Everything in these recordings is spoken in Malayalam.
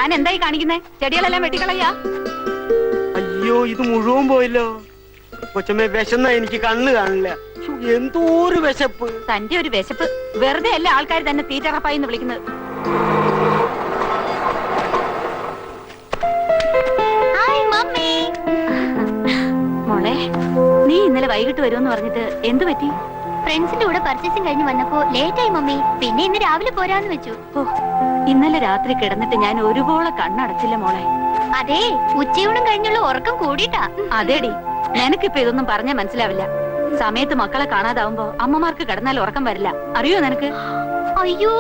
താൻ എന്തായി കാണിക്കുന്നേ? ചെടികളെല്ലാം വെട്ടിക്കളയാ? അയ്യോ, ഇത് മുഴുവൻ പോയല്ലോ. കൊച്ചമ്മ വിശന്ന എനിക്ക് കണ്ണ് കാണില്ല. എന്തോ ഒരു വിശപ്പ്. തന്റെ ഒരു വിശപ്പ് വെറുതെ അല്ല ആൾക്കാർ തന്നെ തീറ്ററപ്പായി എന്ന് വിളിക്കുന്നത്. മോളെ, നീ ഇന്നലെ വൈകിട്ട് വരുമെന്ന് പറഞ്ഞിട്ട് എന്തു പറ്റി? ഫ്രണ്ട്സിന്റെ കൂടെ പർച്ചേസിംഗ് കഴിഞ്ഞ് വന്നപ്പോ ലേറ്റ് ആയി മമ്മി. പിന്നെ ഇന്ന് രാവിലെ പോരാന്ന് വെച്ചു. ഓ, ഇന്നലെ രാത്രി കിടന്നിട്ട് ഞാൻ ഒരുപോലെ കണ്ണടച്ചില്ല മോളെ. അതെ, ഉച്ചയൂണും കഴിഞ്ഞുള്ള ഉറക്കം കൂടിയിട്ടാ. അതേടി, നിനക്കിപ്പോ ഇതൊന്നും പറഞ്ഞാൽ മനസ്സിലാവില്ല. സമയത്ത് മക്കളെ കാണാതാവുമ്പോ അമ്മമാർക്ക് കിടന്നാൽ ഉറക്കം വരില്ല. അറിയോ നിനക്ക്? അയ്യോ,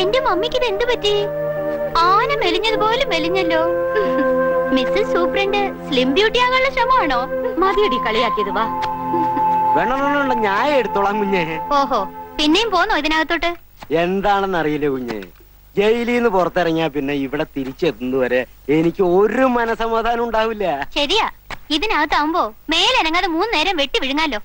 എന്റെ മമ്മിക്ക് ഇത് എന്ത് പറ്റി? ആന മെലിഞ്ഞതുപോലെ മെലിഞ്ഞല്ലോ. മിസ്സസ് സൂപ്രണ്ട് സ്ലിം ബ്യൂട്ടി ആകാനുള്ള ശ്രമമാണോ? മതിയടി കളിയാക്കിയത്. വാ, വേണമെന്നുള്ള ഞാൻ എടുത്തോളാം കുഞ്ഞെ. ഓഹോ, പിന്നെയും പോന്നോ ഇതിനകത്തോട്ട്? എന്താണെന്ന് അറിയില്ല കുഞ്ഞെ. ജയിലിൽ നിന്ന് പുറത്തിറങ്ങിയാ പിന്നെ ഇവിടെ തിരിച്ചെത്തുന്നതുവരെ എനിക്ക് ഒരു മനസമാധാനം ഉണ്ടാവില്ല. ശരിയാ, ഇതിനകത്താവുമ്പോ മേലനങ്ങാതെ 3 നേരം വെട്ടി വിഴുങ്ങാലോ.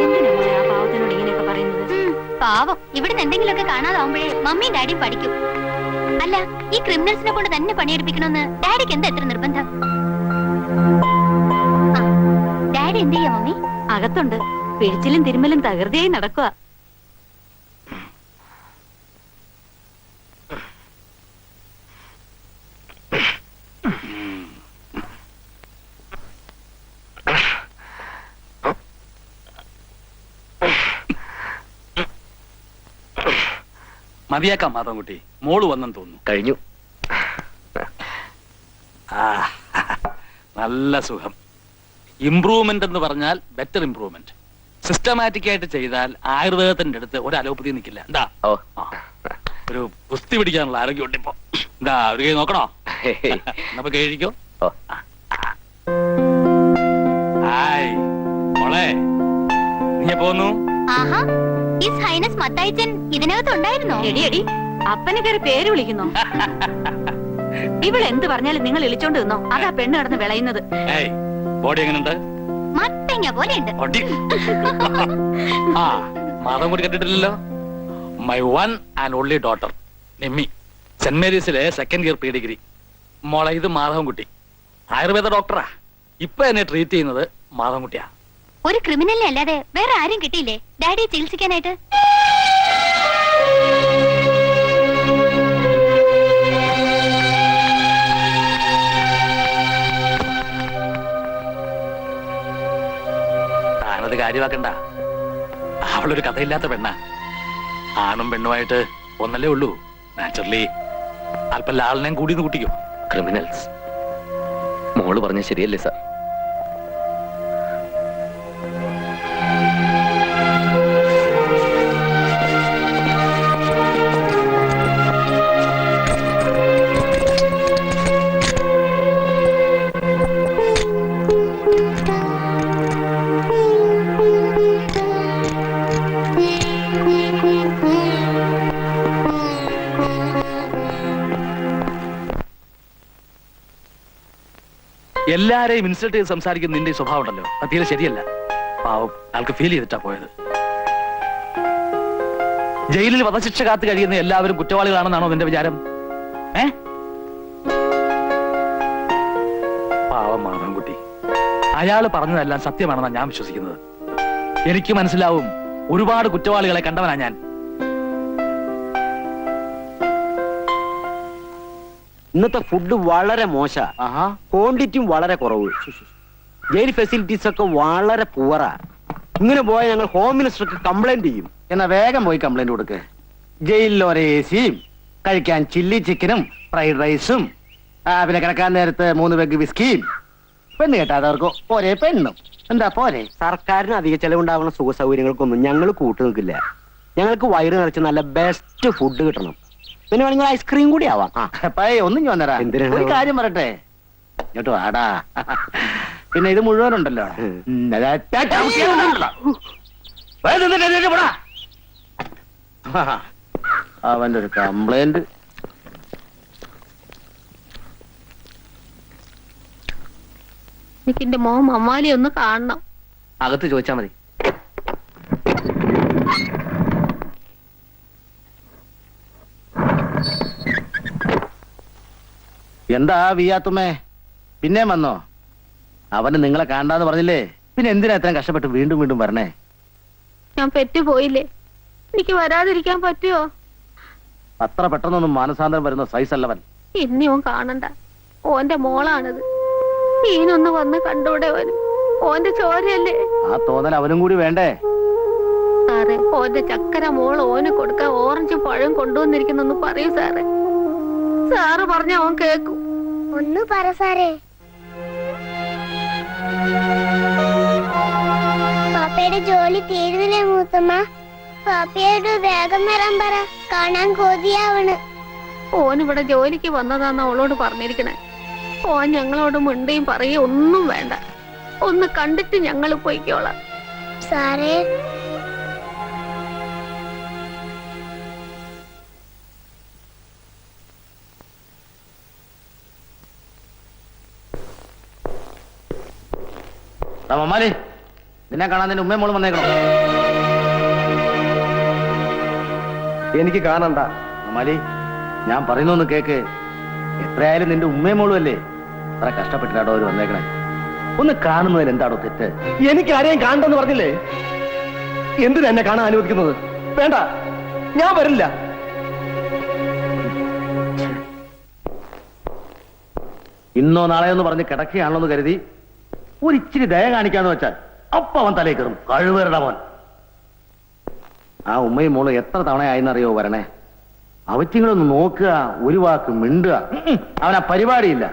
എന്തിനാ മോളെ ആ പാവത്തിനോട് ഇങ്ങനെയൊക്കെ പറയുന്നത്? പാവം, ഇവിടുന്ന് എന്തെങ്കിലുമൊക്കെ കാണാതാവുമ്പോഴേ മമ്മിയും ഡാഡിയും പഠിക്കും. അല്ല, ഈ ക്രിമിനൽസിനെ കൊണ്ട് തന്നെ പണിയെടുപ്പിക്കണമെന്ന് ഡാഡിക്ക് എന്താ എത്ര നിർബന്ധം? ഡാഡി എന്ത് ചെയ്യാ മമ്മി? അകത്തുണ്ട്, പിഴിച്ചിലും തിരുമ്മലും തകൃതിയായി നടക്കുക. മതിയാക്കാം മാധവൻകുട്ടി, മോള് വന്നെന്ന് തോന്നുന്നു. കഴിഞ്ഞു. നല്ല സുഖം. ഇംപ്രൂവ്മെന്റ് എന്ന് പറഞ്ഞാൽ ബെറ്റർ ഇംപ്രൂവ്മെന്റ്. സിസ്റ്റമാറ്റിക് ആയിട്ട് ചെയ്താൽ ആയുർവേദത്തിന്റെ അടുത്ത് ഒരു അലോപ്പതി നിൽക്കില്ല. എന്താ ഒരു കുസ്തി പിടിക്കാനുള്ള ആരോഗ്യം ഉണ്ട് ഇപ്പൊ. എന്താ ഒരു കൈ നോക്കണോ? നമുക്ക് കഴിക്കോ? ഹായ് മോളെ, നീ പോന്നു? ആഹാ, ഹിസ് ഹൈനസ് മത്തായിച്ചൻ ഇതിനകത്തുണ്ടായിരുന്നോ? എടി, അപ്പനെ കയറി പേര് വിളിക്കുന്നു. ഇവളെന്ത് പറഞ്ഞാലും നിങ്ങൾ ഇളിച്ചോണ്ട് നിന്നോ. അതാ പെണ്ണ് കിടന്ന് വിളയുന്നത്. ബോഡി എങ്ങനെയുണ്ട്? മത്തങ്ങ പോലെയുണ്ട്. ആ, മാധവൻ കൂടി കണ്ടിട്ടില്ലല്ലോ. My one and only daughter Nimmi, saint മേരീസിലെ 2nd ഇയർ പ്രീ ഡിഗ്രി. മോളെ, ഇത് മാധവൻകുട്ടി, ആയുർവേദ ഡോക്ടറാ. ഇപ്പൊ എന്നെ ട്രീറ്റ് ചെയ്യുന്നത് മാധവൻകുട്ടിയാ. ഒരു ക്രിമിനലിനെ അല്ലാതെ വേറെ ആരും കിട്ടിയില്ലേ ഡാഡിയെ ചികിത്സിക്കാനായിട്ട്? താനത് കാര്യമാക്കണ്ട. അവളൊരു കഥയില്ലാത്ത പെണ്ണ. ആണും പെണ്ണുമായിട്ട് ഒന്നല്ലേ ഉള്ളൂ. നാച്ചുറലി അല്പം ലാളിനെയും കൂടി ഒന്ന് കൂട്ടിക്കോ. ക്രിമിനൽസ്. മോള് പറഞ്ഞ ശരിയല്ലേ സാർ? എല്ലാരെയും ഇൻസൾട്ട് ചെയ്ത് സംസാരിക്കുന്ന നിന്റെ സ്വഭാവം ഉണ്ടല്ലോ, അത് തീരെ ശരിയല്ല. പാവം, ആൾക്ക് ഫീൽ ചെയ്തിട്ടാ പോയത്. ജയിലിൽ വധശിക്ഷ കാത്തു കഴിയുന്ന എല്ലാവരും കുറ്റവാളികളാണെന്നാണോ നിന്റെ വിചാരം? പാവം മാധവൻകുട്ടി, അയാള് പറഞ്ഞതെല്ലാം സത്യമാണെന്നാണ് ഞാൻ വിശ്വസിക്കുന്നത്. എനിക്ക് മനസ്സിലാവും, ഒരുപാട് കുറ്റവാളികളെ കണ്ടവനാ ഞാൻ. ഇന്നത്തെ ഫുഡ് വളരെ മോശ, ക്വാണ്ടിറ്റിയും വളരെ കുറവ്. ജയിൽ ഫെസിലിറ്റീസ് ഒക്കെ വളരെ പുവറാ. ഇങ്ങനെ പോയാൽ ഞങ്ങൾ ഹോം മിനിസ്റ്റർക്ക് കംപ്ലൈന്റ് ചെയ്യും. എന്നാ വേഗം പോയി കംപ്ലൈന്റ് കൊടുക്ക്. ജയിലിൽ ഒരേ എസിയും, കഴിക്കാൻ ചില്ലി ചിക്കനും ഫ്രൈഡ് റൈസും, പിന്നെ കിടക്കാൻ നേരത്ത് 3 പെഗ് വിസ്കിയും. പെണ്ണ് കേട്ടാതവർക്ക് ഒരേ പെണ്ണും. എന്താ പോരെ? സർക്കാരിന് അധിക ചെലവുണ്ടാവുന്ന സുഖ സൗകര്യങ്ങൾക്കൊന്നും ഞങ്ങൾ കൂട്ടു നിൽക്കില്ല. ഞങ്ങൾക്ക് വയറ് നിറച്ച് നല്ല ബെസ്റ്റ് ഫുഡ് കിട്ടണം. പിന്നെ വേണമെങ്കിൽ ഐസ്ക്രീം കൂടി ആവാം. ഒന്നും ഞാൻ തരാം. ഒരു കാര്യം പറയട്ടെ, ഇങ്ങോട്ട് വാടാ. പിന്നെ ഇത് മുഴുവനുണ്ടല്ലോ. അവന്റെ ഒരു കംപ്ലൈന്റ്. എനിക്ക് എന്റെ മോൻ മമ്മാലി ഒന്ന് കാണണം. അകത്ത് ചോദിച്ചാ മതി. എന്താ വിയാത്തുമ്മേ പിന്നെ വന്നോ? അവന് നിങ്ങളെ കാണാന്ന് പറഞ്ഞില്ലേ, പിന്നെ എന്തിനാ ഇത്രയും കഷ്ടപ്പെട്ട് വീണ്ടും വീണ്ടും വരണേ? ഞാൻ പെറ്റുപോയില്ലേ, എനിക്ക് വരാതിരിക്കാൻ പറ്റുമോ? അത്ര പെട്ടെന്നൊന്നും മാനസാന്തരം വരുന്ന സൈസ് അല്ലവൻ. ഇനി ഓൻ കാണണ്ട, ഓന്റെ മോളാണിത്. ഈനൊന്ന് വന്ന് കണ്ടൂടെ ഓന്? ഓന്റെ ചോരയല്ലേ. ആ തോന്നൽ അവനും കൂടി വേണ്ടേ? സാറേ, ഓന്റെ ചക്കര മോൾ ഓന് കൊടുക്കാൻ ഓറഞ്ചും പഴം കൊണ്ടുവന്നിരിക്കുന്നെന്ന് പറയൂ സാറേ. സാറ് പറഞ്ഞ ഓൻ കേക്കും. ഒന്ന് പറ സാറേ. പാപ്പയുടെ ജോലി തീരുന്നില്ലേ മൂത്തമ്മ? പാപ്പയോട് വേഗം വരാൻ പറ, കാണാൻ കൊതിയാവണ്. ഓനിവിടെ ജോലിക്ക് വന്നതാന്ന് അവളോട് പറഞ്ഞിരിക്കണേ. ഓൻ ഞങ്ങളോട് മിണ്ടിയും പറയുകയും ഒന്നും വേണ്ട. ഒന്ന് കണ്ടിട്ട് ഞങ്ങൾ പോയിക്കോളാം. സാറേ, മമ്മാലി, നിന്നെ കാണാൻ നിന്റെ ഉമ്മയും മോളും വന്നേക്കണം. എനിക്ക് കാണണ്ട. മമ്മാലി, ഞാൻ പറയുന്നൊന്ന് കേക്ക്. എത്രയായാലും നിന്റെ ഉമ്മയും മോളും അല്ലേ? അത്ര കഷ്ടപ്പെട്ടിട്ടാടോ അവര് വന്നേക്കണേ. ഒന്ന് കാണുന്നതിൽ എന്താണോ തെറ്റ്? എനിക്ക് ആരെയും കാണണ്ടെന്ന് പറഞ്ഞില്ലേ? എന്തിനാ എന്നെ കാണാൻ അനുവദിക്കുന്നത്? വേണ്ട, ഞാൻ വരില്ല. ഇന്നോ നാളെയോ എന്ന് പറഞ്ഞ് കിടക്കുകയാണല്ലോ എന്ന് കരുതി ഒരിച്ചിരി ദയ കാണിക്കാന്ന് വെച്ചാൽ അപ്പ അവൻ തലേ കയറും. കഴിവേറുടെ മോൻ. ആ ഉമ്മയും മോള് എത്ര തവണയായിന്നറിയോ വരണേ? അവറ്റിങ്ങളൊന്ന് നോക്കുക, ഒരു വാക്ക് മിണ്ടുക. അവനാ പരിപാടിയില്ല.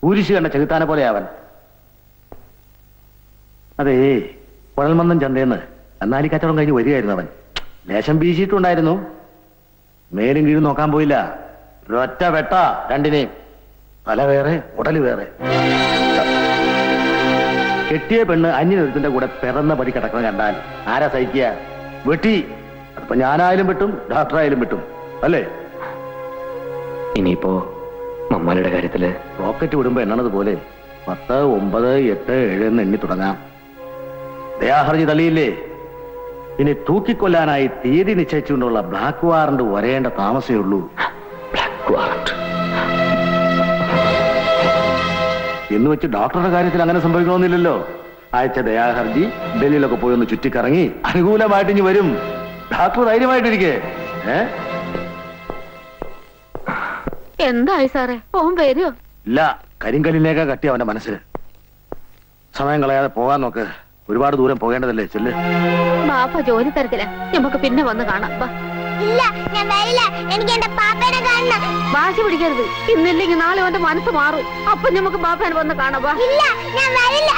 കുരിശ് കണ്ട ചെകുത്താനെ പോലെ അവൻ. അതേ, കുഴൽമന്ദം ചന്തേന്ന് എന്നാലി കച്ചവടം കഴിഞ്ഞ് വരികയായിരുന്നു അവൻ. ലേശം വീശിയിട്ടുണ്ടായിരുന്നു. മേലും കീഴും നോക്കാൻ പോയില്ല. ഒരൊറ്റ വെട്ട രണ്ടിനെയും. തല വേറെ, ഉടല് വേറെ. കെട്ടിയ പെണ്ണ് അന്യനൊരുത്തിന്റെ കൂടെ പിറന്ന പടി കിടക്കണം കണ്ടാൽ ആരാ സഹിക്കുക? വെട്ടി. അതിപ്പോ ഞാനായാലും വെട്ടും, ഡോക്ടറായാലും വെട്ടും, അല്ലേ? ഇനിയിപ്പോ മമ്മാലിയുടെ കാര്യത്തില് റോക്കറ്റ് വിടുമ്പോ എണ്ണണത് പോലെ 10, 9, 8, 7 എന്ന് എണ്ണി തുടങ്ങാം. ദയാഹർജി തള്ളിയില്ലേ? ഇനി തൂക്കിക്കൊല്ലാനായി തീയതി നിശ്ചയിച്ചുകൊണ്ടുള്ള ബ്ലാക്ക് വാറന്റ് വരേണ്ട താമസമേ ഉള്ളൂ. ബ്ലാക്ക് വാറന്റ് എന്ന് വെച്ച് ഡോക്ടറുടെ കാര്യത്തിൽ അങ്ങനെ സംഭവിക്കണമെന്നില്ലല്ലോ. അയച്ച ദയാഹർജി ഡൽഹിയിലൊക്കെ പോയി ഒന്ന് ചുറ്റിക്കറങ്ങി അനുകൂലമായിട്ട് ഇനി വരും. ഡോക്ടർ ധൈര്യമായിട്ടിരിക്കേ. എന്തായി സാറേ, ഓൻ വരുമോ? ഇല്ല, കരിങ്കല്ലിനേക്കാ കട്ടി അവന്റെ മനസ്സിൽ. സമയം കളയാതെ പോകാൻ നോക്ക്. ഒരുപാട് ദൂരം പോകേണ്ടതല്ലേ. ചെല്ല്. ബാപ്പ ജോലി തരത്തില്ല, നമുക്ക് പിന്നെ വന്ന് കാണാം. വാ. ഇല്ല, ഞാൻ വരില്ല. എനിക്ക് എന്റെ പാപ്പേനെ കാണണം. വാശി പിടിക്കരുത്. ഇന്നില്ലെങ്കിൽ നാളെ അവന്റെ മനസ്സ് മാറും. അപ്പൊ നമുക്ക് ബാപ്പേനെ വന്ന് കാണാം. വാ. ഇല്ല, ഞാൻ വരില്ല.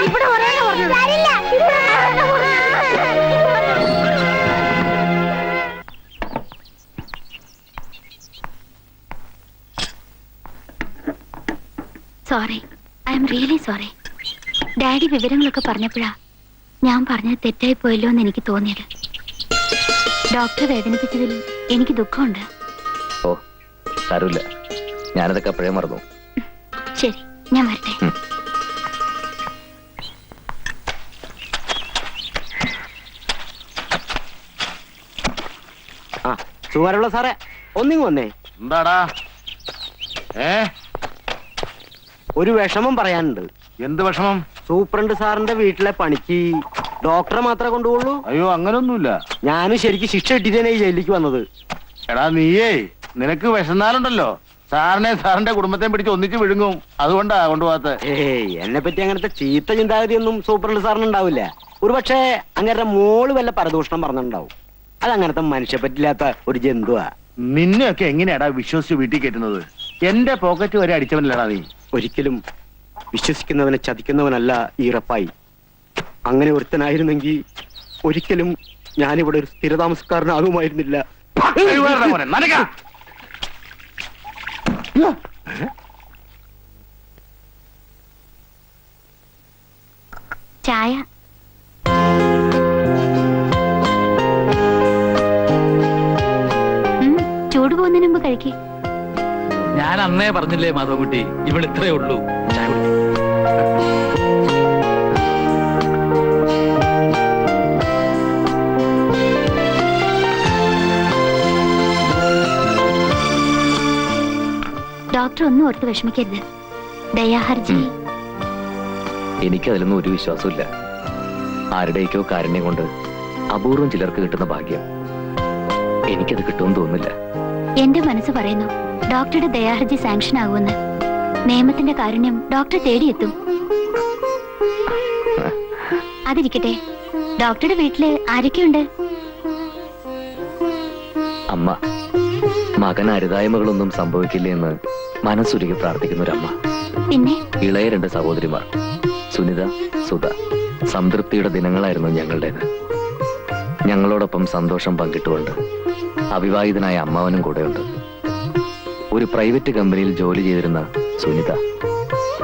ഇവിടെ വരാനാ പറഞ്ഞത്. വരില്ല. Sorry, I am really sorry. Daddy വിവരങ്ങളൊക്കെ പറഞ്ഞപ്പോഴാ ഞാൻ പറഞ്ഞത് തെറ്റായി പോയല്ലോ എന്ന് എനിക്ക് തോന്നിയത്. ഡോക്ടറെ വേദനിപ്പിച്ചതിൽ എനിക്ക് ദുഃഖമുണ്ട്. ഓ സാരമില്ല, ഞാനതൊക്കെ അപ്പോഴേ മറന്നു. ശരി, ഞാൻ വരട്ടെ. ആ, സുമാരുള്ള സാറേ, ഒന്നിങ്ങ് വന്നേ. എന്താടാ? ഒരു വിഷമം പറയാനുണ്ട്. എന്ത് വിഷമം? സൂപ്രണ്ട് സാറിന്റെ വീട്ടിലെ പണിക്ക് ഡോക്ടറെ മാത്രമേ കൊണ്ടുപോകുള്ളൂ. അയ്യോ, അങ്ങനൊന്നുമില്ല. ഞാനും ശരിക്കും ശിക്ഷ ഇട്ടിട്ടാണ് ഈ ജയിലിലേക്ക് വന്നത്. എടാ നീയേ, നിനക്ക് വിശന്നാലുണ്ടല്ലോ സാറിനെ സാറിന്റെ കുടുംബത്തെ പിടിച്ച് ഒന്നിച്ച് വിഴുങ്ങും. അതുകൊണ്ടാ കൊണ്ടുപോകാത്ത. ഏയ്, എന്നെ പറ്റി അങ്ങനത്തെ ചീത്ത ചിന്താഗതിയൊന്നും സൂപ്രണ്ട് സാറിന് ഉണ്ടാവില്ല. ഒരു പക്ഷേ അങ്ങനത്തെ മോള് വല്ല പരദൂഷണം പറഞ്ഞിട്ടുണ്ടാവും. അതങ്ങനത്തെ മനുഷ്യ പറ്റില്ലാത്ത ഒരു ജന്തുവാ. നിന്നെയൊക്കെ എങ്ങനെയാടാ വിശ്വസിച്ച് വീട്ടിൽ കയറ്റുന്നത്? എന്റെ പോക്കറ്റ് വരെ അടിച്ചവനല്ലടാ നീ. ഒരിക്കലും വിശ്വസിക്കുന്നവനെ ചതിക്കുന്നവനല്ല ഈ റപ്പായി. അങ്ങനെ ഒരുത്തനായിരുന്നെങ്കിൽ ഒരിക്കലും ഞാനിവിടെ ഒരു സ്ഥിരതാമസക്കാരനാകുമായിരുന്നില്ല. ചായ. ചൂട് പോകുന്നതിന് മുമ്പ് കഴിക്കേ. ഞാൻ അന്നേ പറഞ്ഞില്ലേ മാധവൻകുട്ടി, ഇവൾ ഇത്രേ ഉള്ളൂ. ചായ കുടി. ഡോക്ടർ ഡോക്ടർ ഒന്നും ഓർത്ത് വിഷമിക്കരുത്. ദയാഹർജി എനിക്കതിലൊന്നും ഒരു വിശ്വാസമില്ല. ആരുടെയൊക്കെയോ കാരുണ്യം കൊണ്ട് അപൂർവം ചിലർക്ക് കിട്ടുന്ന ഭാഗ്യം എനിക്കത് കിട്ടുമെന്ന് തോന്നുന്നില്ല. എന്റെ മനസ്സ് പറയുന്നു ഡോക്ടറുടെ ദയാഹർജി സാങ്ഷൻ ആകുമെന്ന്. നിയമത്തിന്റെ കാരുണ്യം ഡോക്ടറെ തേടിയെത്തും. അതിരിക്കട്ടെ, ഡോക്ടറുടെ വീട്ടില് ആരൊക്കെയുണ്ട്? അമ്മ, മകൻ അരുതായ്മകളൊന്നും സംഭവിക്കില്ല എന്ന് മനസ്സുരുകി പ്രാർത്ഥിക്കുന്ന ഒരമ്മ. പിന്നെ ഇളയ 2 സഹോദരിമാർ, സുനിത, സുധ. സംതൃപ്തിയുടെ ദിനങ്ങളായിരുന്നു ഞങ്ങളുടേത്. ഞങ്ങളോടൊപ്പം സന്തോഷം പങ്കിട്ടുകൊണ്ട് അവിവാഹിതനായ അമ്മാവനും കൂടെയുണ്ട്. ഒരു പ്രൈവറ്റ് കമ്പനിയിൽ ജോലി ചെയ്തിരുന്ന സുനിത,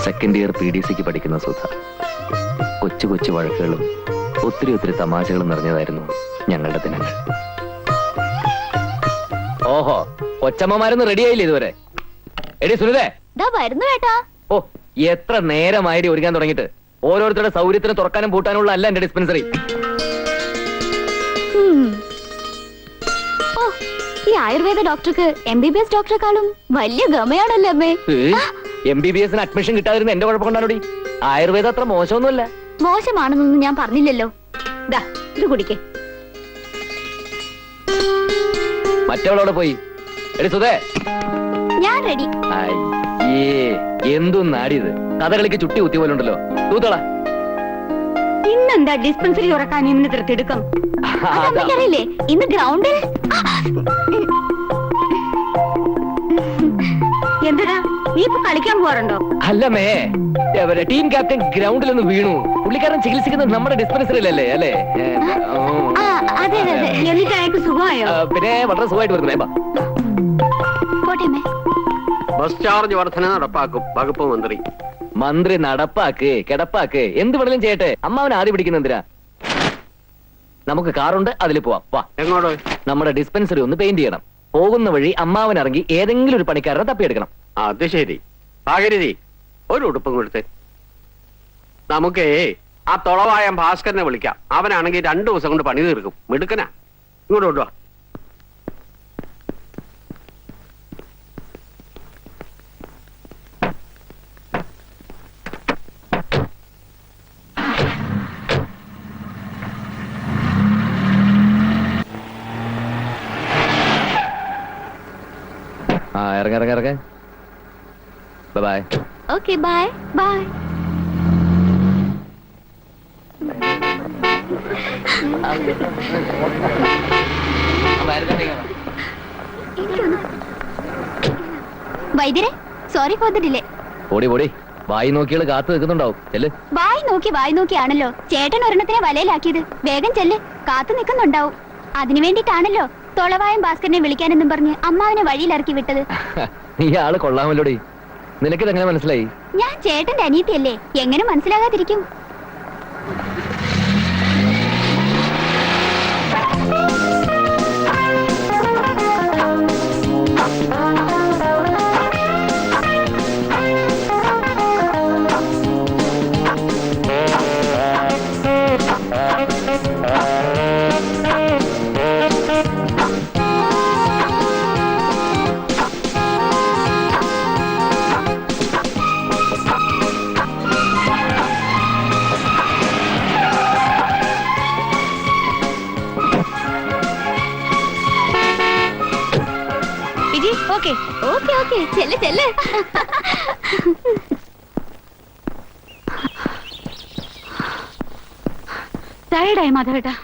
സെക്കൻഡ് ഇയർ PDCക്ക് പഠിക്കുന്ന സുധ. കൊച്ചു കൊച്ചു വഴക്കുകളും ഒത്തിരി തമാശകളും നിറഞ്ഞതായിരുന്നു ഞങ്ങളുടെ ദിനങ്ങൾ. ഓഹോ, കൊച്ചമ്മമാരൊന്നും റെഡിയായില്ലേ ഇതുവരെ? എടി സുനിതേ, വരുന്നു കേട്ടാ. ഓ, എത്ര നേരമായി ഒരുങ്ങാൻ തുടങ്ങിയിട്ട്. ഓരോരുത്തരുടെ സൗകര്യത്തിന് തുറക്കാനും പൂട്ടാനുള്ള അല്ല എന്റെ ഡിസ്പെൻസറി. ഓ, ഈ ആയുർവേദ ഡോക്ടർക്ക് MBBS ഡോക്ടറെക്കാളും വലിയ ഗമയാണല്ലോ അമ്മേ. MBBS അഡ്മിഷൻ കിട്ടാതിരുന്ന എന്റെ കുഴപ്പം കൊണ്ടാണോടി. ആയുർവേദം അത്ര മോശമൊന്നുമല്ല. മോശമാണെന്നൊന്നും ഞാൻ പറഞ്ഞില്ലല്ലോ. ഇത് കുടിക്കേ. മറ്റവളോടെ പോയി. എടി സുധേ, ഞാൻ റെഡി. അയ്യേ, എന്തും നാടിയത്. കഥകളിക്ക് ചുട്ടി കുത്തിയ പോലെ ഉണ്ടല്ലോ. തൂത്തള. ഇന്നെന്താ ഡിസ്പെൻസറി തുറക്കാൻ ഇന്ന് തിടുക്കം? അറിയില്ലേ, ഇന്ന് ഗ്രൗണ്ടിൽ എന്തിനാ നീ ഇപ്പൊ കളിക്കാൻ പോവാറുണ്ടോ? അല്ലമ്മേ, ടീം ക്യാപ്റ്റൻ ഗ്രൗണ്ടിൽ ഒന്ന് വീണു. പുള്ളിക്കാരൻ ചികിത്സിക്കുന്നത് നമ്മുടെ ഡിസ്പെൻസറിയിലല്ലേ അല്ലേ? അതെ അതെ അതെ. എന്നിട്ട് അയാൾക്ക് സുഖമായോ? പിന്നെ വളരെ സുഖമായിട്ട് വരുന്നേ. പോട്ടെ അമ്മേ. ബസ് ചാർജ് വർധന നടപ്പാക്കും വകുപ്പ് മന്ത്രി. മന്ത്രി നടപ്പാക്ക് കിടപ്പാക്ക് എന്ത് വേണേലും ചെയ്യട്ടെ. അമ്മാവൻ ആദ്യം പിടിക്കുന്ന എന്തിനാ? നമുക്ക് കാറുണ്ട്, അതിൽ പോവാം. വാ. എങ്ങോട്ട്? നമ്മുടെ ഡിസ്പെൻസറി ഒന്ന് പെയിന്റ് ചെയ്യണം. പോകുന്ന വഴി അമ്മാവൻ ഇറങ്ങി ഏതെങ്കിലും ഒരു പണിക്കാരനെ തപ്പിയെടുക്കണം. അത് ശരി. ഭാഗരതി, ഒരു ഉടുപ്പും കൊടുത്തേ. നമുക്കേ ആ തൊളവായ ഭാസ്കരനെ വിളിക്കാം. അവനാണെങ്കിൽ 2 ദിവസം കൊണ്ട് പണി തീർക്കും. മിടുക്കനാ. ഇങ്ങോട്ട് കൊണ്ടുവാ. ഇറങ്ങ. ബൈ. Okay, bye bye. വൈദ്യരെ, സോറി ഫോർ ദ ഡിലേ. ഓടി വായി നോക്കിയാൽ കാത്തു നിൽക്കുന്നുണ്ടാവും. ചെല്ല്. വായി നോക്കിയാണല്ലോ ചേട്ടൻ ഒരെണ്ണത്തിനെ വലയിലാക്കിയത്. വേഗം ചെല്ല്, കാത്തു നിൽക്കുന്നുണ്ടാവും. അതിനു വേണ്ടിട്ടാണല്ലോ തൊളവായം ഭാസ്കരനെ വിളിക്കാനെന്നും പറഞ്ഞ് അമ്മാവിനെ വഴിയിലിറക്കി വിട്ടത്. നീ ആള് കൊള്ളാമല്ലോടി. നിനക്കിതെങ്ങനെ മനസ്സിലായി? ഞാൻ ചേട്ടന്റെ അനിയത്തിയല്ലേ, എങ്ങനെ മനസ്സിലാകാതിരിക്കും? ഓക്കെ ഓക്കെ ഓക്കെ, ചെല്ല് ചെല്ല്. ടയർഡായി മാധവേട്ടാ,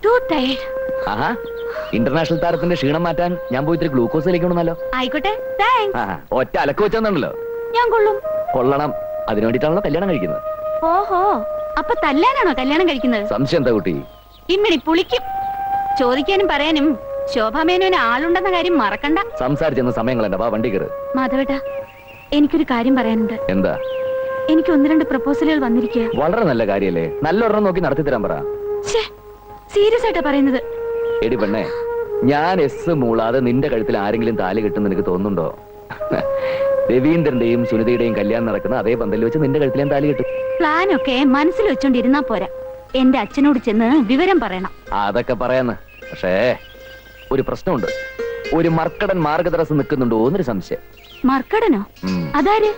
ടു ടയർഡ്. ആഹാ, ഇന്റർനാഷണൽ താരത്തിന്റെ ക്ഷീണം മാറ്റാൻ ഞാൻ പോയി ഇത്തിരി ഗ്ലൂക്കോസ് കഴിക്കണമെന്നല്ലോ. ആയിക്കോട്ടെ, താങ്ക്സ്. ഒറ്റ അലക്ക് വെച്ചെന്നുണ്ടല്ലോ. ഞാൻ കൊള്ളും. കൊള്ളണം. അതിനു വേണ്ടിട്ടാണല്ലോ കല്യാണം കഴിക്കുന്നത്. ഓഹോ, അപ്പൊ തല്ലാനാണോ കല്യാണം കഴിക്കുന്നത്? സംശയം എന്താ കുട്ടി? ഇമ്മിണി പുളിക്കും. ചോദിക്കാനും പറയാനും ശോഭാമേനോന് ആളുണ്ടെന്ന കാര്യം മറക്കണ്ട. സംസാരിച്ചെന്ന സമയങ്ങളെന്താ? വാ, വണ്ടി കയറ്. മാധവേട്ടാ, എനിക്കൊരു കാര്യം പറയാനുണ്ട്. എന്താ? എനിക്ക് 1-2 പ്രപ്പോസലുകൾ വന്നിരിക്കുക. വളരെ നല്ല കാര്യല്ലേ, നല്ലൊരെണ്ണം നോക്കി നടത്തി തരാൻ പറ. സീരിയസ് ആയിട്ടാ പറയുന്നത്. എടി പെണ്ണേ, ഞാൻ മൂളാതെ നിന്റെ കഴുത്തിൽ ആരെങ്കിലും താലി കിട്ടുന്ന നിനക്ക് തോന്നുന്നുണ്ടോ? രവീന്ദ്രന്റെയും സുനിതയുടെയും കല്യാണം നടക്കുന്ന അതേ പന്തലിൽ വെച്ച് നിന്റെ കഴുത്തിൽ ഞാൻ താലി കിട്ടും. പ്ലാനൊക്കെ മനസ്സിൽ വെച്ചോണ്ടിരുന്നാ പോരാ, എന്റെ അച്ഛനോട് ചെന്ന് വിവരം പറയണം. അതൊക്കെ പറയാന്ന്. പക്ഷേ ഒരു പ്രശ്നമുണ്ട്. ഒരു മർക്കടൻ മാർഗതടസ്സം നിൽക്കുന്നുണ്ടോ എന്നൊരു സംശയം. മർക്കടനോ? ഉം. അതാര്?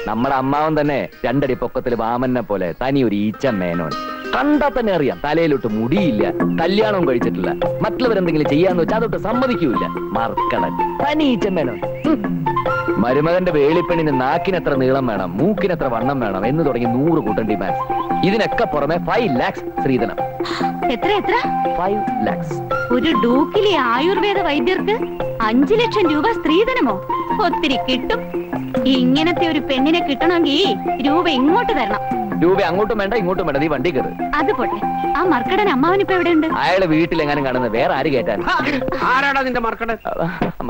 നമ്മുടെ അമ്മാവൻ തന്നെ രണ്ടടി പൊക്കത്തിൽ വാമനെ പോലെ തനി ഒരു ഈച്ച മേനോൻ. കണ്ടാ തന്നെ അറിയാം, തലയിലോട്ട് മുടിയില്ല, കല്യാണവും കഴിച്ചിട്ടില്ല, മറ്റുള്ളവരെന്തെങ്കിലും ചെയ്യാന്ന് വെച്ചാൽ അതൊട്ട് സമ്മതിക്കൂല. മർക്കടൻ, തനി ഈച്ച മേനോൻ. മരുമകന്റെ വേളിപ്പെണ്ണിന് നാക്കിനെത്ര നീളം വേണം, മൂക്കിനെത്ര വണ്ണം വേണം എന്ന് തുടങ്ങി 100 കൂട്ടം ഡിമാൻഡ്. ഇതിനൊക്കെ പുറമെ 5 lakhs ശ്രീധനം. എത്ര എത്ര? 5 lakhs. ഒരു ഡൂക്കിലെ ആയുർവേദ വൈദ്യർക്ക് 5 ലക്ഷം രൂപ സ്ത്രീധനമോ? ഒത്തിരി കിട്ടും. ഇങ്ങനത്തെ ഒരു പെണ്ണിനെ കിട്ടണമെങ്കിൽ രൂപ ഇങ്ങോട്ട് തരണം. രൂപ അങ്ങോട്ടും വേണ്ട ഇങ്ങോട്ടും വേണ്ട, നീ വണ്ടി കയറ്. അത് പോട്ടെ, ആ മർക്കടൻ അമ്മാവനിപ്പോ എവിടെയുണ്ട്? അയാളെ വീട്ടിലെങ്ങാനും കാണുന്നത് വേറെ ആര് കേട്ടാൻ? ആരാടാ നിന്റെ മർക്കടൻ?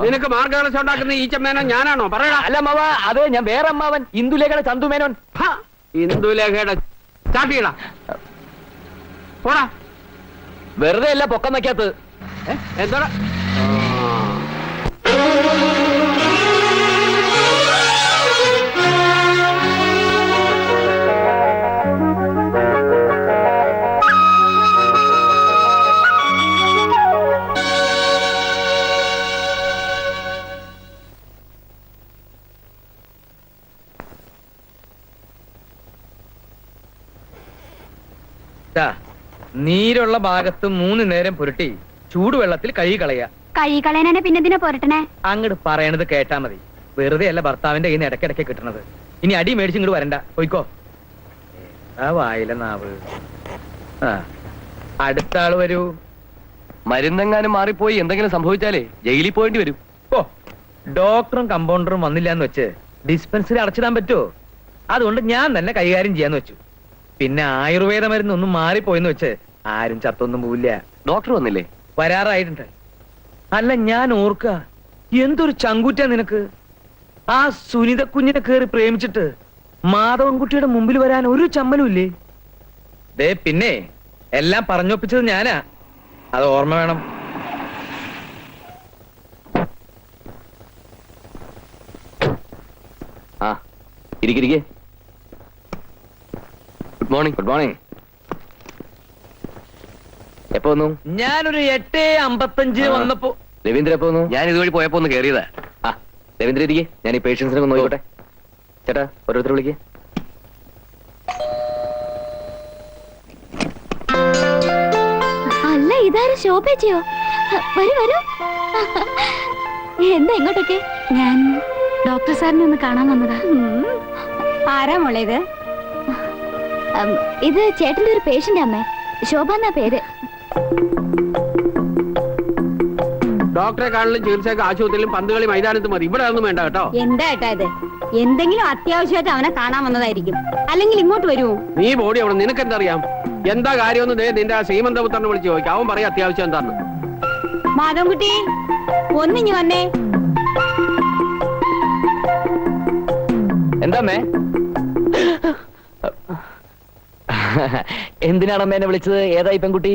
നിനക്ക് മാർഗദർശനം ഉണ്ടാക്കുന്ന ഈ ചമ്മേനോ ഞാനാണോ? പറയടാ. അല്ല അമ്മാവ, അതെ ഞാൻ വേറെ അമ്മാവൻ, ഇന്ദുലേഖയുടെ ചന്തുമേനോൻ. ഇന്ദുലേഖയുടെ ചാട്ടിയടാ, പോടാ. വെറുതെ അല്ല പൊക്കം വയ്ക്കാത്തത്. എന്താ നീരുള്ള ഭാഗത്ത് 3 നേരം പുരട്ടി ചൂടുവെള്ളത്തിൽ കഴുകി കളയാ. കഴുകി കളയാനെ പിന്നെന്തിനാ പോരട്ടണേ? അങ്ങോട്ട് പറയണത് കേട്ടാ മതി. വെറുതെ അല്ല ഭർത്താവിന്റെ കയ്യിൽ നിന്ന് ഇടയ്ക്കിടയ്ക്ക് കിട്ടണത്. ഇനി അടി മേടിച്ച് ഇങ്ങോട്ട് വരണ്ട, പോയിക്കോ. ആ വായില നാവ്. ആ അടുത്ത ആള് വരൂ. മരുന്നെങ്ങാനും മാറിപ്പോയി എന്തെങ്കിലും സംഭവിച്ചാലേ ജയിലിൽ പോയിട്ട് വരും. ഓ, ഡോക്ടറും കമ്പൗണ്ടറും വന്നില്ല എന്ന് വെച്ച് ഡിസ്പെൻസറി അടച്ചിടാൻ പറ്റുമോ? അതുകൊണ്ട് ഞാൻ തന്നെ കൈകാര്യം ചെയ്യാന്ന് വെച്ചു. പിന്നെ ആയുർവേദ മരുന്നൊന്നും മാറിപ്പോയെന്ന് വെച്ച് ആരും ചത്തൊന്നും പോവില്ല. ഡോക്ടർ വന്നില്ലേ? വരാറായിട്ടുണ്ട്. അല്ല ഞാൻ ഓർക്ക, എന്തൊരു ചങ്കൂറ്റാ നിനക്ക്. ആ സുനിത കുഞ്ഞിനെ കേറി പ്രേമിച്ചിട്ട് മാധവൻകുട്ടിയുടെ മുമ്പിൽ വരാൻ ഒരു ചമ്മലും ഇല്ലേ? ദേ പിന്നെ എല്ലാം പറഞ്ഞൊപ്പിച്ചത് ഞാനാ, അത് ഓർമ്മ വേണം. ആ ഇരിക്കിരിക്കെ. Good morning. Good morning. എപ്പോ വന്നു? ഞാനൊരു 8:55 വന്നപ്പോ. രവീന്ദ്ര എപ്പോ വന്നു? ഞാൻ ഇതുവഴി പോയപ്പോ ഒന്ന് കയറിയതാ. ആ രവീന്ദ്ര ഇരിക്കെ, ഞാൻ ഈ പേഷ്യൻസിനെ ഒന്ന് നോക്കട്ടെ. ചേട്ടാ ഓരോരുത്തർ വിളിക്കേ. അല്ല ഇതാരും ശോഭേച്ചിയോ? വരൂ വരൂ. എന്താ ഇങ്ങോട്ടൊക്കെ? ഞാൻ ഡോക്ടർ സാറിനെ ഒന്ന് കാണാൻ വന്നതാ. ആരാ മോളെ ഇത്? ഇത് ചേട്ടന്റെ ഒരു പേഷ്യന്റ് അമ്മേ, ശോഭ എന്നാ പേര്. ഡോക്ടറെ കാണലും ചികിത്സയൊക്കെ ആശുപത്രിയിലും പന്തുകളി മൈതാനത്ത് മതി, ഇവിടെ ഒന്നും വേണ്ട കേട്ടോ. എന്താ ഏട്ടാ ഇത്? എന്തെങ്കിലും അത്യാവശ്യമായിട്ട് അവനെ കാണാൻ വന്നതായിരിക്കും, അല്ലെങ്കിൽ ഇങ്ങോട്ട് വരുമോ? നീ ബോഡി അവിടെ, നിനക്കെന്തറിയാം എന്താ കാര്യമൊന്നും? നിന്റെ ആ ശ്രീമന്തപുത്രനെ വിളിച്ച് ചോദിക്കാം, അവൻ പറയാം അത്യാവശ്യം എന്താന്ന്. മാധവൻകുട്ടി ഒന്നിഞ്ഞു വന്നേ. എന്താമ്മേ? എന്തിനാണ് അമ്മ എന്നെ വിളിച്ചത്? ഏതായി പെൺകുട്ടി?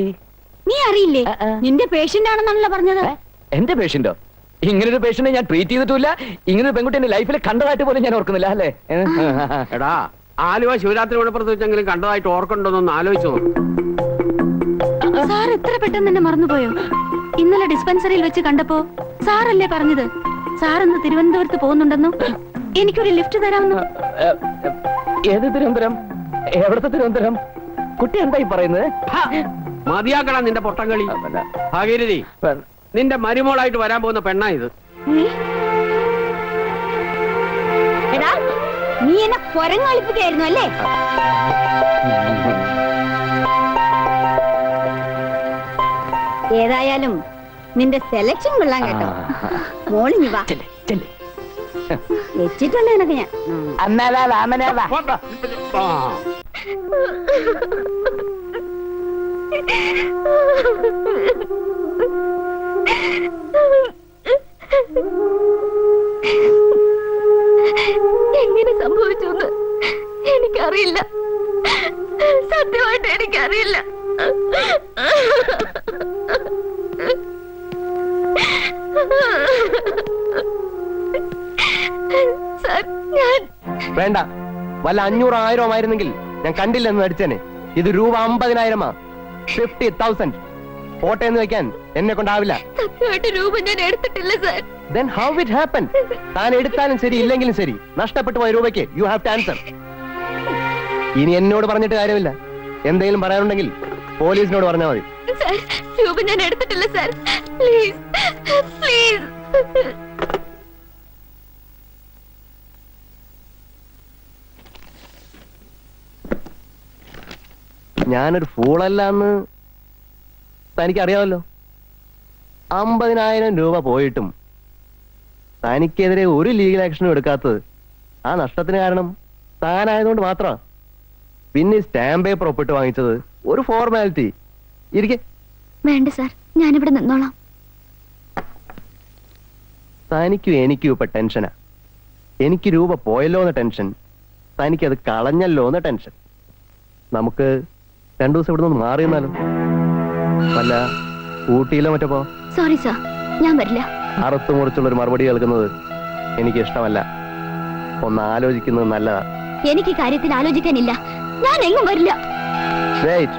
നീ അറിയില്ലേ? നിന്റെ പേഷ്യന്റ് ആണെന്നാണല്ലോ പറഞ്ഞത്. എന്റെ പേഷ്യന്റോ? ഇങ്ങനൊരു പേഷ്യന്റിനെ ഞാൻ ട്രീറ്റ് ചെയ്തിട്ടില്ല. ഇങ്ങനൊരു പെൺകുട്ടി എന്റെ ലൈഫിൽ കണ്ടതായിട്ട് പോലും ഞാൻ ഓർക്കുന്നില്ല. അല്ലേ? എടാ, ആലുവ ശിവരാത്രി മണപ്പുറത്ത് വെച്ചെങ്കിലും കണ്ടതായിട്ട് ഓർക്കണ്ടോന്നൊന്ന് ആലോചിച്ചു. സാർ എത്ര പെട്ടെന്ന് തന്നെ മറന്നുപോയോ? ഇന്നലെ ഡിസ്പെൻസറിയിൽ വെച്ച് കണ്ടപ്പോ സാറല്ലേ പറഞ്ഞത് സാർ ഇന്ന് തിരുവനന്തപുരത്ത് പോകുന്നുണ്ടെന്നു? എനിക്കൊരു ലിഫ്റ്റ് തരാമെന്നു. ഏത് തിരുവനന്തപുരം? എവിടത്തെ തിരുവനന്തപുരം? കുട്ടി എന്തായി പറയുന്നത്? മതിയാക്കടാ നിന്റെ പൊട്ടംകളി. ഭാഗീരഥി, നിന്റെ മരുമോളായിട്ട് വരാൻ പോകുന്ന പെണ്ണാ ഇത്. എടാ, നീ എന്നെ കുരങ്ങളിപ്പിക്കായിരുന്നു അല്ലേ? ഏതായാലും നിന്റെ സെലക്ഷൻ കൊള്ളാൻ കേട്ടോ. മോളിഞ്ഞു വാ, വെച്ചിട്ടുണ്ട് നിനക്ക് ഞാൻ. എങ്ങനെ സംഭവിച്ചു എന്ന് എനിക്കറിയില്ല, സത്യമായിട്ട് എനിക്കറിയില്ല. വേണ്ട, വല്ല 500,000 ആയിരുന്നെങ്കിൽ ഞാൻ കണ്ടില്ലെന്ന് നടിച്ചേനെ. ഇത് രൂപ 50,000. 50,000. പോട്ടെ എന്ന് വെക്കാൻ എന്നെ കൊണ്ടാവില്ല. സത്യമായിട്ട് രൂപ ഞാൻ എടുത്തിട്ടില്ല sir. Then how it happened? താൻ എടുത്താലും ശരി ഇല്ലെങ്കിലും ശരി നഷ്ടപ്പെട്ടു പോയ രൂപയ്ക്ക് യു ഹാവ് ടു ആൻസർ. ഇനി എന്നോട് പറഞ്ഞിട്ട് കാര്യമില്ല. എന്തെങ്കിലും പറയാനുണ്ടെങ്കിൽ പോലീസിനോട് പറഞ്ഞാൽ മതി. സാർ രൂപ ഞാൻ എടുത്തിട്ടില്ല സാർ. Please please. ഞാനൊരു ഫൂളല്ല എന്ന് തനിക്കറിയാമല്ലോ. 50,000 രൂപ പോയിട്ടും തനിക്കെതിരെ ഒരു ലീഗൽ ആക്ഷനും എടുക്കാത്തത് ആ നഷ്ടത്തിന് കാരണം താനായതുകൊണ്ട് മാത്രമാണ്. പിന്നെ സ്റ്റാമ്പ് പേപ്പർ ഒപ്പിട്ട് വാങ്ങിച്ചത് ഒരു ഫോർമാലിറ്റി. ഇരിക്കെ. വേണ്ട സാർ, ഞാനിവിടെ നിന്നോളാം. തനിക്കും എനിക്കും ഇപ്പൊ ടെൻഷനാ. എനിക്ക് രൂപ പോയല്ലോ എന്ന ടെൻഷൻ, തനിക്കത് കളഞ്ഞല്ലോ എന്ന ടെൻഷൻ. നമുക്ക് 2 ദിവസം ഇവിടെ നിന്ന് മാറി നിന്നാലോ? വല്ല ഊട്ടിയിലോ മറ്റോ പോ. സോറി സാർ, ഞാൻ വരില്ല. അറുത്തു മുറിച്ചുള്ള ഒരു മറുപടി കേൾക്കുന്നത് എനിക്ക് ഇഷ്ടമല്ല. ഒന്ന് ആലോചിക്കുന്നത് നല്ലതാ. എനിക്ക് കാര്യത്തിൽ ആലോചിക്കാനില്ല. ഞാൻ എങ്ങും വരില്ല. Wait.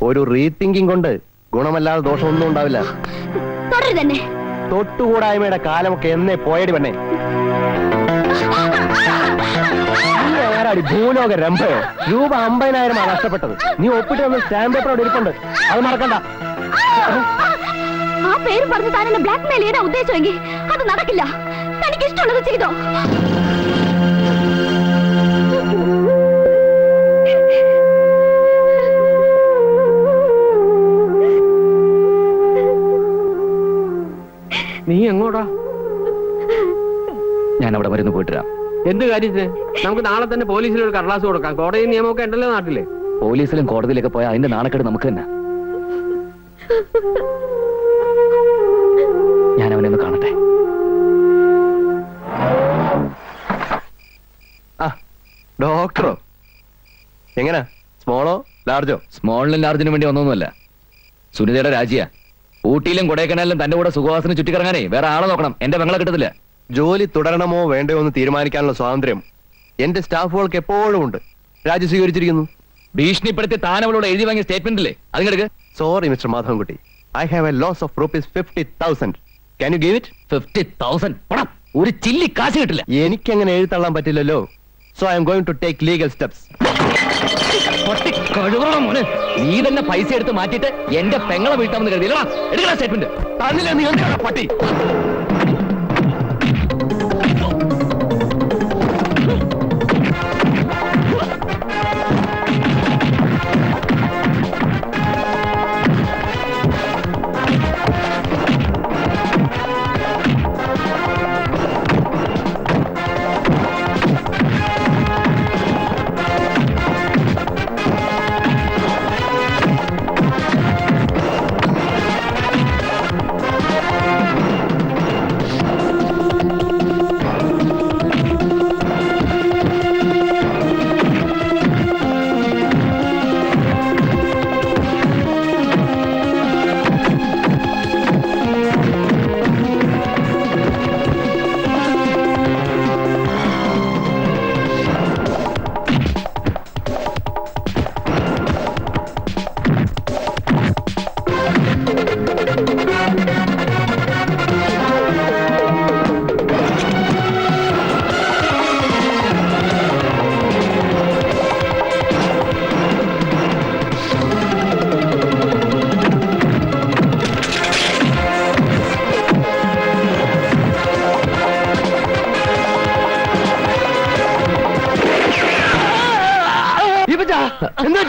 ഒരു റീതിങ്കിങ് കൊണ്ട് ഗുണമല്ലാതെ ദോഷമൊന്നും ഉണ്ടാവില്ല. തുടരു തന്നെ. തൊട്ടുകൂടായ്മയുടെ കാലമൊക്കെ എന്നേ പോയടി പെണ്ണേ. ആരാടി ഭൂലോക രംഭയോ? രൂപ 50,000 നഷ്ടപ്പെട്ടത്. നീ ഒപ്പിട്ട് വന്ന് സ്റ്റാമ്പ് പേപ്പർ അവിടെ ഇരിപ്പുണ്ട്, അത് മറക്കണ്ട. ആ പേര് പറഞ്ഞ് താൻ എന്നെ ബ്ലാക്ക് മെയിൽ ചെയ്യാൻ ഉദ്ദേശിച്ചെങ്കിൽ അത് നടക്കില്ല. തനിക്ക് ഇഷ്ടമുള്ളത് ചെയ്തോ. നീ എങ്ങോട്ടാ? ഞാൻ അവിടെ മരുന്ന് പോയിട്ട് വരാം. എന്ത് കാര്യത്തിന്? നമുക്ക് നാളെ തന്നെ പോലീസിൽ ഒരു കടലാസ് കൊടുക്കാം. കോടതി നിയമമൊക്കെ ഉണ്ടല്ലോ നാട്ടില്. പോലീസിലും കോടതിയിലൊക്കെ പോയാൽ അതിന്റെ നാണക്കേട് നമുക്ക് തന്നെ. ഞാൻ അവനെ ഒന്ന് കാണട്ടെ. ഡോക്ടറോ? എങ്ങനെ? സ്മോളോ ലാർജോ? സ്മോളിനും ലാർജിനും വേണ്ടി ഒന്നൊന്നുമല്ല. സുനിതയുടെ രാജിയാ. ഊട്ടിയിലും കൊടൈക്കനാലിലും തന്റെ കൂടെ സുഖവാസന ചുറ്റിക്കറങ്ങാനേ വേറെ ആളെ നോക്കണം. എന്റെ പെങ്ങളെ കിട്ടത്തില്ല. ജോലി തുടരണമോ വേണ്ടയോ എന്ന് തീരുമാനിക്കാനുള്ള സ്വാതന്ത്ര്യം എന്റെ സ്റ്റാഫുകൾക്ക് എപ്പോഴും ഉണ്ട്. രാജി സ്വീകരിച്ചിരിക്കുന്നു. ഭീഷണിപ്പെടുത്തി താൻ അവളോട് എഴുതി വാങ്ങിയ സ്റ്റേറ്റ്മെന്റില്ലേ, അതിനെടുക്ക്. Sorry mister Madhavankutty, I have a loss of ₹50,000. Can you give it? 50,000 പണം ഒരു ചില്ലി കാശ് കിട്ടില്ല. എനിക്കങ്ങനെ എഴുതള്ളാൻ പറ്റില്ലല്ലോ. So I am going to take legal steps. മോനെ, നീ തന്നെ പൈസ എടുത്ത് മാറ്റിയിട്ട് എന്റെ പെങ്ങളെ വീട്ടാമെന്ന് കരുതി എടുക്കണം സ്റ്റേറ്റ്മെന്റ്. തന്നില്ല നീ എന്താണ് പട്ടി? എന്താ?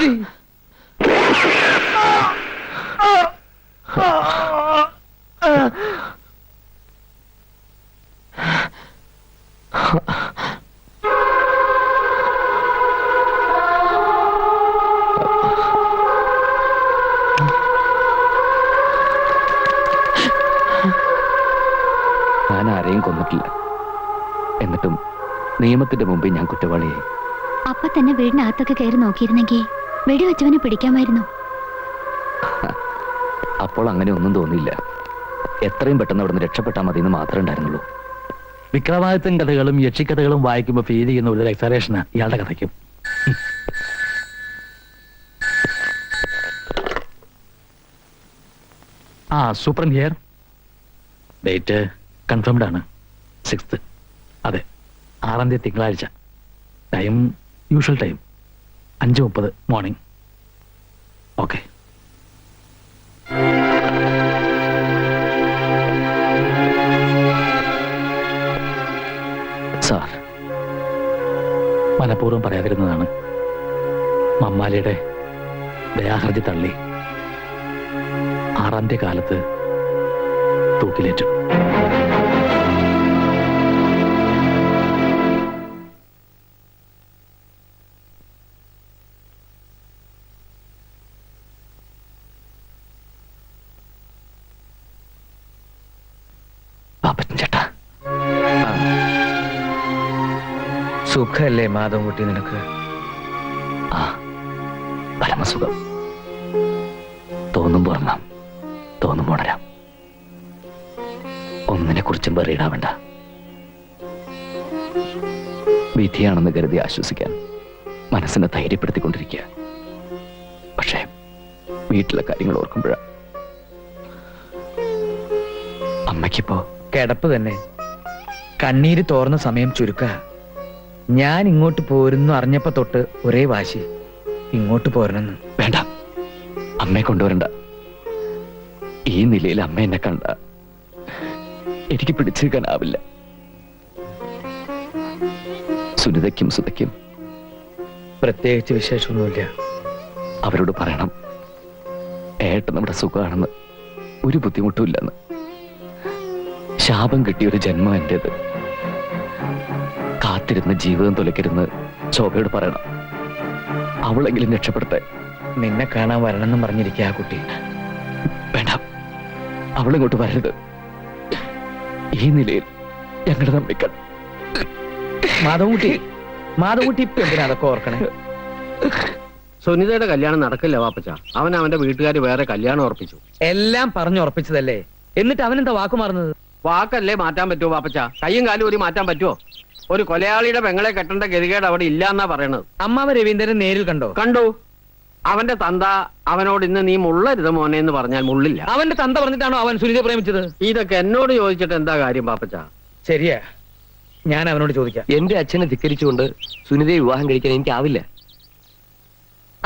ഞാൻ ആരെയും കൊന്നിട്ടില്ല. എന്നിട്ടും നിയമത്തിന്റെ മുമ്പിൽ ഞാൻ കുറ്റവാളിയായി. അപ്പൊ തന്നെ വീടിനകത്തൊക്കെ കയറി നോക്കിയിരുന്നെങ്കിൽ വെടിവെച്ചവനെ പിടിക്കാമായിരുന്നു. അപ്പോൾ അങ്ങനെ ഒന്നും തോന്നിയില്ല. എത്രയും പെട്ടെന്ന് അവിടെ നിന്ന് രക്ഷപ്പെട്ടാൽ മതി എന്ന് മാത്രമേ ഉണ്ടായിരുന്നുള്ളൂ. വിക്രമാദിത്യൻ കഥകളും യക്ഷിക്കഥകളും വായിക്കുമ്പോൾ ഫീൽ ചെയ്യുന്ന ഒരു എക്സലേഷനാ ഇയാളുടെ കഥയ്ക്കും. Super here. ഡേറ്റ് കൺഫേംഡ് ആണ്, 6th. അതെ, 6ാം തീയതി തിങ്കളാഴ്ച. Time usual time, 5:30 morning. Okay. Sir, മനഃപൂർവ്വം പറയാതിരുന്നതാണ്. മമ്മാലിയുടെ ദയാഹർജി തള്ളി 6ാം തീയതി കാലത്ത് തൂക്കിലേറ്റു. പാപ്പച്ചൻ ചേട്ടാ, സുഖല്ലേ മാധവൻകുട്ടി നിനക്ക്? പരമസുഖം. തോന്നുമ്പോ ഉറങ്ങാം, തോന്നുമ്പോ ഉണരാം. ഒന്നിനെ കുറിച്ചും വെറിയിടാവണ്ട. വിധിയാണെന്ന് കരുതി ആശ്വസിക്കാൻ മനസ്സിനെ ധൈര്യപ്പെടുത്തിക്കൊണ്ടിരിക്കുക. പക്ഷേ വീട്ടിലെ കാര്യങ്ങൾ ഓർക്കുമ്പോഴാ. അമ്മയ്ക്കിപ്പോ കിടപ്പ് തന്നെ. കണ്ണീര് തോർന്ന സമയം ചുരുക്ക. ഞാൻ ഇങ്ങോട്ട് പോരുന്നു അറിഞ്ഞപ്പോ തൊട്ട് ഒരേ വാശി, ഇങ്ങോട്ട് പോരണമെന്ന്. വേണ്ട, അമ്മയെ കൊണ്ടുവരണ്ട. ഈ നിലയിൽ അമ്മ എന്നെ കണ്ട എനിക്ക് പിടിച്ചെടുക്കാനാവില്ല. സുനിതയ്ക്കും സുതയ്ക്കും പ്രത്യേകിച്ച് വിശേഷമൊന്നുമില്ല. അവരോട് പറയണം ഏട്ടൻ നമ്മുടെ സുഖമാണെന്ന്, ഒരു ബുദ്ധിമുട്ടുമില്ലെന്ന്. ശാപം കിട്ടിയ ഒരു ജന്മം എന്റേത്. കാത്തിരുന്ന് ജീവിതം തുലക്കരുന്ന് ശോഭയോട് പറയണം. അവളെങ്കിലും രക്ഷപ്പെടട്ടെ. നിന്നെ കാണാൻ വരണമെന്നും പറഞ്ഞിരിക്കുക ആ കുട്ടി. വേണ്ട, അവളിങ്ങോട്ട് വരരുത്. ഈ നിലയിൽ ഞങ്ങളുടെ തമ്മിക്കൾ. മാധവൻകുട്ടി ഇപ്പൊ എന്തിനാ അതൊക്കെ ഓർക്കണേ? സുനിതയുടെ കല്യാണം നടക്കില്ല വാപ്പച്ച. അവൻ അവന്റെ വീട്ടുകാർ വേറെ കല്യാണം ഉറപ്പിച്ചു. എല്ലാം പറഞ്ഞുറപ്പിച്ചതല്ലേ, എന്നിട്ട് അവനെന്താ വാക്കു മാറുന്നത്? വാക്കല്ലേ മാറ്റാൻ പറ്റുമോ വാപ്പച്ച? കയ്യും കാലും ഒരു മാറ്റാൻ പറ്റുമോ? ഒരു കൊലയാളിയുടെ പെങ്ങളെ കെട്ടേണ്ട ഗതികേട് അവിടെ ഇല്ല എന്നാ പറയണത്. അമ്മാവ രവീന്ദ്രൻ നേരിൽ കണ്ടോ? കണ്ടു. അവന്റെ തന്ത അവനോട് ഇന്ന് നീ മുള്ളരുത് മോനെ എന്ന് പറഞ്ഞാൽ മുള്ളില്ല. അവന്റെ തന്ത പറഞ്ഞിട്ടാണോ അവൻ സുനിതയെ പ്രേമിച്ചത്? ഇതൊക്കെ എന്നോട് ചോദിച്ചിട്ട് എന്താ കാര്യം പാപ്പച്ച? ശരിയാ, ഞാൻ അവനോട് ചോദിക്കാം. എന്റെ അച്ഛനെ ധിക്കരിച്ചുകൊണ്ട് സുനിതയെ വിവാഹം കഴിക്കാൻ എനിക്കാവില്ല.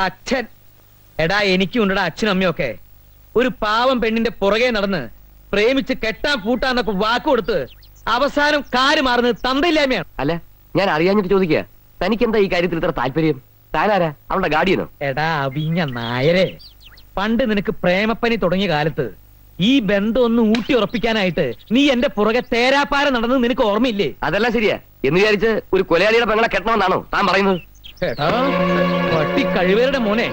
അച്ഛൻ? എടാ, എനിക്കും ഉണ്ടടാ അച്ഛനും അമ്മയൊക്കെ. ഒരു പാവം പെണ്ണിന്റെ പുറകെ നടന്ന് പ്രേമിച്ച് കെട്ടാൻ പൂട്ടാന്നൊക്കെ വാക്ക് കൊടുത്ത് അവസാനം കാര് മാറുന്നത് തന്തയില്ലായ്മയാണ്. അല്ല, ഞാൻ അറിയാഞ്ഞിട്ട് ചോദിക്കുക, തനിക്കെന്താ ഈ കാര്യത്തിൽ ഇത്ര താല്പര്യം? താനാരാ, അവളുടെ ഗാഡിയനോ? എടാ അവിഞ്ഞ നായരെ, പണ്ട് നിനക്ക് പ്രേമപ്പനി തുടങ്ങിയ കാലത്ത് ഈ ബന്ധം ഒന്ന് ഊട്ടി ഉറപ്പിക്കാനായിട്ട് നീ എന്റെ പുറകെ തേരാപ്പാര നടന്നത് നിനക്ക് ഓർമ്മയില്ലേ? അതെല്ലാം ശരിയാ. എന്ന് വിചാരിച്ച് ഒരു കൊലയാളിയുടെ പെങ്ങളെ കെട്ടണമെന്നാണോ താൻ പറയുന്നത്? എടാ പട്ടി കഴിവേരുടെ മോനെ,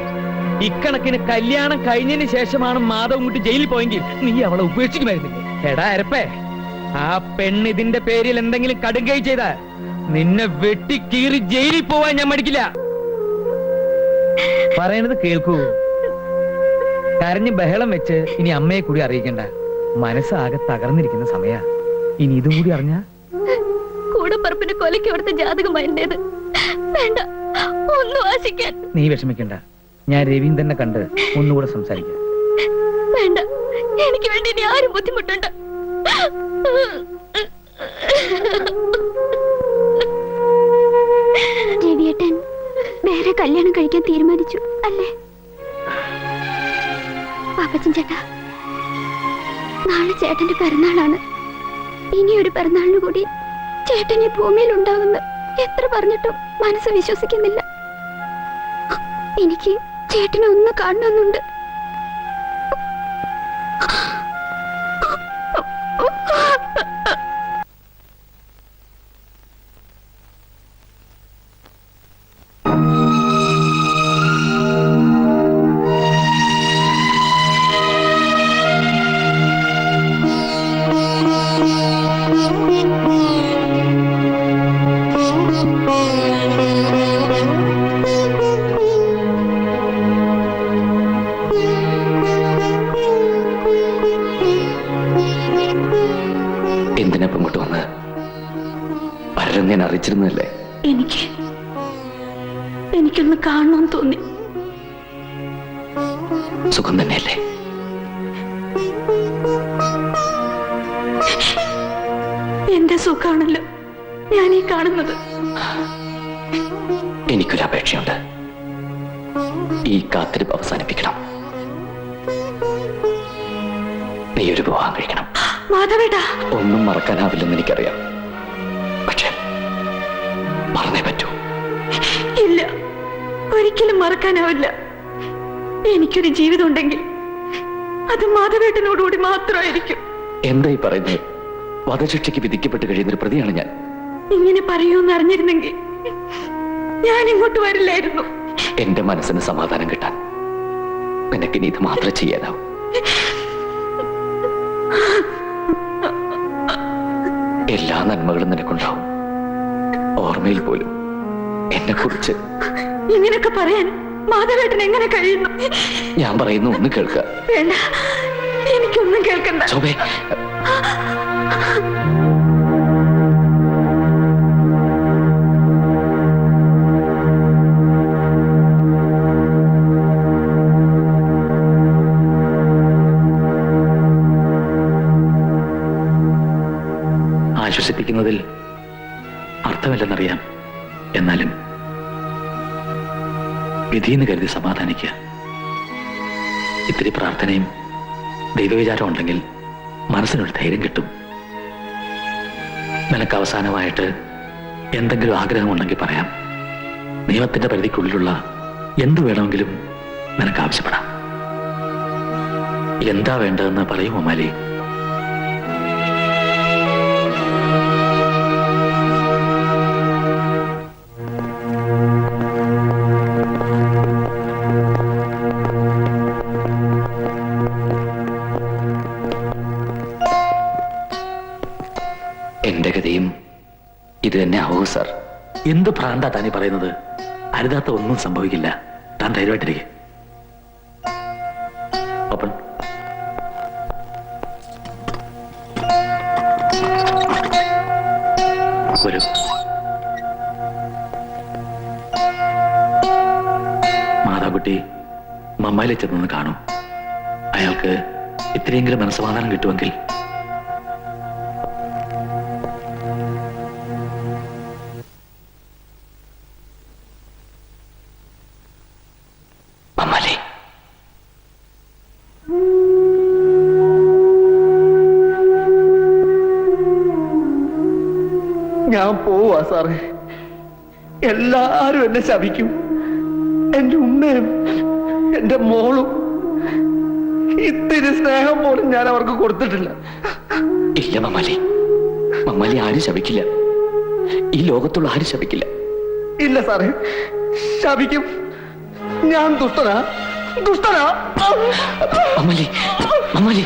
ഇക്കണക്കിന് കല്യാണം കഴിഞ്ഞതിന് ശേഷമാണ് മാധവൻകുട്ടി ജയിലിൽ പോയെങ്കിൽ നീ അവളെ ഉപേക്ഷിക്കുമായിരുന്നില്ലേ? എടാ അരപ്പേ, ആ പെണ്ണ് ഇതിന്റെ പേരിൽ എന്തെങ്കിലും കടുകൈ ചെയ്താൽ നിന്നെ വെട്ടിക്കീറി ജയിലിൽ പോവാൻ ഞാൻ മടിക്കില്ല. പറയണത് കേൾക്കൂ. കരഞ്ഞ് ബഹളം വെച്ച് ഇനി അമ്മയെ കൂടി അറിയിക്കണ്ട. മനസ്സാകെ തകർന്നിരിക്കുന്ന സമയ. ഇനി ഇതും കൂടി അറിഞ്ഞ കൂടപ്പറപ്പിന്റെ കൊലയ്ക്ക് കൊടുത്ത ജാതകമായിരുന്നത്. വേണ്ട, ഒന്നും ആശിക്കാൻ. നീ വിഷമിക്കണ്ട, ഞാൻ രവീന്ദ്രനെ കണ്ട് ഒന്നുകൂടെ സംസാരിക്കാം. വേണ്ട, എനിക്ക് വേണ്ടി ഇനി ആരും ബുദ്ധിമുട്ടുണ്ട്. രവിയേട്ടൻ വേറെ കല്യാണം കഴിക്കാൻ തീരുമാനിച്ചു അല്ലേ? പാപ്പച്ചൻ ചേട്ടാ, നാളെ ചേട്ടന്റെ പിറന്നാളാണ്. ഇനിയൊരു പിറന്നാളിന് കൂടി ചേട്ടൻ ഈ ഭൂമിയിൽ ഉണ്ടാകുന്നു എത്ര പറഞ്ഞിട്ടും മനസ്സ് വിശ്വസിക്കുന്നില്ല. എനിക്ക് ചേട്ടനെ ഒന്ന് കാണണമെന്നുണ്ട്. വിളിച്ചിരുന്നല്ലേ? എനിക്കൊന്ന് കാണണമെന്ന് തോന്നി. സുഖം തന്നെയല്ലേ? എന്റെ സുഖാണല്ലോ ഞാൻ ഈ കാണുന്നത്. എനിക്കൊരു അപേക്ഷയുണ്ട്. ഈ കാത്തിരിപ്പ് അവസാനിപ്പിക്കണം. നീ ഒരു വിവാഹം കഴിക്കണം. മാധവേട്ടാ, ഒന്നും മറക്കാനാവില്ലെന്ന് എനിക്കറിയാം. പക്ഷെ മറന്നേ പറ്റൂ. ഇല്ല, ഒരിക്കലും മറക്കാനാവില്ല. എനിക്കൊരു ജീവിതം ഉണ്ടെങ്കിൽ അത് മാധവേട്ടനോടുകൂടി മാത്രമായിരിക്കും. എന്തായി പറയുന്നത്? വധശിക്ഷയ്ക്ക് വിധിക്കപ്പെട്ട് കഴിയുന്നൊരു പ്രതിയാണ് ഞാൻ. ഇങ്ങനെ പറയൂന്ന് അറിഞ്ഞിരുന്നെങ്കിൽ ഞാൻ ഇങ്ങോട്ട് വരില്ലായിരുന്നു. എന്റെ മനസ്സിന് സമാധാനം കിട്ടാൻ നിനക്കിനി ഇത് മാത്രം ചെയ്യാനാവും. എല്ലാ നന്മകളും നിനക്കുണ്ടാവും. ഓർമ്മയിൽ പോലും എന്നെ കുറിച്ച് ഇങ്ങനെയൊക്കെ പറയാൻ മാധവേട്ടൻ എങ്ങനെ കഴിയുന്നു? ഞാൻ പറയുന്നു, ഒന്ന് കേൾക്കുക. വേണ്ട, എനിക്കൊന്നും കേൾക്കണ്ട. ശോഭേ, ആശ്വസിപ്പിക്കുന്നതിൽ അർത്ഥമില്ലെന്നറിയാം. എന്നാലും വിധിയെന്ന് കരുതി സമാധാനിക്കുക. ഇത്തിരി പ്രാർത്ഥനയും ദൈവവിചാരം ഉണ്ടെങ്കിൽ മനസ്സിനൊരു ധൈര്യം കിട്ടും. നിനക്ക് അവസാനമായിട്ട് എന്തെങ്കിലും ആഗ്രഹമുണ്ടെങ്കിൽ പറയാം. നിയമത്തിന്റെ പരിധിക്കുള്ളിലുള്ള എന്തു വേണമെങ്കിലും നിനക്ക് ആവശ്യപ്പെടാം. എന്താ വേണ്ടതെന്ന് പറയൂ മമാലി. എന്റെ ഗതിയും ഇത് തന്നെ ആവൂ സാർ. എന്ത് ഭ്രാന്താ താനീ പറയുന്നത്? അരുതാത്ത ഒന്നും സംഭവിക്കില്ല. താൻ ധൈര്യമായിട്ടിരിക്കെ. ഓപ്പൺ. വരൂ. മാതാകുട്ടി മമ്മായിലെ ചെന്നൊന്ന് കാണൂ. അയാൾക്ക് ഇത്രയെങ്കിലും മനസ്സമാധാനം കിട്ടുമെങ്കിൽ. ഞാൻ പോവാ സാറേ. എല്ലാരും എന്നെ ശപിക്കും. എന്റെ ഉമ്മയും എന്റെ മോളും. ഇത്തിരി സ്നേഹം പോലും ഞാൻ അവർക്ക് കൊടുത്തിട്ടില്ല. ഇല്ല മമ്മാലി, മമ്മാലി ആരും ശപിക്കില്ല. ഈ ലോകത്തുള്ള ആരും ശപിക്കില്ല. ഇല്ല സാറേ, ശപിക്കും. ഞാൻ ദുഷ്ടനാ. മമ്മാലി, മമ്മാലി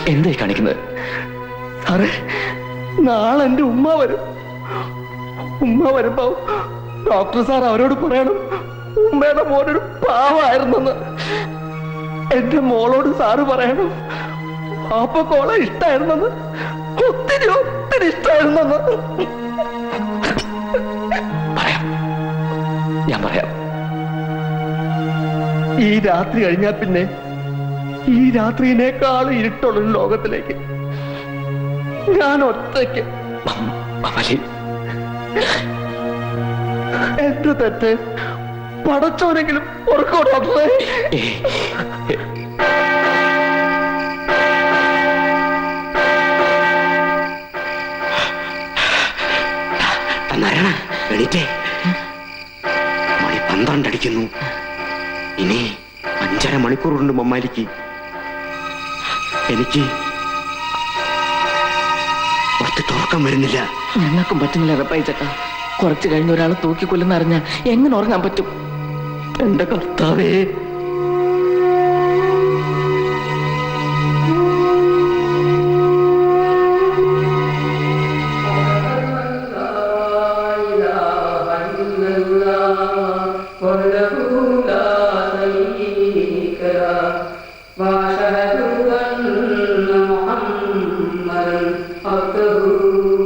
എന്തായി കാണിക്കുന്നത്? സാറേ, നാളെ എന്റെ ഉമ്മ വരും. ഉമ്മ വരുമ്പോ ഡോക്ടർ സാർ അവരോട് പറയണം ഉമ്മയുടെ മോനൊരു പാവായിരുന്നെന്ന്. എന്റെ മോളോട് സാറ് പറയണം പാപ്പക്കോളെ ഇഷ്ടായിരുന്നെന്ന്. ഒത്തിരി ഇഷ്ടായിരുന്നെന്ന് പറയാം. ഞാൻ പറയാം. ഈ രാത്രി കഴിഞ്ഞാൽ പിന്നെ ഈ രാത്രിയിനേക്കാളും ഇരുട്ടുള്ള ലോകത്തിലേക്ക് ഞാൻ ഒറ്റയ്ക്ക്. എന്റെ തെറ്റ് പടച്ചോനെങ്കിലും ഓർക്കോ ഡോക്ടറെ? എണീറ്റേ. മണി 12 അടിക്കുന്നു. ഇനി 5.5 മണിക്കൂറുണ്ട് മമ്മാലിക്ക്. എനിക്ക് തുറക്കം വരുന്നില്ല. ഞങ്ങൾക്കും പറ്റുന്നില്ല റപ്പായി ചക്ക. കുറച്ച് കഴിഞ്ഞ് ഒരാളെ തൂക്കിക്കൊല്ലുന്ന അറിഞ്ഞ എങ്ങനെ ഉറങ്ങാൻ പറ്റും? എന്റെ കർത്താവേ, عبده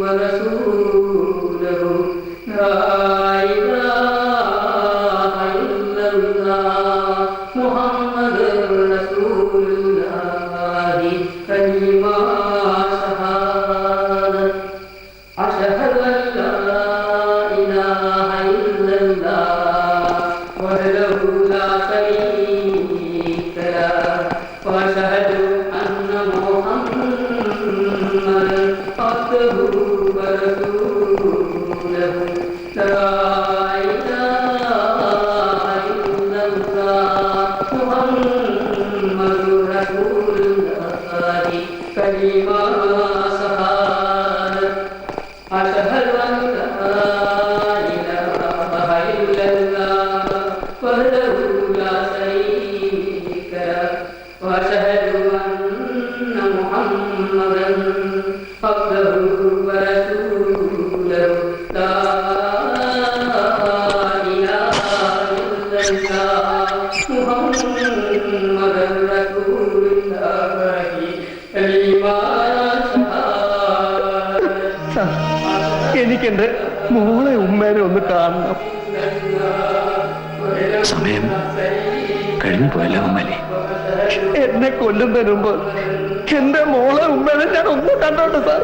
ورسوله എനിക്കെന്റെ മോളെ ഉമ്മേനെ ഒന്ന് കാണണം. സമയം കഴിഞ്ഞു പോയല്ലോ ഉമ്മലേ. എന്നെ കൊല്ലുന്നതിന് മുമ്പ് എന്റെ മോളെ ഉമ്മേനെ ഞാൻ ഒന്ന് കണ്ടോട്ടെ സാർ.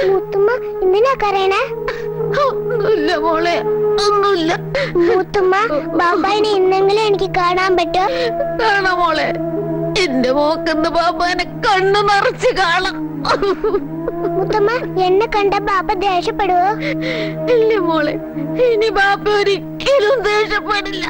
മൂത്തുമ്മ എന്തിനാ കരയണേ? ഒന്നുമില്ല മോളെ, ഒന്നുമില്ല. മൂത്തുമ്മ ബാബായിനെ ഇന്നെങ്കിലും എനിക്ക് കാണാൻ പറ്റോ? കാണാം മോളെ, എന്റെ മോക്കെന്ന് ബാബാനെ കണ്ണു നിറച്ച് കാണാം. മുത്തമ്മ എന്നെ കണ്ട ബാബ ദേഷ്യപ്പെടുവോ? ഇല്ല മോളെ, ഇനി ബാബ ഒരിക്കലും ദേഷ്യപ്പെടില്ല.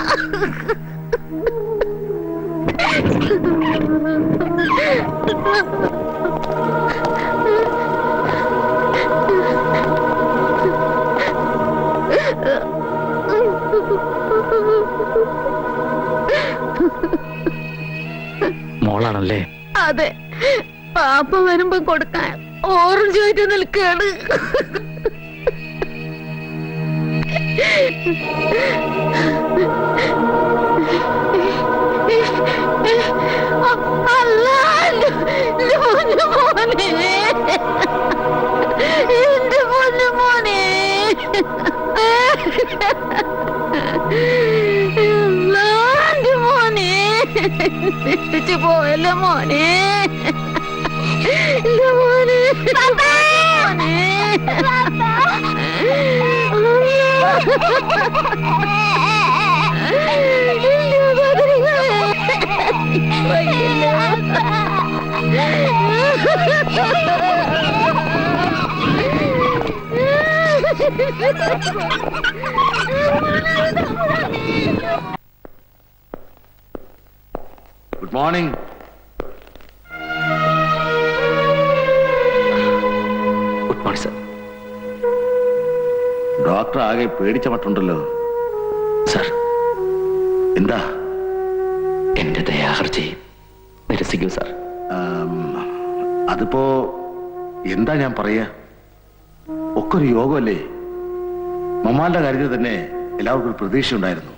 മോളാണല്ലേ? അതെ, പാപ്പ വരുമ്പോ കൊടുക്കാൻ ഓറഞ്ച് ആയിട്ട് നിൽക്കാണ്. അല്ല, എന്റെ പൊന്നു മോനെ, എന്റെ പൊന്നു മോനെ, എന്റെ മോനെ തിരിച്ചു പോയല്ലോ മോനെ. മോനെ good morning. Good morning sir. Doctor ആകെ പേടിച്ച മട്ടുണ്ടല്ലോ. സർ, എന്താ? എന്റെ ദയാഹർജി നിരസിക്കൂ സർ. അതിപ്പോ എന്താ ഞാൻ പറയാ, ഒക്കെ ഒരു യോഗമല്ലേ. മമ്മാന്റെ കാര്യത്തിൽ തന്നെ എല്ലാവർക്കും ഒരു പ്രതീക്ഷ ഉണ്ടായിരുന്നു.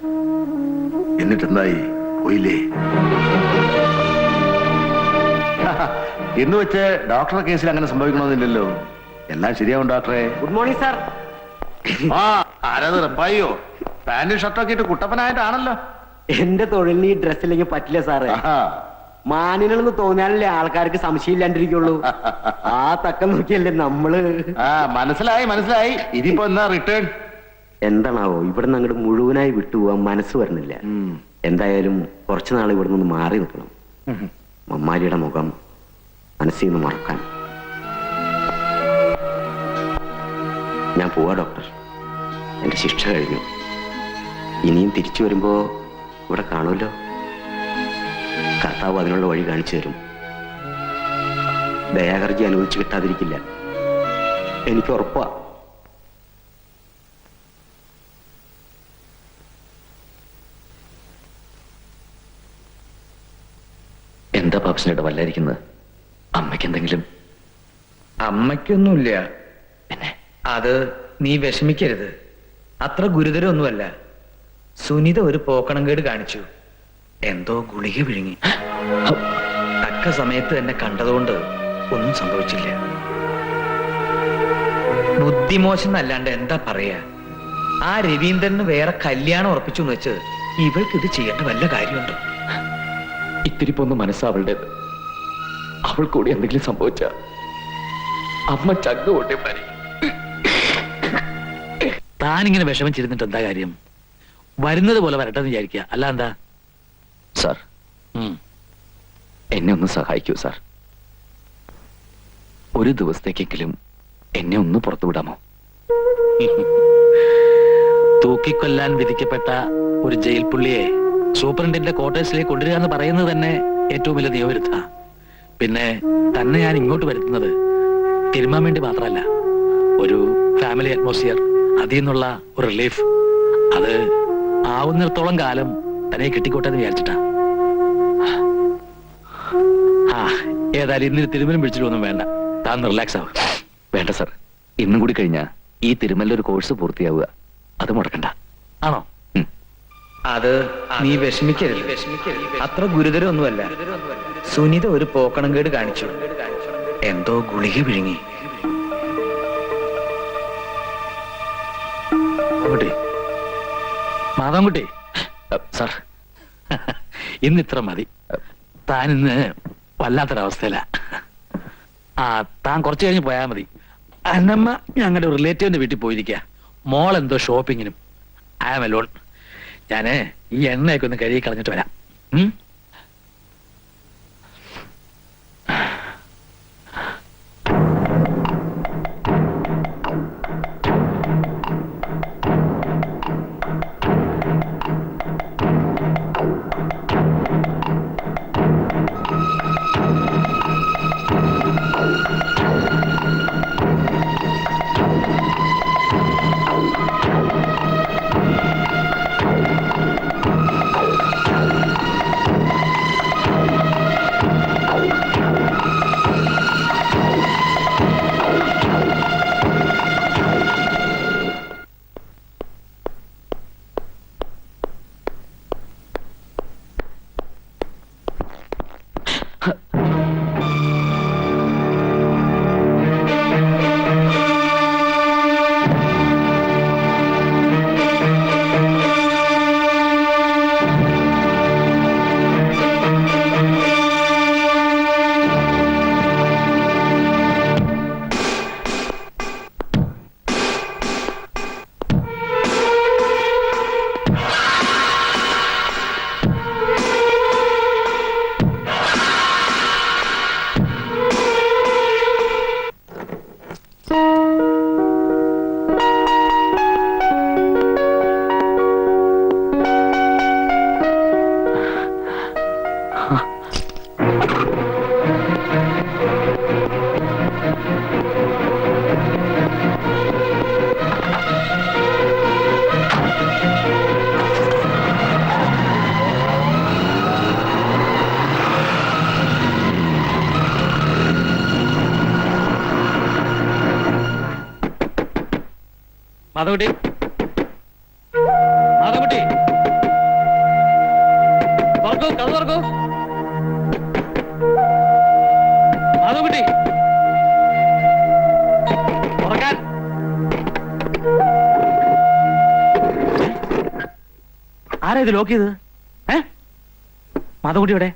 എന്നിട്ടെന്തായി? പോയില്ലേ. എന്ന് വെച്ച് ഡോക്ടറുടെ കേസിൽ അങ്ങനെ സംഭവിക്കണമെന്നില്ലല്ലോ. എല്ലാം ശരിയാവും ഡോക്ടറെ. Good morning sir. ആ, ആരാത് റപ്പായിയോ? പാന്റും ഷർട്ടൊക്കെ ഇട്ട് കുട്ടപ്പനായിട്ടാണല്ലോ. എന്റെ തൊഴിലിന് ഈ ഡ്രസ്സില്ലെങ്കിൽ പറ്റില്ല സാറേ. മാനിനെന്ന് തോന്നിയാലല്ലേ ആൾക്കാർക്ക് സംശയം ഇല്ലാണ്ടിരിക്കുള്ളൂ. ആ തക്കം നോക്കിയല്ലേ നമ്മള്. മനസ്സിലായി. ഇതിപ്പോ എന്നാ റിട്ടേൺ? എന്താണാവോ, ഇവിടുന്ന് അങ്ങോട്ട് മുഴുവനായി വിട്ടുപോവാൻ മനസ്സ് വരുന്നില്ല. എന്തായാലും കുറച്ചു നാൾ ഇവിടെ നിന്ന് മാറി നിൽക്കണം. മമ്മാരിയുടെ മുഖം മനസ്സിൽ നിന്ന് മറക്കാൻ. ഞാൻ പോവാ ഡോക്ടർ. എന്റെ ശിക്ഷ കഴിഞ്ഞു. ഇനിയും തിരിച്ചു വരുമ്പോ ഇവിടെ കാണുമല്ലോ. കർത്താവ് അതിനുള്ള വഴി കാണിച്ചു തരും. ദയാഹർജി അനുഭവിച്ചു കിട്ടാതിരിക്കില്ല, എനിക്ക് ഉറപ്പാ. ഇൻഫെക്ഷൻ ഇടവല്ലായിരിക്കുന്നത്. അമ്മയ്ക്ക് എന്തെങ്കിലും? അമ്മയ്ക്കൊന്നുമില്ല. പിന്നെ അത് നീ വിഷമിക്കരുത്. അത്ര ഗുരുതരമൊന്നുമല്ല. സുനിത ഒരു പോക്കണംകേട് കാണിച്ചു. എന്തോ ഗുളിക വിഴുങ്ങി. തക്ക സമയത്ത് തന്നെ കണ്ടതുകൊണ്ട് ഒന്നും സംഭവിച്ചില്ല. ബുദ്ധിമോശം എന്നല്ലാണ്ട് എന്താ പറയാ. ആ രവീന്ദ്രന് വേറെ കല്യാണം ഉറപ്പിച്ചു എന്ന് വെച്ച് ഇവൾക്ക് ഇത് ചെയ്യേണ്ട വല്ല കാര്യമുണ്ടോ? ഇത്തിരി പോന്ന മനസ്സാവളുടേത്. അവൾ കൂടി എന്തെങ്കിലും സംഭവിച്ച അമ്മ ചങ്ക കൊണ്ടേ മരി. താനിങ്ങനെ വിഷമിച്ചിരുന്നിട്ട് എന്താ കാര്യം? വരുന്നത് പോലെ വരട്ടെന്ന് വിചാരിക്കുക, അല്ല എന്താ? സാർ, എന്നെ ഒന്ന് സഹായിക്കൂ സാർ. ഒരു ദിവസത്തേക്കെങ്കിലും എന്നെ ഒന്ന് പുറത്തുവിടാമോ? തൂക്കിക്കൊല്ലാൻ വിധിക്കപ്പെട്ട ഒരു ജയിൽ പുള്ളിയെ സൂപ്രണ്ടിന്റെ ക്വാർട്ടേഴ്സിലേക്ക് കൊണ്ടുവരിക എന്ന് പറയുന്നത് തന്നെ ഏറ്റവും വലിയ നിയമവിരുദ്ധ. പിന്നെ തന്നെ ഞാൻ ഇങ്ങോട്ട് വരുത്തുന്നത് തിരുമാൻ വേണ്ടി മാത്രമല്ല, ഒരു ഫാമിലി അറ്റ്മോസ്ഫിയർ, അതിൽ നിന്നുള്ള ഒരു റിലീഫ്, അത് ആവുന്നിടത്തോളം കാലം തന്നെ കിട്ടിക്കോട്ടെ എന്ന് വിചാരിച്ചിട്ടാ. ഏതായാലും ഇന്നൊരു തിരുമലും പിടിച്ചിട്ടൊന്നും വേണ്ട, താൻ റിലാക്സ് ആവും. വേണ്ട സാർ, ഇന്നും കൂടി കഴിഞ്ഞാ ഈ തിരുമല്ലൊരു കോഴ്സ് പൂർത്തിയാവുക. അത് മുടക്കണ്ട. ആണോ? അത് നീ വിഷമിക്കരുത്. അത്ര ഗുരുതരമൊന്നുമല്ല. സുനിത ഒരു പോക്കണംകേട് കാണിച്ചു. എന്തോ ഗുളിക വിഴുങ്ങി. മാധവൻകുട്ടി, സാർ, ഇന്നിത്ര മതി. താൻ ഇന്ന് വല്ലാത്തൊരവസ്ഥയില. താൻ കുറച്ച് കഴിഞ്ഞ് പോയാൽ മതി. അന്നമ്മ ഞങ്ങളുടെ റിലേറ്റീവിന്റെ വീട്ടിൽ പോയിരിക്കുക. മോൾ എന്തോ ഷോപ്പിങ്ങിനും. I am alone. ഞാന് ഈ എണ്ണയൊക്കെ ഒന്ന് കഴുകി കളഞ്ഞിട്ട് വരാം. മാധവൻകുട്ടി, മാധവൻകുട്ടി, തുറക്കൂ, കഥ തുറക്കൂ. മാധവൻകുട്ടി, തുറക്കാൻ. ആരാ ഇത് ലോക്ക് ചെയ്തത്? മാധവൻകുട്ടി എവിടെ?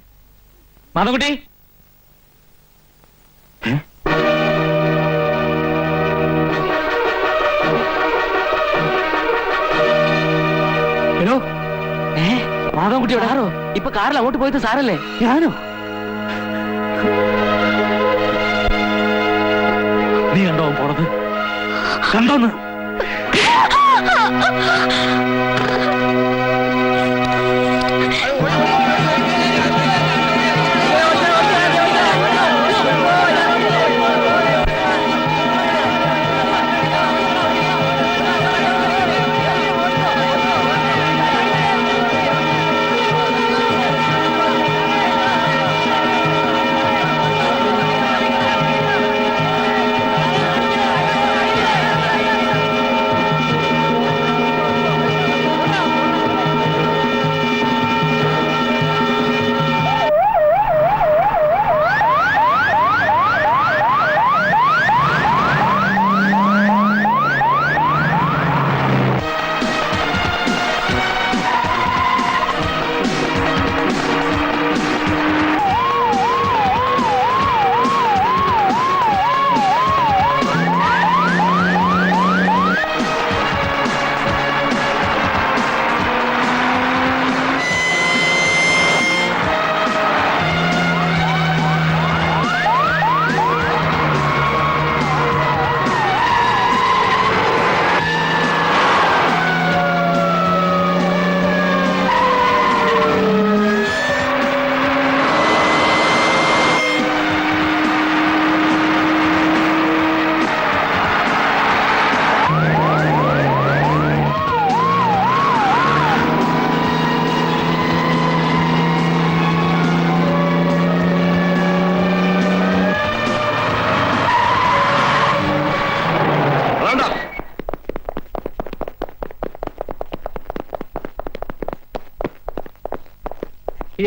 മാധവൻകുട്ടി, ഹലോ, മാധവൻകുട്ടി എവിടെ? ആരോ ഇപ്പൊ കാറിൽ അങ്ങോട്ട് പോയത് സാറല്ലേ? ഞാനോ? നീ കണ്ടോ പോണത്? കണ്ടോന്ന്?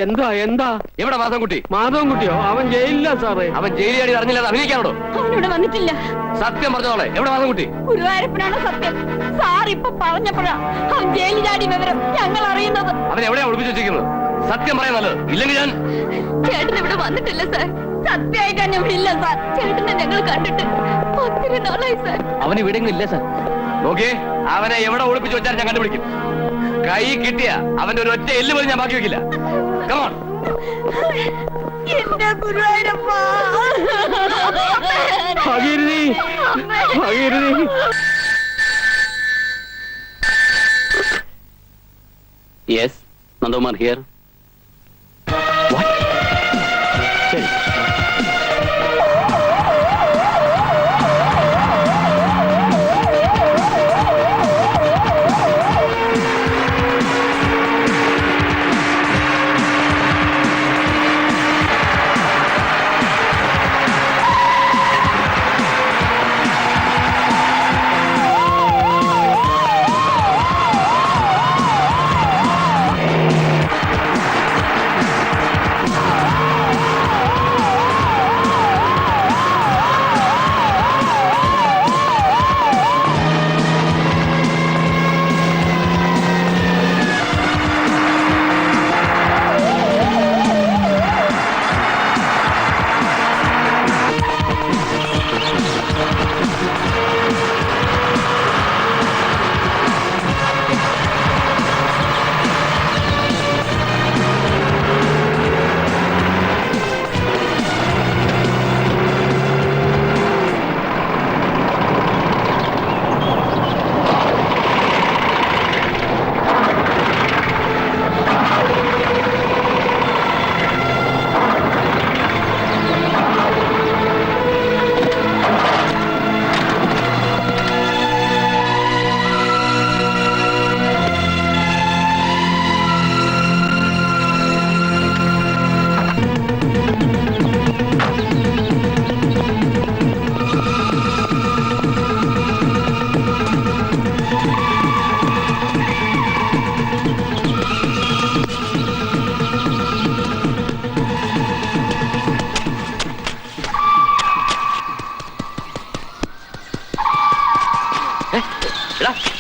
എന്താ എന്താ? എവിടെ മാധവൻകുട്ടി? മാധവൻകുട്ടിയോ? അവൻ ജയിലില്ല സാറേ. അവൻ ജയിലിയാടി അറിഞ്ഞില്ലാതെ അഭിനയിക്കാനോടോ? അവനിവിടെ വന്നിട്ടില്ല. സത്യം പറഞ്ഞോളെ, എവിടെ മാധവൻകുട്ടി? ഗുരുവായൂരപ്പനാണ് സത്യം. സാർ ഇപ്പൊ പറഞ്ഞപ്പോഴാ അവൻ ജയിലിൽ ചാടി വിവരം ഞങ്ങൾ അറിയുന്നത്. അവൻ എവിടെയാ ഒളിപ്പിച്ചു വെച്ചിരിക്കുന്നത്? സത്യം പറയാൻ നല്ലത്, ഇല്ലെങ്കിൽ ഞാൻ... ചേട്ടൻ ഇവിടെ വന്നിട്ടില്ല സാർ. സത്യമായിട്ട് തന്നെ ഇവിടെ ഇല്ല സാർ. ചേട്ടനെ ഞങ്ങൾ കണ്ടിട്ട് ഒത്തിരി നാളായി സാർ. അവൻ ഇവിടെ ഇല്ല സാർ. നോക്കിയേ, അവനെ എവിടെ ഒളിപ്പിച്ചു വെച്ചാൽ ഞാൻ കണ്ടുപിടിക്കും. കൈ കിട്ടിയ അവന്റെ ഒരു ഒറ്റ എല്ല് പോലും ഞാൻ ബാക്കി വെക്കില്ല. കമോൺ. എന്റെ ഗുരുവായൂരപ്പ. ഭഗീരഥി, ഭഗീരഥി. Yes, Nandakumar here. ശരി.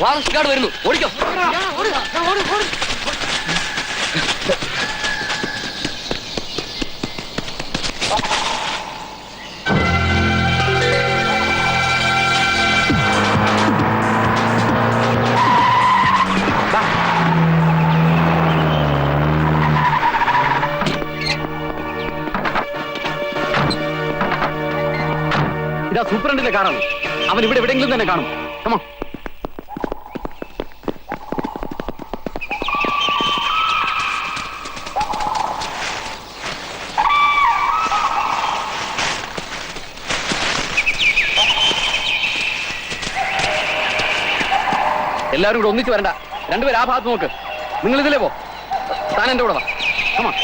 വാർഷികാട് വരുന്നു, ഓടിക്കോ. ഇതാ സൂപ്രണ്ടിന്റെ കാറാണ്. അവൻ ഇവിടെ എവിടെയെങ്കിലും തന്നെ കാണും. കമോൺ. എല്ലാവരും കൂടെ ഒന്നിച്ച് വരണ്ട. രണ്ടുപേരും ആ ഭാഗത്ത് നോക്ക്. നിങ്ങൾ ഇതിലേ പോ. താൻ എന്റെ കൂടെ വാ. കമോൺ.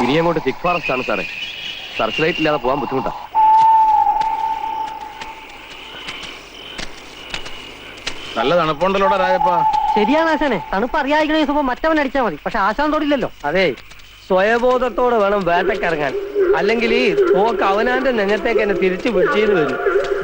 ഇനി അങ്ങോട്ട് തിക് ഫോറസ്റ്റ് ആണ് സാറേ. സർച്ച് ലൈറ്റ് ഇല്ലാതെ പോകാൻ ബുദ്ധിമുട്ടാണ്. നല്ല തണുപ്പുണ്ടല്ലോടാ രാജപ്പ. ശരിയാണ് ആശാനെ, തണുപ്പ് അറിയാതിരിക്കണ ദിവസം മറ്റവൻ അടിച്ചാൽ മതി. പക്ഷെ ആശാൻ തൊടില്ലല്ലോ. അതെ, സ്വയബോധത്തോടെ വേണം വേട്ടക്കിറങ്ങാൻ. അല്ലെങ്കിൽ ഈ തോക്ക് അവനാന്റെ നെഞ്ഞത്തേക്ക് എന്നെ തിരിച്ചു പിടിച്ചേന്ന് വരും.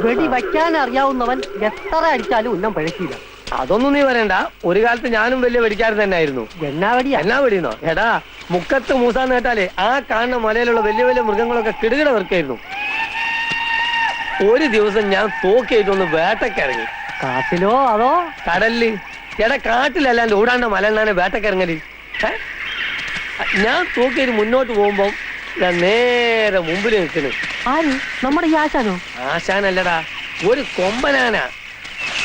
വെടി വയ്ക്കാൻ അറിയാവുന്നവൻ എത്ര അടിച്ചാലും ഉന്നം പഴക്കില്ല. അതൊന്നും നീ പറയണ്ട. ഒരു കാലത്ത് ഞാനും വലിയ വെടിക്കാരൻ തന്നെ ആയിരുന്നു. എന്നാ വെടിയാ? എന്നാ വെടിയെന്നോ? എടാ, മുക്കത്ത് മൂസാന്ന് കേട്ടാലേ ആ കാണുന്ന മലയിലുള്ള വലിയ വലിയ മൃഗങ്ങളൊക്കെ കിടുകിട വെറുക്കായിരുന്നു. ഒരു ദിവസം ഞാൻ തോക്കേറ്റൊന്ന് വേട്ടക്കിറങ്ങി. കാട്ടിലോ അതോ കടലില്? എടാ, കാട്ടിലല്ലാണ്ട് ഓടാണ്ട മലയിലാണ് വേട്ടക്കിറങ്ങല്. ഞാൻ തോക്കേറ്റ് മുന്നോട്ട് പോകുമ്പോ ഞാൻ നേരെ മുമ്പിൽ നിൽക്കുന്നു. ആര്? നമ്മുടെ ഈ ആശാനോ? ആശാനല്ലടാ, ഒരു കൊമ്പനാന.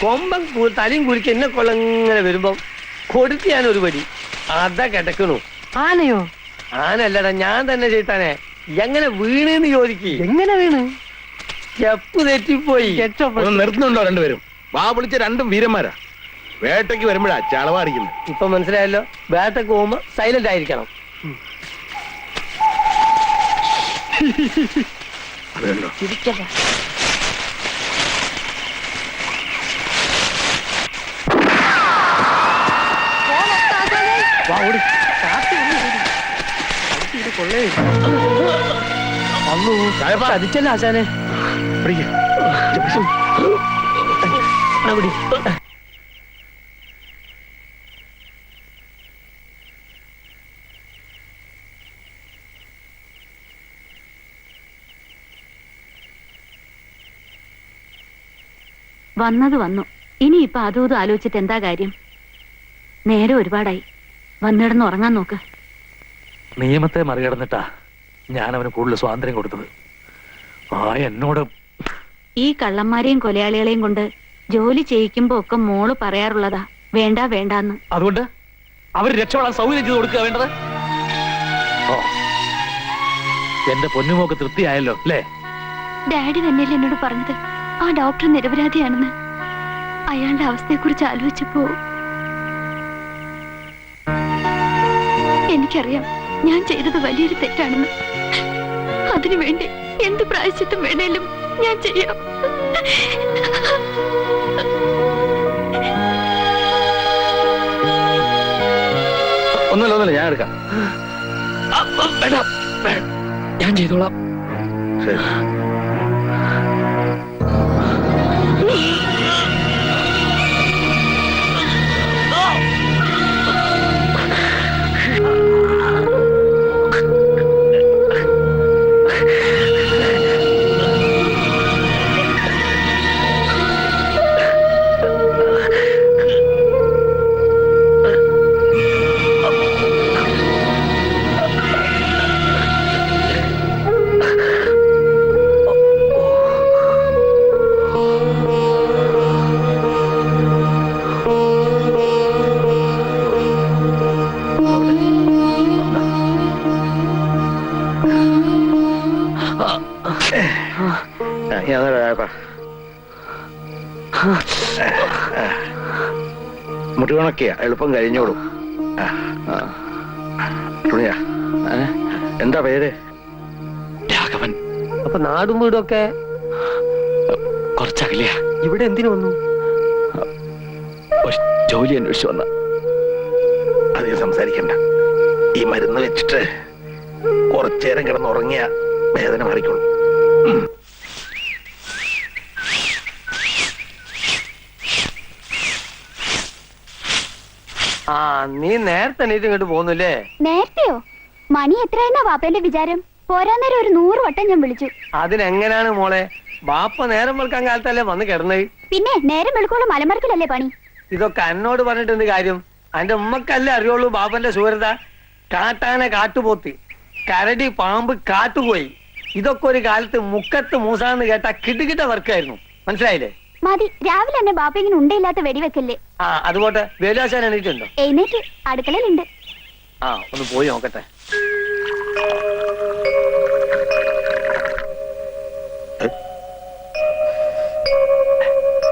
കൊമ്പൻ തലയും കുലിക്ക് എന്നെ കൊള്ളങ്ങനെ വരുമ്പം കൊടുത്ത് ഞാൻ ഒരു പടി അതാ കിടക്കണു. ആനയോ? ആനല്ലടാ, ഞാൻ തന്നെ ചെയ്താനെ. എങ്ങനെ വീണെന്ന് ചോദിക്ക്. എങ്ങനെ വീണ്? സ്റ്റെപ്പ് തെറ്റിപ്പോയി. നിർത്തുന്നുണ്ടോ രണ്ടുപേരും? വാ വിളിച്ച രണ്ടും വീരന്മാരാ. വേട്ടയ്ക്ക് വരുമ്പോഴാ ചളവാടിക്കുന്നത്. ഇപ്പൊ മനസ്സിലായല്ലോ, വേട്ടക്ക് പോകുമ്പോ സൈലന്റ് ആയിരിക്കണം. അതുകൊണ്ടോ ചതിച്ചല്ലോ ആശാനെ. വന്നത് വന്നു. ഇനിയിപ്പൊ അതും ഇതും ആലോചിച്ചിട്ട് എന്താ കാര്യം? നേരെ ഒരുപാടായി. വന്നിടന്ന് ഉറങ്ങാൻ നോക്ക്. നിയമത്തെ മറികടന്നിട്ടാ ഞാൻ അവന് കൂടുതൽ സ്വാതന്ത്ര്യം കൊടുത്തത്. എന്നോട് ഈ കള്ളന്മാരെയും കൊലയാളികളെയും കൊണ്ട് ജോലി ചെയ്യിക്കുമ്പോ ഒക്കെ മോള് പറയാറുള്ളതാ, വേണ്ട വേണ്ടാന്ന്. അതുകൊണ്ട് അവർ രക്ഷപ്പെടാൻ സൗകര്യം ചെയ്ത് കൊടുക്കുക വേണ്ടത്. ഓ, എന്റെ പൊന്നുമോക്ക് തൃപ്തിയായല്ലോ അല്ലേ? ഡാഡി തന്നെയല്ലേ എന്നോട് പറഞ്ഞത് ആ ഡോക്ടർ നിരപരാധിയാണെന്ന്. അയാളുടെ അവസ്ഥയെക്കുറിച്ച് ആലോചിച്ചപ്പോ എനിക്കറിയാം ഞാൻ ചെയ്തത് വലിയൊരു തെറ്റാണെന്ന്. അതിനുവേണ്ടി എന്ത് പ്രായശ്ചിത്തം വേണേലും ഞാൻ ചെയ്യാം. ഒന്നുമില്ല, ഞാൻ എടുക്കാം. ഞാൻ ചെയ്തോളാം. ശരി. മുറിവണക്കിയ എളുപ്പം കഴിഞ്ഞോളൂ. തുണിയാ, എന്താ പേര്? രാഘവൻ. അപ്പൊ നാടും വീടും ഒക്കെ കുറച്ചകലെയ. ഇവിടെ എന്തിനു വന്നു? ഒരു ജോലി അന്വേഷിച്ചു വന്ന. അധികം സംസാരിക്കണ്ട. ഈ മരുന്ന് വെച്ചിട്ട് കുറച്ചേരം കിടന്നുറങ്ങിയ വേദന മാറിക്കോളൂ. ആ, നീ നേരത്തെ എണീറ്റ് ഇങ്ങോട്ട് പോകുന്നില്ലേ? നേരത്തെയോ? മണി എത്രയെന്നാ വാപ്പേന്റെ വിചാരം? പോരാ നേരം ഒരു 100 വട്ടം ഞാൻ വിളിച്ചു. അതിനെങ്ങനാണ് മോളെ? ബാപ്പ നേരം വെളുക്കാൻ കാലത്തല്ലേ വന്ന് കിടന്നത്? പിന്നെ നേരം വെളുക്കോളം മലമറക്കലല്ലേ പണി. ഇതൊക്കെ എന്നോട് പറഞ്ഞിട്ട് എന്ത് കാര്യം? അതിന്റെ ഉമ്മക്കല്ലേ അറിയുള്ളൂ ബാപ്പന്റെ ശൂരത. കാട്ടാന കാട്ടുപോത്ത്, കരടി പാമ്പ് കാട്ടുപോയി. ഇതൊക്കെ ഒരു കാലത്ത് മുക്കത്ത് മൂസാന്ന് കേട്ട കിടുകിട്ട വർക്കായിരുന്നു. മനസ്സിലായില്ലേ? മതി, രാവിലെ തന്നെ ബാപ്പ ഇങ്ങനെ ഉണ്ടയില്ലാത്ത വെടിവെക്കല്ലേ. ആ, അതുപോട്ടെ. വേലാശാൻ എണീറ്റുണ്ടോ? എഴുന്നേറ്റ് അടുക്കളയിലുണ്ട്. ആ, ഒന്ന് പോയി നോക്കട്ടെ.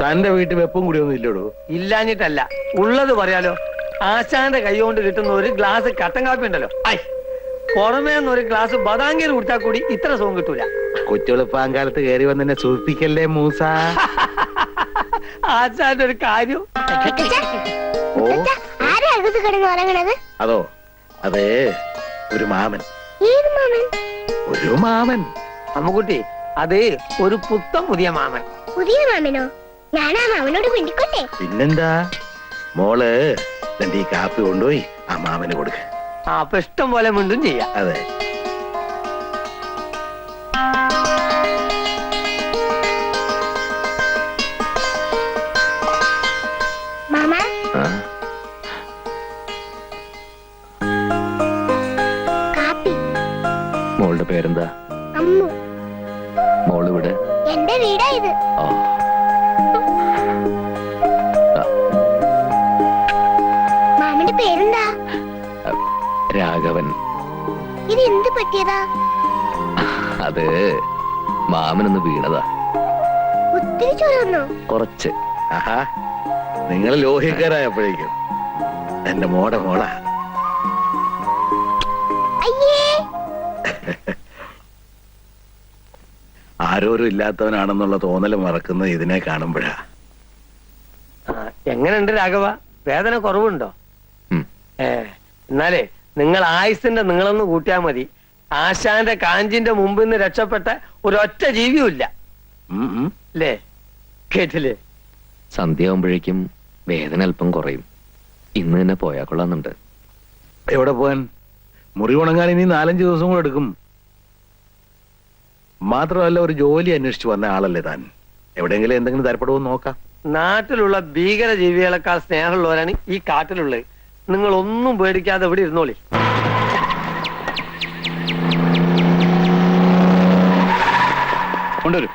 തന്റെ വീട്ടിൽ വെപ്പും കൂടിയൊന്നും ഇല്ലടോ? ഇല്ലാഞ്ഞിട്ടല്ല, ഉള്ളത് പറയാലോ. ആശാന്റെ കൈ കൊണ്ട് കിട്ടുന്ന ഒരു ഗ്ലാസ് കട്ടൻ കാപ്പി ഉണ്ടല്ലോ, ഐ, പുറമേ ഒരു ഗ്ലാസ് ബദാങ്കീർ കുടിച്ചാൽ കൂടി ഇത്ര സുഖം കിട്ടൂല. കൊച്ചുളുപ്പാങ്കാലത്ത് കയറി വന്നെ സൂചിപ്പിക്കല്ലേ മൂസ. ആശാന്റെ ഒരു കാര്യം. ഓ, അതോ, അതെ, ഒരു മാമൻ. ഒരു മാമൻ. അമ്മുക്കുട്ടി, അത് ഒരു പുത്തം പുതിയ മാമൻ. പുതിയ മാമനോ? ഞാൻ ആ മാമനോട് വേണ്ടിക്കോട്ടെ. പിന്നെന്താ മോള് തന്റെ ഈ കാപ്പി കൊണ്ടുപോയി ആ മാമന് കൊടുക്ക. ആ, അപ്പൊ ഇഷ്ടം പോലെ വീണ്ടും ചെയ്യാം. അതെ. മാമ, കാപ്പി. മോളുടെ മോളുടെ പേരെന്താ? അമ്മു. മോള് ഇവിടെ? എന്റെ വീടാ ഇത്. ഓ. മാമന്റെ പേരെന്താ? രാഘവൻ. ഇത് എന്ത് പറ്റിയതാ? അത് മാമനൊന്ന് വീണതാ. ഒത്തിരി ചൊരന്നോ? കുറച്ച്. ആഹാ, നിങ്ങൾ ലോഹിക്കാരായപ്പോഴേക്കും എന്റെ മോടെ മോളാ. അയ്യേ. ആരോരും ഇല്ലാത്തവനാണെന്നുള്ള തോന്നല് മറക്കുന്നത് ഇതിനെ കാണുമ്പോഴാ. എങ്ങനെയുണ്ട് രാഘവ? വേദന കുറവുണ്ടോ? ഉം. എന്നാലേ നിങ്ങൾ ആയുസിന്റെ നിങ്ങളൊന്ന് കൂട്ടിയാ മതി. ആശാന്റെ കാഞ്ചിന്റെ മുമ്പിൽ നിന്ന് രക്ഷപ്പെട്ട ഒരൊറ്റ ജീവിയും ഇല്ല. അല്ലേ? കേട്ടില്ലേ? സന്ധ്യയാവുമ്പോഴേക്കും വേദന അല്പം കുറയും. ഇന്ന് തന്നെ പോയാ കൊള്ളാന്നുണ്ട്. എവിടെ പോവാൻ? മുറി ഉണങ്ങാൻ ഇനി 4-5 ദിവസം കൂടെ എടുക്കും. മാത്രമല്ല, ഒരു ജോലി അന്വേഷിച്ചു വന്ന ആളല്ലേ താൻ. എവിടെയെങ്കിലും എന്തെങ്കിലും തരപ്പെടുമോ നോക്കാം. നാട്ടിലുള്ള ഭീകര ജീവികളെക്കാൾ സ്നേഹമുള്ളവരാണ് ഈ കാട്ടിലുള്ളത്. നിങ്ങൾ ഒന്നും പേടിക്കാതെ ഇവിടെ ഇരുന്നോളി. കൊണ്ടുവരും.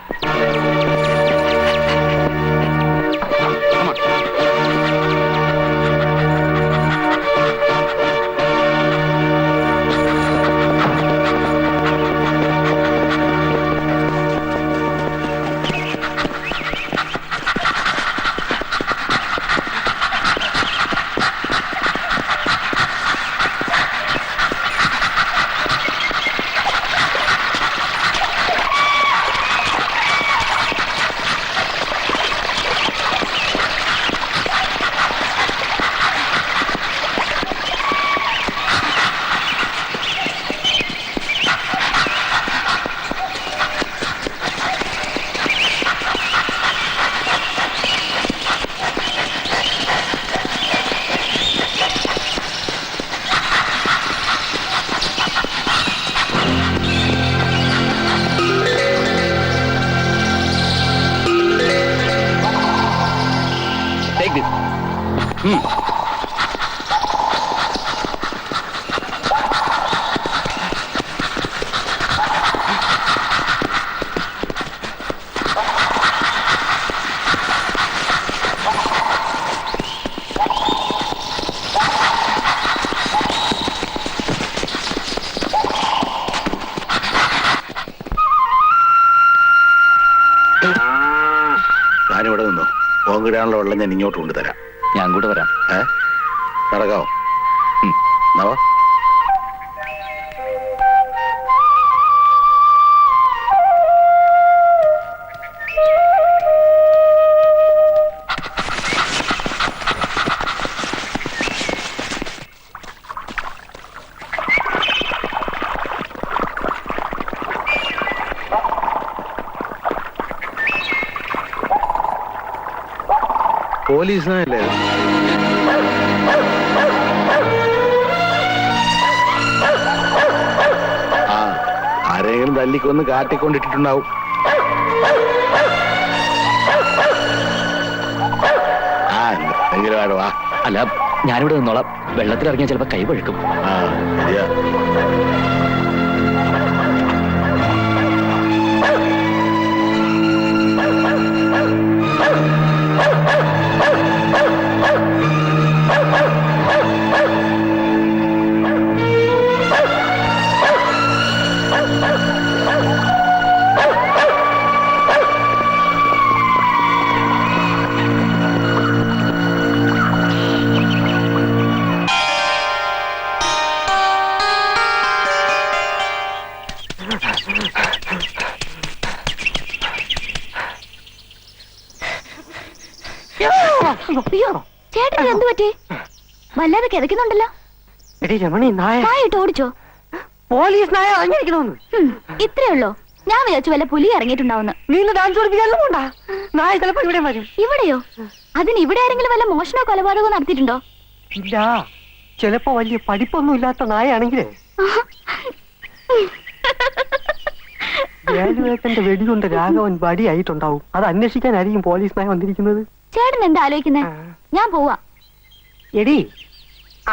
ഞാനിവിടെ നിന്നോ. പോങ്കിടാനുള്ള വെള്ളം ഞാൻ ഇങ്ങോട്ട് കൊണ്ടുതരാം. ഞാൻ കൂടെ വരാം. നടക്കാവോ? നവാ. പോലീസിനല്ലേ? ആരെങ്കിലും തല്ലിക്കൊന്ന് കാട്ടിക്കൊണ്ടിട്ടുണ്ടാവും. എന്തെങ്കിലും ആടുവാ. അല്ല, ഞാനിവിടെ നിന്നോളാം. വെള്ളത്തിലിറങ്ങിയാൽ ചിലപ്പോ കൈ വഴുക്കും. ശരിയാ. അയ്യോ, ചേട്ടൻ എന്ത് പറ്റി? വല്ലാതെ കിതയ്ക്കുന്നുണ്ടല്ലോ. രമണി, നായിട്ട് ഓടിച്ചോ? പോലീസ് നായ ഇറങ്ങിയിരിക്കണമെന്ന്. ഇത്രേ ഉള്ളോ? ഞാൻ വിചാരിച്ചു വല്ല പുലി ഇറങ്ങിയിട്ടുണ്ടാവുന്നു. നീ ഡാൻസ് പഠിപ്പിക്കാനും പോണ്ടാ. നായ ചിലപ്പോ ഇവിടെ വരും. ഇവിടെയോ? അതിന് ഇവിടെ ആരെങ്കിലും വല്ല മോഷണോ കൊലപാതകമോ നടത്തിയിട്ടുണ്ടോ? ഇല്ല, ചിലപ്പോ വലിയ പഠിപ്പൊന്നും ഇല്ലാത്ത നായാണെങ്കിലേ വേലുവേട്ടന്റെ വെടികൊണ്ട് രാഘവൻ വടിയായിട്ടുണ്ടാവും. അത് അന്വേഷിക്കാനായിരിക്കും പോലീസ് നായ വന്നിരിക്കുന്നത്. ചേട്ടൻ എന്താ ആലോചിക്കുന്നേ? ഞാൻ പോവാ. എടി,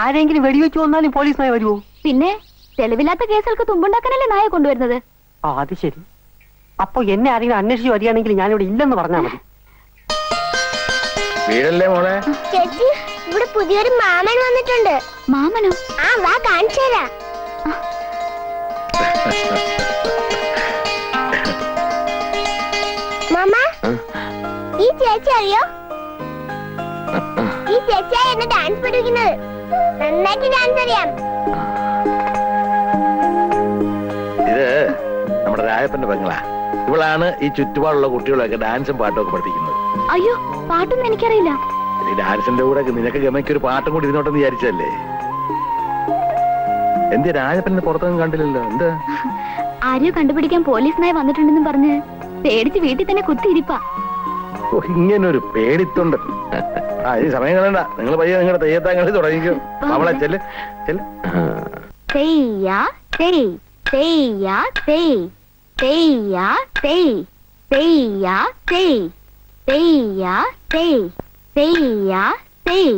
ആരെങ്കിലും വെടിവെച്ച് വന്നാലും പോലീസ് നായ വരുമോ? പിന്നെ തെളിവില്ലാത്ത കേസുകൾക്ക് തുമ്പുണ്ടാക്കാനല്ലേ നായ കൊണ്ടുവരുന്നത്. ആ അത് ശരി. അപ്പൊ എന്നെ ആരെങ്കിലും അന്വേഷിച്ച് വരികയാണെങ്കിൽ ഞാനിവിടെ ഇല്ലെന്ന് പറഞ്ഞാൽ മതി. വീടല്ലേ മോളെ? ചേച്ചി, ഇവിടെ പുതിയൊരു മാമൻ വന്നിട്ടുണ്ട്. മാമനോ? ആ, വാ കാണിച്ചു തരാം. മാമ, ഈ ചേച്ചി അറിയോ? ഈ ചേച്ചിയായി എന്നെ ഡാൻസ് പഠിക്കുന്നത്. നന്നായിട്ട് ഡാൻസ് അറിയാം. ഇത് നമ്മുടെ രായപ്പന്റെ പെങ്ങളാ. ഇവളാണ് ഈ ചുറ്റുപാടുള്ള കുട്ടികളൊക്കെ ഡാൻസും പാട്ടും ഒക്കെ പഠിപ്പിക്കുന്നത്. അയ്യോ, പാട്ടൊന്നും എനിക്കറിയില്ല. ഈ ഡാൻസിന്റെ കൂടെ നിനക്ക് ഗമയ്ക്കൊരു പാട്ടും കൂടി ഇരുന്നോട്ടെന്ന് വിചാരിച്ചല്ലേ? എന്ത് രാജപ്പനെ പുറത്തൊന്നും കണ്ടില്ലല്ലോ? എന്താ ആരെയോ കണ്ടുപിടിക്കാൻ പോലീസിനായി വന്നിട്ടുണ്ടെന്നും പറഞ്ഞ് പേടിച്ച് വീട്ടിൽ തന്നെ കുത്തിയിരിപ്പാ. ഇങ്ങനൊരു പേടിത്തൊണ്ട്. ആ ഈ സമയം കളണ്ട, നിങ്ങൾ പയ്യെ നിങ്ങളുടെ തെയ്യത്താങ്കളി തുടങ്ങിക്കോ. അവളെ ചെല്ല് ചെല്ല്. തെയ്യാ തെയ് തെയ്യാ തെയ് തെയ്യാ തെയ് തെയ്യാ തെയ് തെയ്യാ തെയ് തെയ്യാ തെയ്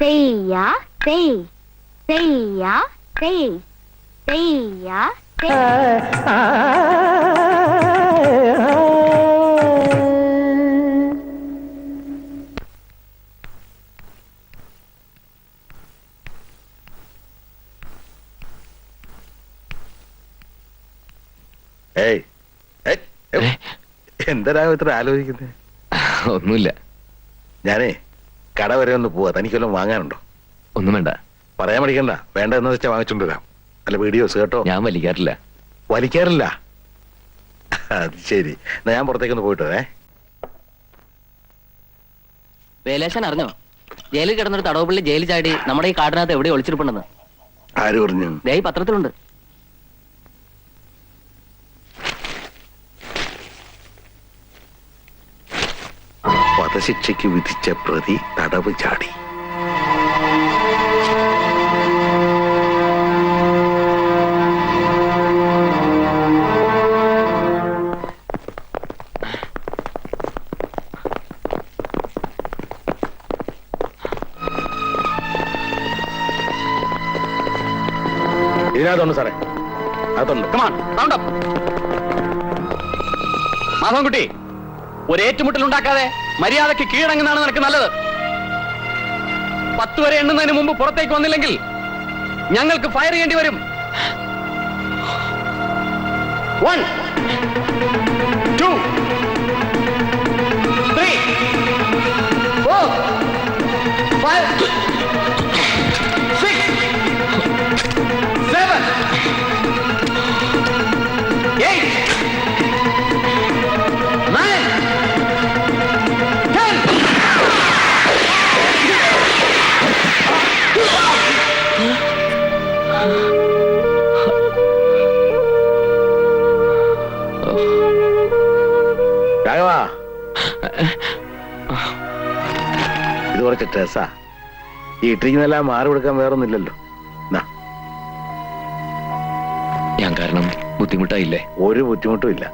തെയ്യാ തെയ് തെയ്യാ തെയ് തെയ്യാ ഏയ് എന്താ ഇത്ര ആലോചിക്കുന്നത്? ഒന്നുമില്ല. ഞാനേ കട വരെ ഒന്ന് പോവാ. തനിക്കൊല്ലം വാങ്ങാനുണ്ടോ? ഒന്നും വേണ്ട. പറയാൻ പഠിക്കണ്ട. വേണ്ട എന്ന് വെച്ചാൽ വാങ്ങിച്ചോണ്ട് വരാം. അല്ല വീഡിയോസ് കേട്ടോ. ഞാൻ വലിക്കാറില്ല. വലിക്കാറില്ല? അത് ശരി. എന്നാ ഞാൻ പുറത്തേക്കൊന്ന് പോയിട്ട് വരേ. വേലേശൻ അറിഞ്ഞോ? ജയിലിൽ കിടന്നൊരു തടവുപള്ളി ജയിലിൽ ചാടി നമ്മുടെ ഈ കാടിനകത്ത് എവിടെ ഒളിച്ചിരിപ്പുണ്ടെന്ന്? ആര് പറഞ്ഞു? ദേ ഈ പത്രത്തിലുണ്ട്. വധശിക്ഷയ്ക്ക് വിധിച്ച പ്രതി തടവ് ചാടി. ഇതിനകത്തുണ്ട് സാറേ, അതുണ്ട്. മാധവൻകുട്ടി, ഒരു ഏറ്റുമുട്ടൽ ഉണ്ടാക്കാതെ മര്യാദയ്ക്ക് കീഴടങ്ങുന്നതാണ് നിനക്ക് നല്ലത്. 10 വരെ എണ്ണുന്നതിന് മുമ്പ് പുറത്തേക്ക് വന്നില്ലെങ്കിൽ ഞങ്ങൾക്ക് ഫയർ ചെയ്യേണ്ടി വരും. 1 2 3 4 5 6 7 8 9 രാഘവാ, ഇത് കുറച്ച് ഡ്രസ്സാ. ഈ ഇട്ടിരിക്കുന്നെല്ലാം മാറി കൊടുക്കാൻ വേറൊന്നുമില്ലല്ലോ. ഞാൻ കാരണം ബുദ്ധിമുട്ടായില്ലേ? ഒരു ബുദ്ധിമുട്ടും ഇല്ല.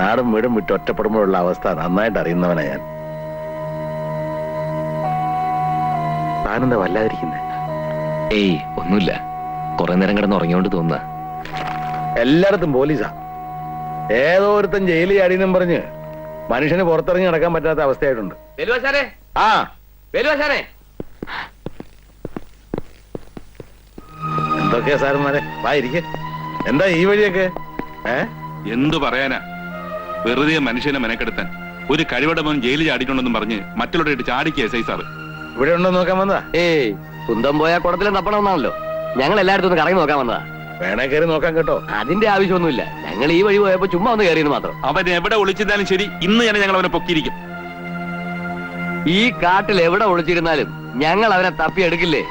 നാടും വീടും വിട്ട് ഒറ്റപ്പെടുമ്പോഴുള്ള അവസ്ഥ നന്നായിട്ട് അറിയുന്നവനാ ഞാൻ. താനെന്താ വല്ലാതിരിക്കുന്നേ? ഏയ് ഒന്നുമില്ല. കുറെ നേരം കിടന്ന് ഉറങ്ങിയോണ്ട് തോന്നുക. എല്ലായിടത്തും പോലീസാ. ഏതോ ഒരുത്തൻ ജയിലിൽ ചാടിയെന്നും പറഞ്ഞ് മനുഷ്യന് പുറത്തിറങ്ങി നടക്കാൻ പറ്റാത്ത അവസ്ഥയായിട്ടുണ്ട്. ആ എന്തൊക്കെയാ സാറന്മാരെ? വായിരിക്കെ. എന്താ ഈ വഴിയൊക്കെ? എന്തു പറയാനാ? വെറുതെ മനുഷ്യനെ മെനക്കെടുത്താൻ ഒരു കഴിവടമോൻ ജയിലിൽ ചാടിയിട്ടുണ്ടെന്നും പറഞ്ഞ് മറ്റുള്ളവരായിട്ട് ചാടിക്കുക എസ് ഐ സാറ്. ഇവിടെ ഉണ്ടോ നോക്കാൻ വന്നതാ? ഏയ്, കുന്തം പോയാൽ കുടത്തിലും തപ്പണമെന്നാണല്ലോ. ഞങ്ങൾ എല്ലായിടത്തും ഒന്ന് കറങ്ങി നോക്കാൻ വന്നതാ. വേണേ കയറി നോക്കാൻ കേട്ടോ. അതിന്റെ ആവശ്യമൊന്നുമില്ല. ഞങ്ങൾ ഈ വഴി പോയപ്പോ ചുമ്മാ ഒന്ന് കയറിയെന്ന് മാത്രം. അവൻ എവിടെ ഒളിച്ചിരുന്നാലും ശരി, ഇന്ന് തന്നെ ഞങ്ങൾ അവനെ പൊക്കിയിരിക്കും. ഈ കാട്ടിൽ എവിടെ ഒളിച്ചിരുന്നാലും ഞങ്ങൾ അവനെ തപ്പിയെടുക്കില്ലേ?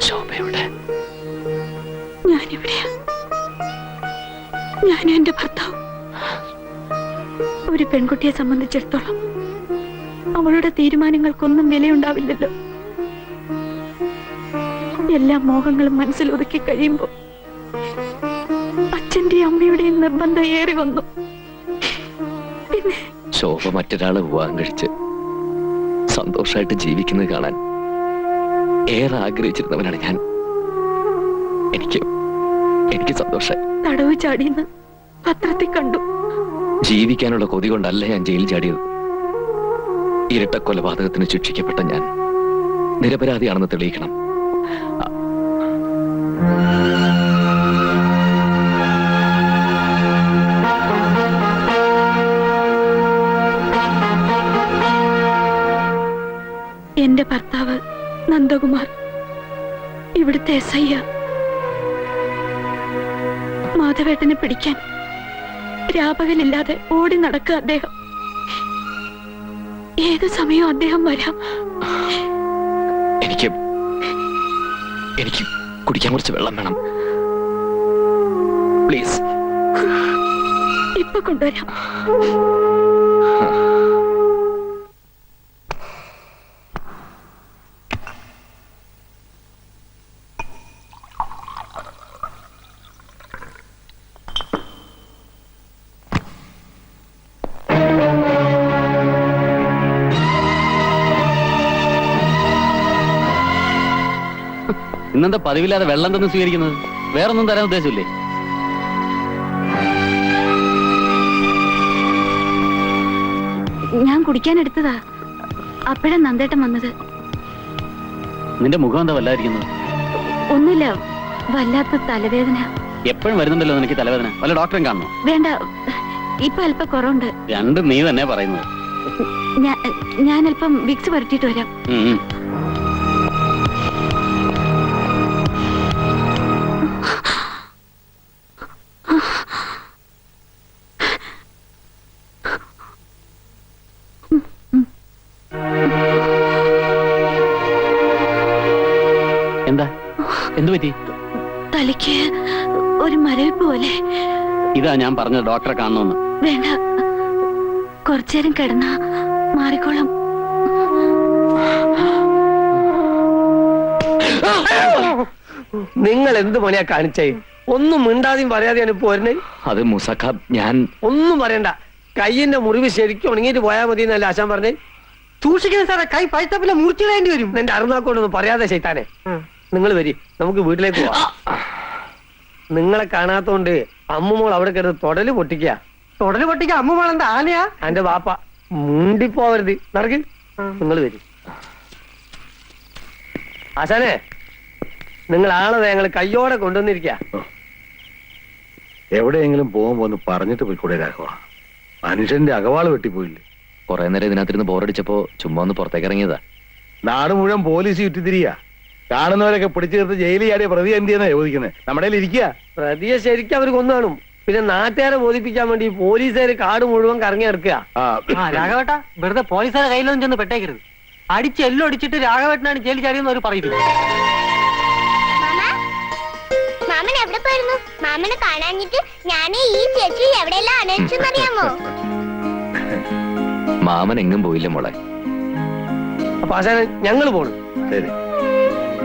ശോഭയുടെ ഞാനിവിടെയാ. ഞാനും എന്റെ ഭർത്താവും. ഒരു പെൺകുട്ടിയെ സംബന്ധിച്ചിടത്തോളം അവളുടെ തീരുമാനങ്ങൾക്കൊന്നും വിലയുണ്ടാവില്ലല്ലോ. എല്ലാ മോഹങ്ങളും മനസ്സിൽ ഒതുക്കി കഴിയുമ്പോ അച്ഛന്റെയും അമ്മയുടെയും നിർബന്ധം ഏറി വന്നു. പിന്നെ ശോഭ മറ്റൊരാളെ വിവാഹം കഴിച്ച് സന്തോഷമായിട്ട് ജീവിക്കുന്നത് കാണാൻ ഏറെ ആഗ്രഹിച്ചിരുന്നവനാണ് ഞാൻ. എനിക്ക് സന്തോഷമായി. തടവ് ചാടിയെന്ന് പത്രത്തിൽ കണ്ടു. ജീവിക്കാനുള്ള കൊതി കൊണ്ടല്ല ഞാൻ ജയിലിൽ ചാടിയത്. ഇരട്ട കൊലപാതകത്തിന് ശിക്ഷിക്കപ്പെട്ട ഞാൻ നിരപരാധിയാണെന്ന് തെളിയിക്കണം. എന്റെ ഭർത്താവ് നന്ദകുമാർ ഇവിടുത്തെ SI. മാധവേട്ടനെ പിടിക്കാൻ രാപകലില്ലാതെ ഓടി നടക്കുക അദ്ദേഹം. ഏത് സമയവും അദ്ദേഹം വരാം. എനിക്ക് കുടിക്കാൻ കുറച്ച് വെള്ളം വേണം, പ്ലീസ്. ഇപ്പൊ കൊണ്ടുവരാം. ഇന്നെന്താ പതിവില്ലാതെ വെള്ളം തന്നെ സ്വീകരിക്കുന്നത്? വേറൊന്നും തരാൻ ഉദ്ദേശമില്ലേ? ഞാൻ കുടിക്കാൻ എടുത്തതാ. അപ്പോഴാ നന്ദേട്ടൻ വന്നത്. നിന്റെ മുഖം എന്താ വല്ലാതിരിക്കുന്നത്? ഒന്നുമില്ല, വല്ലാത്ത തലവേദന. എപ്പോഴും വരുന്നുണ്ടല്ലോ നിനക്ക് തലവേദന. വല്ല ഡോക്ടറെ കാണണോ? വേണ്ട, ഇപ്പൊ അല്പം കുറവുണ്ട്. രണ്ടും നീ തന്നെ പറയുന്നത്. ഞാൻ അല്പം വിക്സ് പുരട്ടിയിട്ട് വരാം. എന്താ? എന്തു പറ്റി? തലയ്ക്ക് ഒരു മരവിപ്പ് പോലെ. ഇതാ ഞാൻ പറഞ്ഞത്, ഡോക്ടറെ കാണണമെന്ന്. വേണ്ട, കുറച്ചേരം കിടന്നാ മാറിക്കോളാം. നിങ്ങൾ എന്ത് പണിയാ കാണിച്ചേ? ഒന്നും മിണ്ടാതെയും പറയാതെയാണ് ഇപ്പൊ വരുന്നേ. അത് മുസഖ, ഞാൻ ഒന്നും പറയണ്ട. കയ്യിന്റെ മുറിവ് ശരിക്കും ഉണങ്ങിയിട്ട് പോയാൽ മതി എന്നല്ല ആശാൻ പറഞ്ഞേ. സൂക്ഷിക്കണം സാറേ, കൈ പഴുത്തപ്പില്ല മുറിച്ചിടേണ്ടി വരും. എന്റെ അറുനാക്കോണ്ടൊന്നും പറയാതെ ചെയ്താനെ. നിങ്ങൾ വരി, നമുക്ക് വീട്ടിലേക്ക് പോവാം. നിങ്ങളെ കാണാത്തോണ്ട് അമ്മുമോൾ അവിടെ കിടന്ന് തൊടല് പൊട്ടിക്ക. തൊടല് പൊട്ടിക്ക? അമ്മുമോൾ എന്താ ആനയാ? എന്റെ വാപ്പ മുണ്ടിപ്പോവരുത്. നടക്ക്, നിങ്ങൾ വരി. ആശാനെ, നിങ്ങൾ ആളെ ഞങ്ങൾ കയ്യോടെ കൊണ്ടുവന്നിരിക്ക. എവിടെയെങ്കിലും പോകുമ്പോ ഒന്ന് പറഞ്ഞിട്ട് പോയിക്കൂടെ രാഘവ? മനുഷ്യന്റെ അകവാള് വെട്ടിപ്പോയില്ലേ? കുറെ നേരം ഇതിനകത്തിരുന്ന് ബോറടിച്ചപ്പോ ചുമ്മാ ഒന്ന് പുറത്തേക്ക് ഇറങ്ങിയതാ. നാട് മുഴുവൻ പോലീസ് ചുറ്റിത്തിരിക. കാണുന്നവരൊക്കെ പിടിച്ചു ചേർത്ത് ജയിലിൽ ചാടിയ പ്രതി എന്തിയെന്നാ ചോദിക്കുന്നത്. നമ്മുടെ ഇരിക്കുക. പ്രതിയെ ശരിക്കും അവർ കൊന്നാണും. പിന്നെ നാട്ടുകാരെ ബോധിപ്പിക്കാൻ വേണ്ടി പോലീസുകാര് കാട് മുഴുവൻ കറങ്ങി ഇറക്കുക. രാഘവേട്ട, വെറുതെ പോലീസുകാരെ കയ്യിലൊന്നും ചെന്ന് പെട്ടേക്കരുത്. അടിച്ച് എല്ലാം അടിച്ചിട്ട് രാഘവേട്ടനാണ് ജയിലിൽ ചാടിയെന്ന് അവർ പറയില്ല. മാമൻ എവിടെ പോയിരുന്നു? മാമനെ കാണാഞ്ഞിട്ട് ഞാൻ ഈ ചേച്ചി എവിടെയെല്ലാം അന്വേഷിച്ചെന്നറിയാമോ? മാമൻ എങ്ങും പോയില്ല മോളെ. അപ്പൊ ആശാനെ, ഞങ്ങള് പോണു. ശരി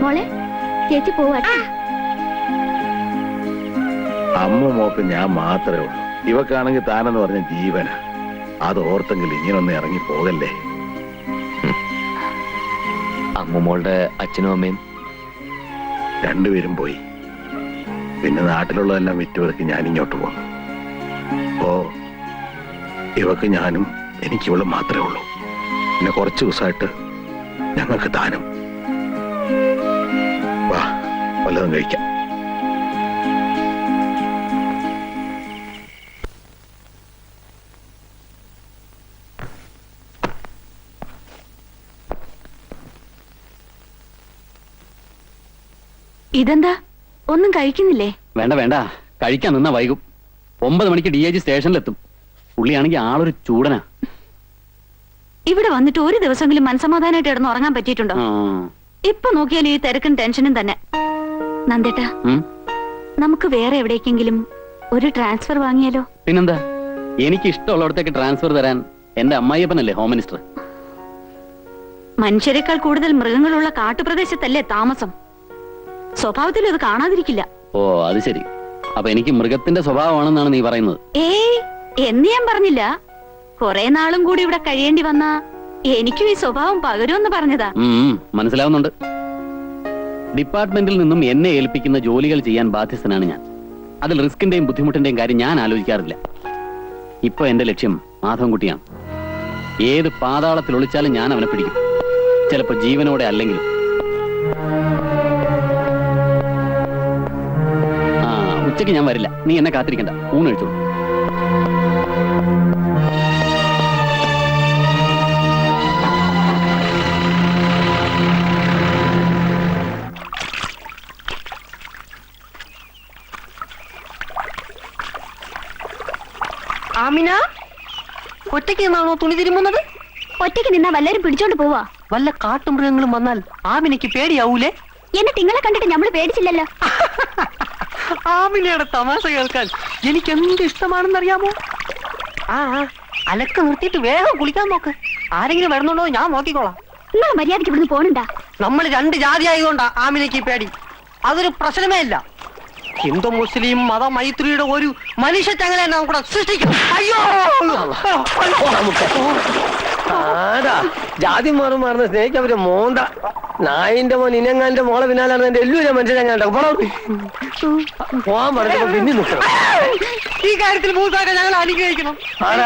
മോളെ, ചേച്ചി പോവാട്ടെ. അമ്മ മോക്ക് ഞാൻ മാത്രമേ ഉള്ളൂ. ഇവക്കാണെങ്കിൽ താനെന്ന് പറഞ്ഞ ജീവന. അത് ഓർത്തെങ്കിൽ ഇങ്ങനൊന്ന് ഇറങ്ങി പോകല്ലേ. അമ്മുമോളുടെ അച്ഛനും അമ്മയും രണ്ടുപേരും പോയി. പിന്നെ നാട്ടിലുള്ളതെല്ലാം വിറ്റുവരക്ക് ഞാൻ ഇങ്ങോട്ട് പോന്നു. അപ്പോ ഇവക്ക് ഞാനും എനിക്കിവളും മാത്രമേ ഉള്ളൂ. പിന്നെ കുറച്ച് ദിവസമായിട്ട് ഞങ്ങൾക്ക് താനും. വാ, വല്ലതും കഴിക്കാം. ഇതെന്താ, ഒന്നും കഴിക്കുന്നില്ലേ? വേണ്ട വേണ്ട, കഴിക്കാൻ നിന്നാ വൈകും. 9 മണിക്ക് DIG സ്റ്റേഷനിലെത്തും. പുള്ളിയാണെങ്കിൽ ആളൊരു ചൂടനാ. ഇവിടെ വന്നിട്ട് ഒരു ദിവസമെങ്കിലും മനസമാധാനമായിട്ട് കിടന്ന് ഉറങ്ങാൻ പറ്റിയിട്ടുണ്ടോ? ഇപ്പൊ നോക്കിയാൽ ഈ തിരക്കും ടെൻഷനും തന്നെ. നന്ദേട്ടാ, നമുക്ക് വേറെ എവിടേക്കെങ്കിലും ഒരു ട്രാൻസ്ഫർ വാങ്ങിയാലോ? പിന്നെന്താ, എനിക്ക് ഇഷ്ടമുള്ളിടത്തേക്ക് ട്രാൻസ്ഫർ തരാൻ എന്റെ അമ്മായിയപ്പനല്ലേ ഹോം മിനിസ്റ്റർ. മനുഷ്യരെക്കാൾ കൂടുതൽ മൃഗങ്ങളുള്ള കാട്ടുപ്രദേശത്തല്ലേ താമസം. സ്വഭാവത്തിൽ അത് കാണാതിരിക്കില്ല. ഓ അത് ശരി. അപ്പൊ എനിക്ക് മൃഗത്തിന്റെ സ്വഭാവമാണെന്നാണ് നീ പറയുന്നത്? ഏയ്, എന്ന് ഞാൻ പറഞ്ഞില്ല. കുറെ നാളും കൂടി ഇവിടെ കഴിയേണ്ടി വന്നാ എനിക്കും ഈ സ്വഭാവം പകരുമെന്ന് പറഞ്ഞതാ. മനസ്സിലാവുന്നുണ്ട്. ഡിപ്പാർട്ട്മെന്റിൽ നിന്നും എന്നെ ഏൽപ്പിക്കുന്ന ജോലികൾ ചെയ്യാൻ ബാധ്യസ്ഥനാണ് ഞാൻ. അതിൽ റിസ്കിന്റെയും ബുദ്ധിമുട്ടിന്റെയും കാര്യം ഞാൻ ആലോചിക്കാറില്ല. ഇപ്പൊ എന്റെ ലക്ഷ്യം മാധവൻകുട്ടിയാണ്. ഏത് പാതാളത്തിൽ ഒളിച്ചാലും ഞാൻ അവനെ പിടിക്കും. ചിലപ്പോ ജീവനോടെ അല്ലെങ്കിലും. ഉച്ചയ്ക്ക് ഞാൻ വരില്ല, നീ എന്നെ കാത്തിരിക്കണ്ട. ഊണ് കഴിച്ചോളൂ. ആമിന, ഒറ്റയ്ക്ക് നിന്നാണോ തുണി തിരുമുന്നത്? ഒറ്റയ്ക്ക് നിന്നാ വല്ലവരും പിടിച്ചോണ്ട് പോവാ. വല്ല കാട്ടുമൃഗങ്ങളും വന്നാൽ ആമിനയ്ക്ക് പേടിയാവൂലേ? എന്നിട്ട് നിങ്ങളെ കണ്ടിട്ട് ഞമ്മള് പേടിച്ചില്ലല്ലോ. ആമിനയുടെ തമാശ കേൾക്കാൻ എനിക്ക് എന്ത് ഇഷ്ടമാണെന്നറിയാമോ? അലക്ക് നിർത്തിയിട്ട് വേഗം കുളിക്കാൻ നോക്ക്. ആരെങ്കിലും വരുന്നുണ്ടോ ഞാൻ നോക്കിക്കോളാം. നിങ്ങൾ മര്യാദയ്ക്ക് ഇവിടുന്ന് പോണുണ്ടാ? നമ്മൾ രണ്ട് ജാതി ആയതുകൊണ്ടാ ആമിനയ്ക്ക് പേടി. അതൊരു പ്രശ്നമേ ഇല്ല. ഹിന്ദു മുസ്ലിം മതമൈത്രിയുടെ ഒരു മനുഷ്യ ചങ്ങല നമുക്ക് സൃഷ്ടിക്കും. അയ്യോ, ജാതി മാറും മാറുന്ന സ്നേഹിക്കാൻ പറ്റിയ മോന്ത നായിന്റെ മോൻ ഇനങ്ങാന്റെ മോളെ പിന്നാലാണ് എന്റെ എല്ലാവരും മനുഷ്യനെ പോവാൻ പറഞ്ഞപ്പോ പിന്നെ നിൽക്കണം. ഈ കാര്യത്തിൽ മൂസാക്കെ ഞങ്ങൾ അനുഗ്രഹിക്കണം.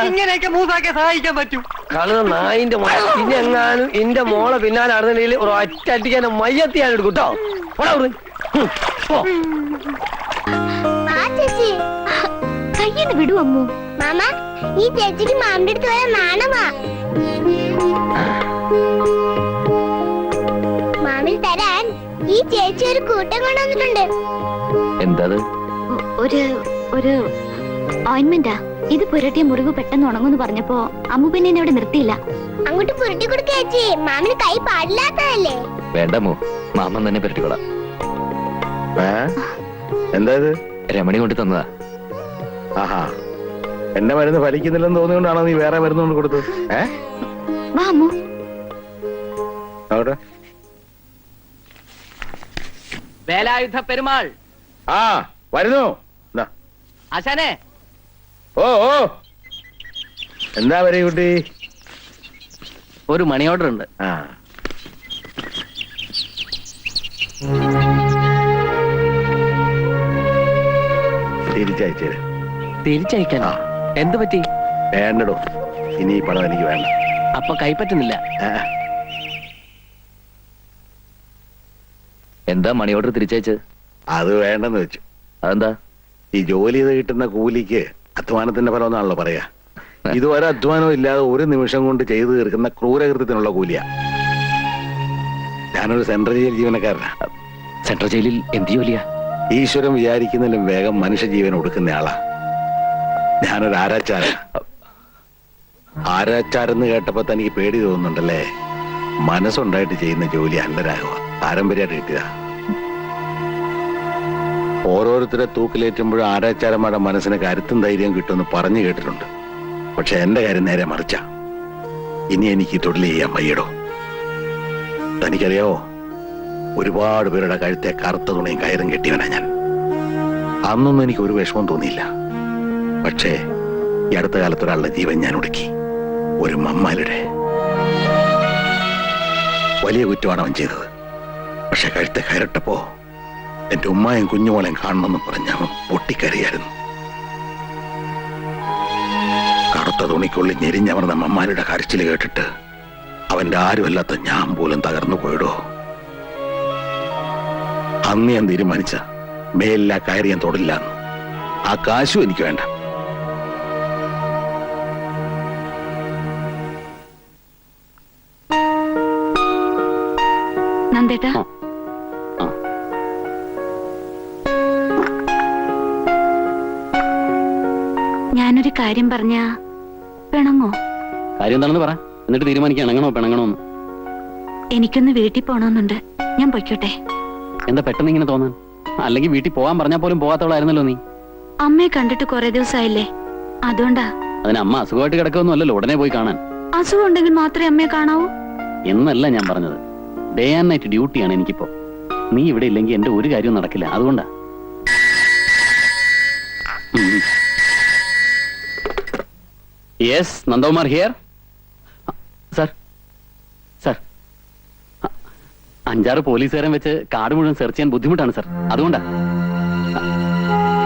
ഇങ്ങനെയൊക്കെ മൂസാക്കെ സഹായിക്കാൻ പറ്റൂ. കള നായിന്റെ മോളെ ഇനെങ്ങാനും എന്റെ മോളെ പിന്നാലെ നടന്നില്ലെങ്കിൽ ഒരു ഒറ്റ അടിക്കാൻ മയ്യത്തി ഞാൻ എടുക്കും കേട്ടോ. കയ്യെന്ന് വിടൂ അമ്മു. മാമ, ഈ ചേച്ചിക്ക് മാമിന്റെ അടുത്ത് വരാൻ നാണമാ. മാമിൽ തരാൻ ഈ ചേച്ചി ഒരു കൂട്ടം കൊണ്ടുവന്നിട്ടുണ്ട്. എന്താ ഒരു ഓയിന്റ്മെന്റാ. ഇത് പുരട്ടിയ മുറിവ് പെട്ടെന്ന് ഉണങ്ങുന്നു പറഞ്ഞപ്പോ അമ്മു പിന്നെ എന്നെ ഇവിടെ നിർത്തിയില്ല. അങ്ങോട്ട് പുരട്ടി കൊടുക്ക ചേച്ചി. മാമിന് കൈ പാടില്ലാത്തതല്ലേ? വേണ്ടമോ, മാമൻ തന്നെ പുരട്ടിക്കൊള്ളാം. എന്താ ഇത്? രമണി കൊണ്ട് തന്നതാ. ആഹാ, എന്റെ മരുന്ന് ഫലിക്കുന്നില്ലെന്ന് തോന്നിയോണ്ടാണോ നീ വേറെ മരുന്ന് കൊണ്ട് കൊടുത്തത്? വാ അമ്മു. അവിടെ വേലായുധ പെരുമാൾ വരുന്നു. ആശാനെ. ഓ എന്താ പറയ കുട്ടി? ഒരു മണി ഓർഡർ ഉണ്ട്. തിരിച്ചയക്കാൻ എന്ത് പറ്റി? വേണ്ടടോ, ഇനി ഈ പണം എനിക്ക് വേണ്ട. അപ്പൊ കൈപ്പറ്റുന്നില്ല. എന്താ മണി ഓർഡർ തിരിച്ചയച്ചത്? അത് വേണ്ടെന്ന് വെച്ചു. അതെന്താ? ഈ ജോലി ചെയ്ത് കിട്ടുന്ന കൂലിക്ക് അധ്വാനത്തിന്റെ ഫലം എന്നാണല്ലോ പറയാ. ഇതുവരെ അധ്വാനം ഇല്ലാതെ ഒരു നിമിഷം കൊണ്ട് ചെയ്തു തീർക്കുന്ന ക്രൂരകൃത്യത്തിനുള്ള കൂലിയാ. ഞാനൊരു സെൻട്രൽ ജയിൽ ജീവനക്കാരനാ. സെൻട്രൽ ജയിലിൽ എന്ത് ജോലിയാ? ഈശ്വരൻ വിചാരിക്കുന്നതിലും വേഗം മനുഷ്യജീവൻ കൊടുക്കുന്നയാളാ. ഞാനൊരു ആരാച്ചാരൻ. ആരാച്ചാരെന്ന് കേട്ടപ്പോ തനിക്ക് പേടി തോന്നുന്നുണ്ടല്ലേ? മനസ്സുണ്ടായിട്ട് ചെയ്യുന്ന ജോലി അല്ല രാഘവ, പാരമ്പര്യമായിട്ട് കിട്ടിയതാ. ഓരോരുത്തരെ തൂക്കിലേറ്റുമ്പോഴും ആരാച്ചാരന്മാരുടെ മനസ്സിന് കരുത്തും ധൈര്യം കിട്ടുമെന്ന് പറഞ്ഞു കേട്ടിട്ടുണ്ട്. പക്ഷെ എന്റെ കാര്യം നേരെ മറിച്ചാ. ഇനി എനിക്ക് തൊഴിൽ ചെയ്യാൻ വയ്യടോ. തനിക്കറിയാവോ, ഒരുപാട് പേരുടെ കഴുത്തെ കറുത്ത തുണിയും കയറും കെട്ടിയവനാ ഞാൻ. അന്നൊന്നും എനിക്ക് ഒരു വിഷമം തോന്നിയില്ല. പക്ഷേ ഈ അടുത്ത കാലത്ത് ഒരാളുടെ ജീവൻ ഞാൻ ഒടുക്കി. ഒരു മമ്മാലുടെ. വലിയ കുറ്റമാണ് അവൻ ചെയ്തത്. പക്ഷെ കഴുത്തെ കയറിട്ടപ്പോ എന്റെ ഉമ്മായും കുഞ്ഞുമോളെയും കാണണമെന്ന് പറഞ്ഞ അവൻ പൊട്ടിക്കരയായിരുന്നു. കറുത്ത തുണിക്കുള്ളിൽ ഞെരിഞ്ഞമർന്ന മമ്മാലുടെ കരച്ചിൽ കേട്ടിട്ട് അവന്റെ ആരുമല്ലാത്ത ഞാൻ പോലും തകർന്നു പോയിടോ. അന്ന് ഞാൻ തീരുമാനിച്ച മേലില്ല കയറി ഞാൻ തൊടില്ല. ആ കാശും എനിക്ക് വേണ്ട. നന്ദേട്ടാ, ഞാനൊരു കാര്യം പറഞ്ഞ പിണങ്ങോ? കാര്യം എന്താണെന്ന് പറ, എന്നിട്ട് തീരുമാനിക്കുക ഇണങ്ങണോ പിണങ്ങണോ എന്ന്. എനിക്കൊന്ന് വീട്ടിൽ പോണമെന്നുണ്ട്, ഞാൻ പൊയ്ക്കോട്ടെ? എന്താ പെട്ടെന്ന് ഇങ്ങനെ തോന്നാൻ? അല്ലെങ്കിൽ വീട്ടിൽ പോകാൻ പറഞ്ഞാൽ പോലും പോകാത്തവളായിരുന്നല്ലോ നീ. അമ്മയെ കണ്ടിട്ട് കുറെ ദിവസമായില്ലേ, അതുകൊണ്ടാ. അതിന് അമ്മ അസുഖമായിട്ട് കിടക്കൊന്നും അല്ലല്ലോ ഉടനെ പോയി കാണാൻ. അസുഖം ഉണ്ടെങ്കിൽ മാത്രമേ അമ്മയെ കാണാവൂ എന്നല്ല ഞാൻ പറഞ്ഞത്. ഡേ ആൻഡ് നൈറ്റ് ഡ്യൂട്ടിയാണ് എനിക്കിപ്പോ. നീ ഇവിടെ ഇല്ലെങ്കിൽ എന്റെ ഒരു കാര്യവും നടക്കില്ല, അതുകൊണ്ടാ. Yes, Nandakumar here. Sir sir, 5-6 പോലീസുകാരൻ വെച്ച് കാട് മുഴുവൻ സെർച്ച് ചെയ്യാൻ ബുദ്ധിമുട്ടാണ് സർ, അതുകൊണ്ടാ.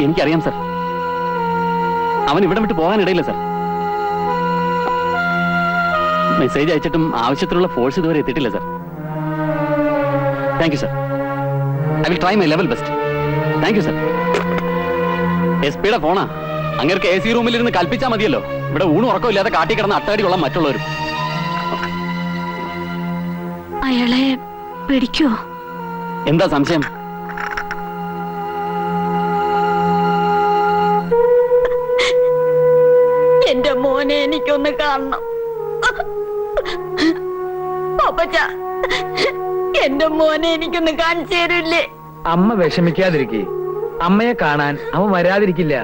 എനിക്കറിയാം സർ, അവൻ ഇവിടെ വിട്ട് പോകാനിടയില്ല സർ. മെസ്സേജ് അയച്ചിട്ടും ആവശ്യത്തിനുള്ള ഫോഴ്സ് ഇതുവരെ എത്തിയിട്ടില്ല sir. Thank you sir, I will try my level best. Thank you sir. SP യുടെ ഫോണാ, അങ്ങേർക്ക് AC റൂമിലിരുന്ന് കൽപ്പിച്ചാൽ മതിയല്ലോ. ഇവിടെ ഊണും ഉറക്കമില്ലാതെ കാട്ടി കിടന്ന് അട്ടാടി കൊള്ളാൻ മറ്റുള്ളവരും. അയാളെ പിടിക്കോ? എന്താ സംശയം? എന്റെ മോനെ എനിക്കൊന്ന് കാണണം. പാപ്പച്ച, എന്റെ മോനെ എനിക്കൊന്ന് കാണിച്ചു തരില്ലേ? അമ്മ വിഷമിക്കാതിരിക്കേ, അമ്മയെ കാണാൻ അവൻ വരാതിരിക്കില്ല.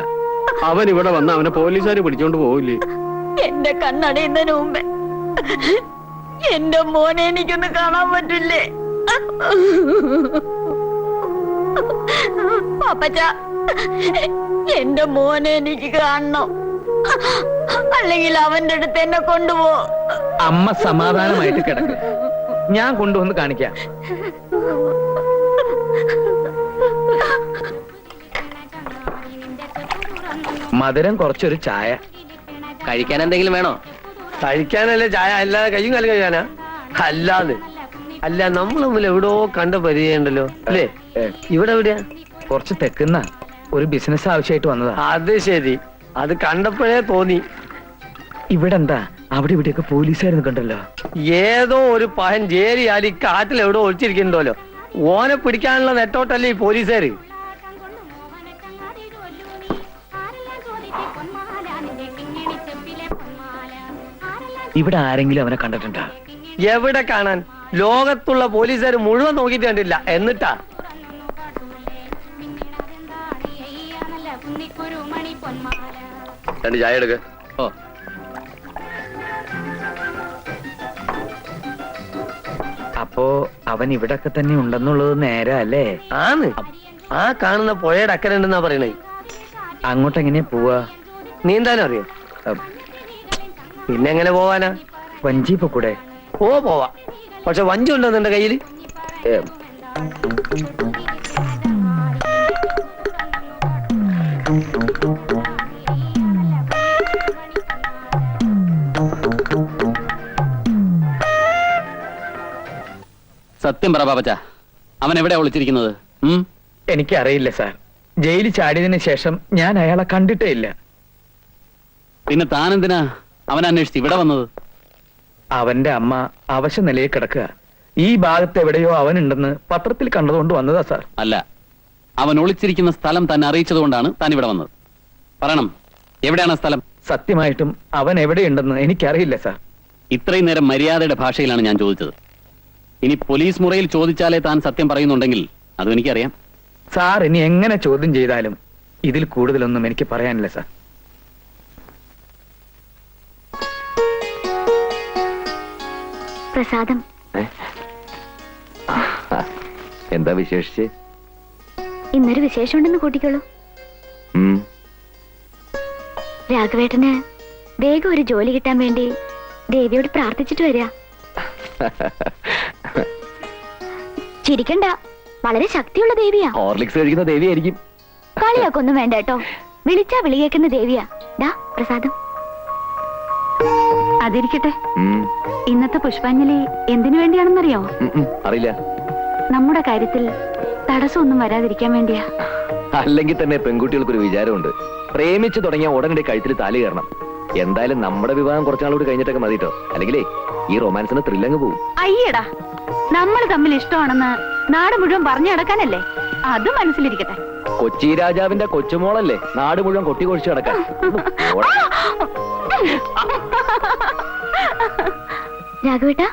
അവൻ ഇവിടെ വന്ന അവനെ പോലീസുകാർ പിടിച്ചോണ്ട് പോവില്ലേ? എന്റെ കണ്ണടയുന്നതിന് മുമ്പേ എന്റെ മോനെ എനിക്കൊന്ന് കാണാൻ പറ്റില്ലേ? പാപ്പച്ച, എന്റെ മോനെ എനിക്ക് കാണണം, അല്ലെങ്കിൽ അവന്റെ അടുത്ത് എന്നെ കൊണ്ടുപോ. അമ്മ സമാധാനമായിട്ട് കിടക്ക്, ഞാൻ കൊണ്ടുവന്ന് കാണിക്കാം. മധുരം കുറച്ചൊരു ചായ. കഴിക്കാൻ എന്തെങ്കിലും വേണോ? കഴിക്കാനല്ലേ ചായ, അല്ലാതെ കയ്യും കാലം കഴിക്കാനാ? അല്ലാതെ അല്ല, നമ്മൾ തമ്മിൽ എവിടോ കണ്ട പരിചയമുണ്ടല്ലോ അല്ലേ? ഇവിടെ എവിടെയാ? കുറച്ച് തെക്കുന്ന ഒരു ബിസിനസ് ആവശ്യമായിട്ട് വന്നതാ. അത് ശരി, അത് കണ്ടപ്പോഴേ തോന്നി. ഇവിടെ എന്താ അവിടെ ഇവിടെയൊക്കെ പോലീസുകാരെന്ന് കണ്ടല്ലോ. ഏതോ ഒരു പഹൻ ജേലിയാലി കാട്ടിൽ എവിടോ ഒളിച്ചിരിക്കുന്നുണ്ടല്ലോ. ഓനെ പിടിക്കാനുള്ള നെട്ടോട്ടല്ലേ ഈ പോലീസുകാര്. ഇവിടെ ആരെങ്കിലും അവനെ കണ്ടിട്ടുണ്ടോ? എവിടെ കാണാൻ? ലോകത്തുള്ള പോലീസുകാർ മുഴുവൻ നോക്കിയിട്ട് കണ്ടില്ല. എന്നിട്ടാ രണ്ട് ചായ എടുക്ക. ഓ, അപ്പോ അവൻ ഇവിടൊക്കെ തന്നെ ഉണ്ടെന്നുള്ളത് നേരെ അല്ലേ? ആന്ന്. ആ കാണുന്ന പുഴയുടെ അക്കരെ ഉണ്ടെന്നാ പറയണേ. അങ്ങോട്ട് എങ്ങനെയാ പോവാ? നീന്താനും അറിയോ? പിന്നെ എങ്ങനെ പോവാനാ? വഞ്ചി കൂടെ പോവാ. പക്ഷെ വഞ്ചി ഉണ്ടോ നിന്റെ കയ്യില്? സത്യം പറ പാപ്പച്ച, അവൻ എവിടെയാ ഒളിച്ചിരിക്കുന്നത്? എനിക്കറിയില്ല സാർ. ജയിലിൽ ചാടിയതിനു ശേഷം ഞാൻ അയാളെ കണ്ടിട്ടേ ഇല്ല. പിന്നെ താനെന്തിനാ അവൻ അന്വേഷിച്ച് ഇവിടെ വന്നത്? അവന്റെ അമ്മ അവശ നിലയിൽ കിടക്കുക. ഈ ഭാഗത്ത് എവിടെയോ അവനുണ്ടെന്ന് പത്രത്തിൽ കണ്ടതുകൊണ്ട് വന്നതാ സാർ. അല്ല, അവൻ ഒളിച്ചിരിക്കുന്ന സ്ഥലം തന്നെ അറിയിച്ചത് കൊണ്ടാണ് താൻ ഇവിടെ വന്നത്. പറയണം, എവിടെയാണ് സ്ഥലം? സത്യമായിട്ടും അവൻ എവിടെയുണ്ടെന്ന് എനിക്കറിയില്ല സാർ. ഇത്രയും നേരം മര്യാദയുടെ ഭാഷയിലാണ് ഞാൻ ചോദിച്ചത്. ഇനി പോലീസ് മുറയിൽ ചോദിച്ചാലേ താൻ സത്യം പറയുന്നുണ്ടെങ്കിൽ അതും എനിക്കറിയാം. സാർ ഇനി എങ്ങനെ ചോദ്യം ചെയ്താലും ഇതിൽ കൂടുതലൊന്നും എനിക്ക് പറയാനില്ല സാർ. പ്രസാദം. എന്താ വിശേഷിച്ച്? ഇന്നൊരു വിശേഷമുണ്ടെന്ന് കൂട്ടിക്കോളൂ. രാഘവേട്ടന് വേഗം ഒരു ജോലി കിട്ടാൻ വേണ്ടി ദേവിയോട് പ്രാർത്ഥിച്ചിട്ട് വരിക. ചിരിക്കണ്ട, വളരെ ശക്തിയുള്ള ദേവിയാ. ഹോർലിക്സ് കഴിക്കുന്ന ദേവിയായിരിക്കും. കളിയാക്കൊന്നും വേണ്ട കേട്ടോ. വിളിച്ചാ വിളി കേൾക്കുന്ന ദേവിയാ. ദാ പ്രസാദം. അതിരിക്കട്ടെ, ഇന്നത്തെ പുഷ്പാഞ്ജലി എന്തിനു വേണ്ടിയാണെന്നറിയോ? അറിയില്ല. നമ്മുടെ കാര്യത്തിൽ തടസ്സമൊന്നും വരാതിരിക്കാൻ വേണ്ടിയാ. അല്ലെങ്കിൽ തന്നെ പെൺകുട്ടികൾക്കൊരു വിചാരമുണ്ട്, പ്രേമിച്ചു തുടങ്ങിയ ഉടനടി കഴുത്തിൽ താലി കയറണം. എന്തായാലും നമ്മുടെ വിവാഹം കുറച്ചാളോട് കഴിഞ്ഞിട്ടൊക്കെ മതിട്ടോ, അല്ലെങ്കിലേ ഈ റൊമാൻസിന് ത്രില്ലങ്ങ് പോകും. അയ്യടാ, നമ്മൾ തമ്മിൽ ഇഷ്ടമാണെന്ന് നാട് മുഴുവൻ പറഞ്ഞു നടക്കാനല്ലേ? അത് മനസ്സിലിരിക്കട്ടെ. കൊച്ചി രാജാവിന്റെ കൊച്ചുമോളല്ലേ നാട് മുഴുവൻ കൊട്ടി കൊഴിച്ചു കിടക്കാൻ. രാഘവേട്ട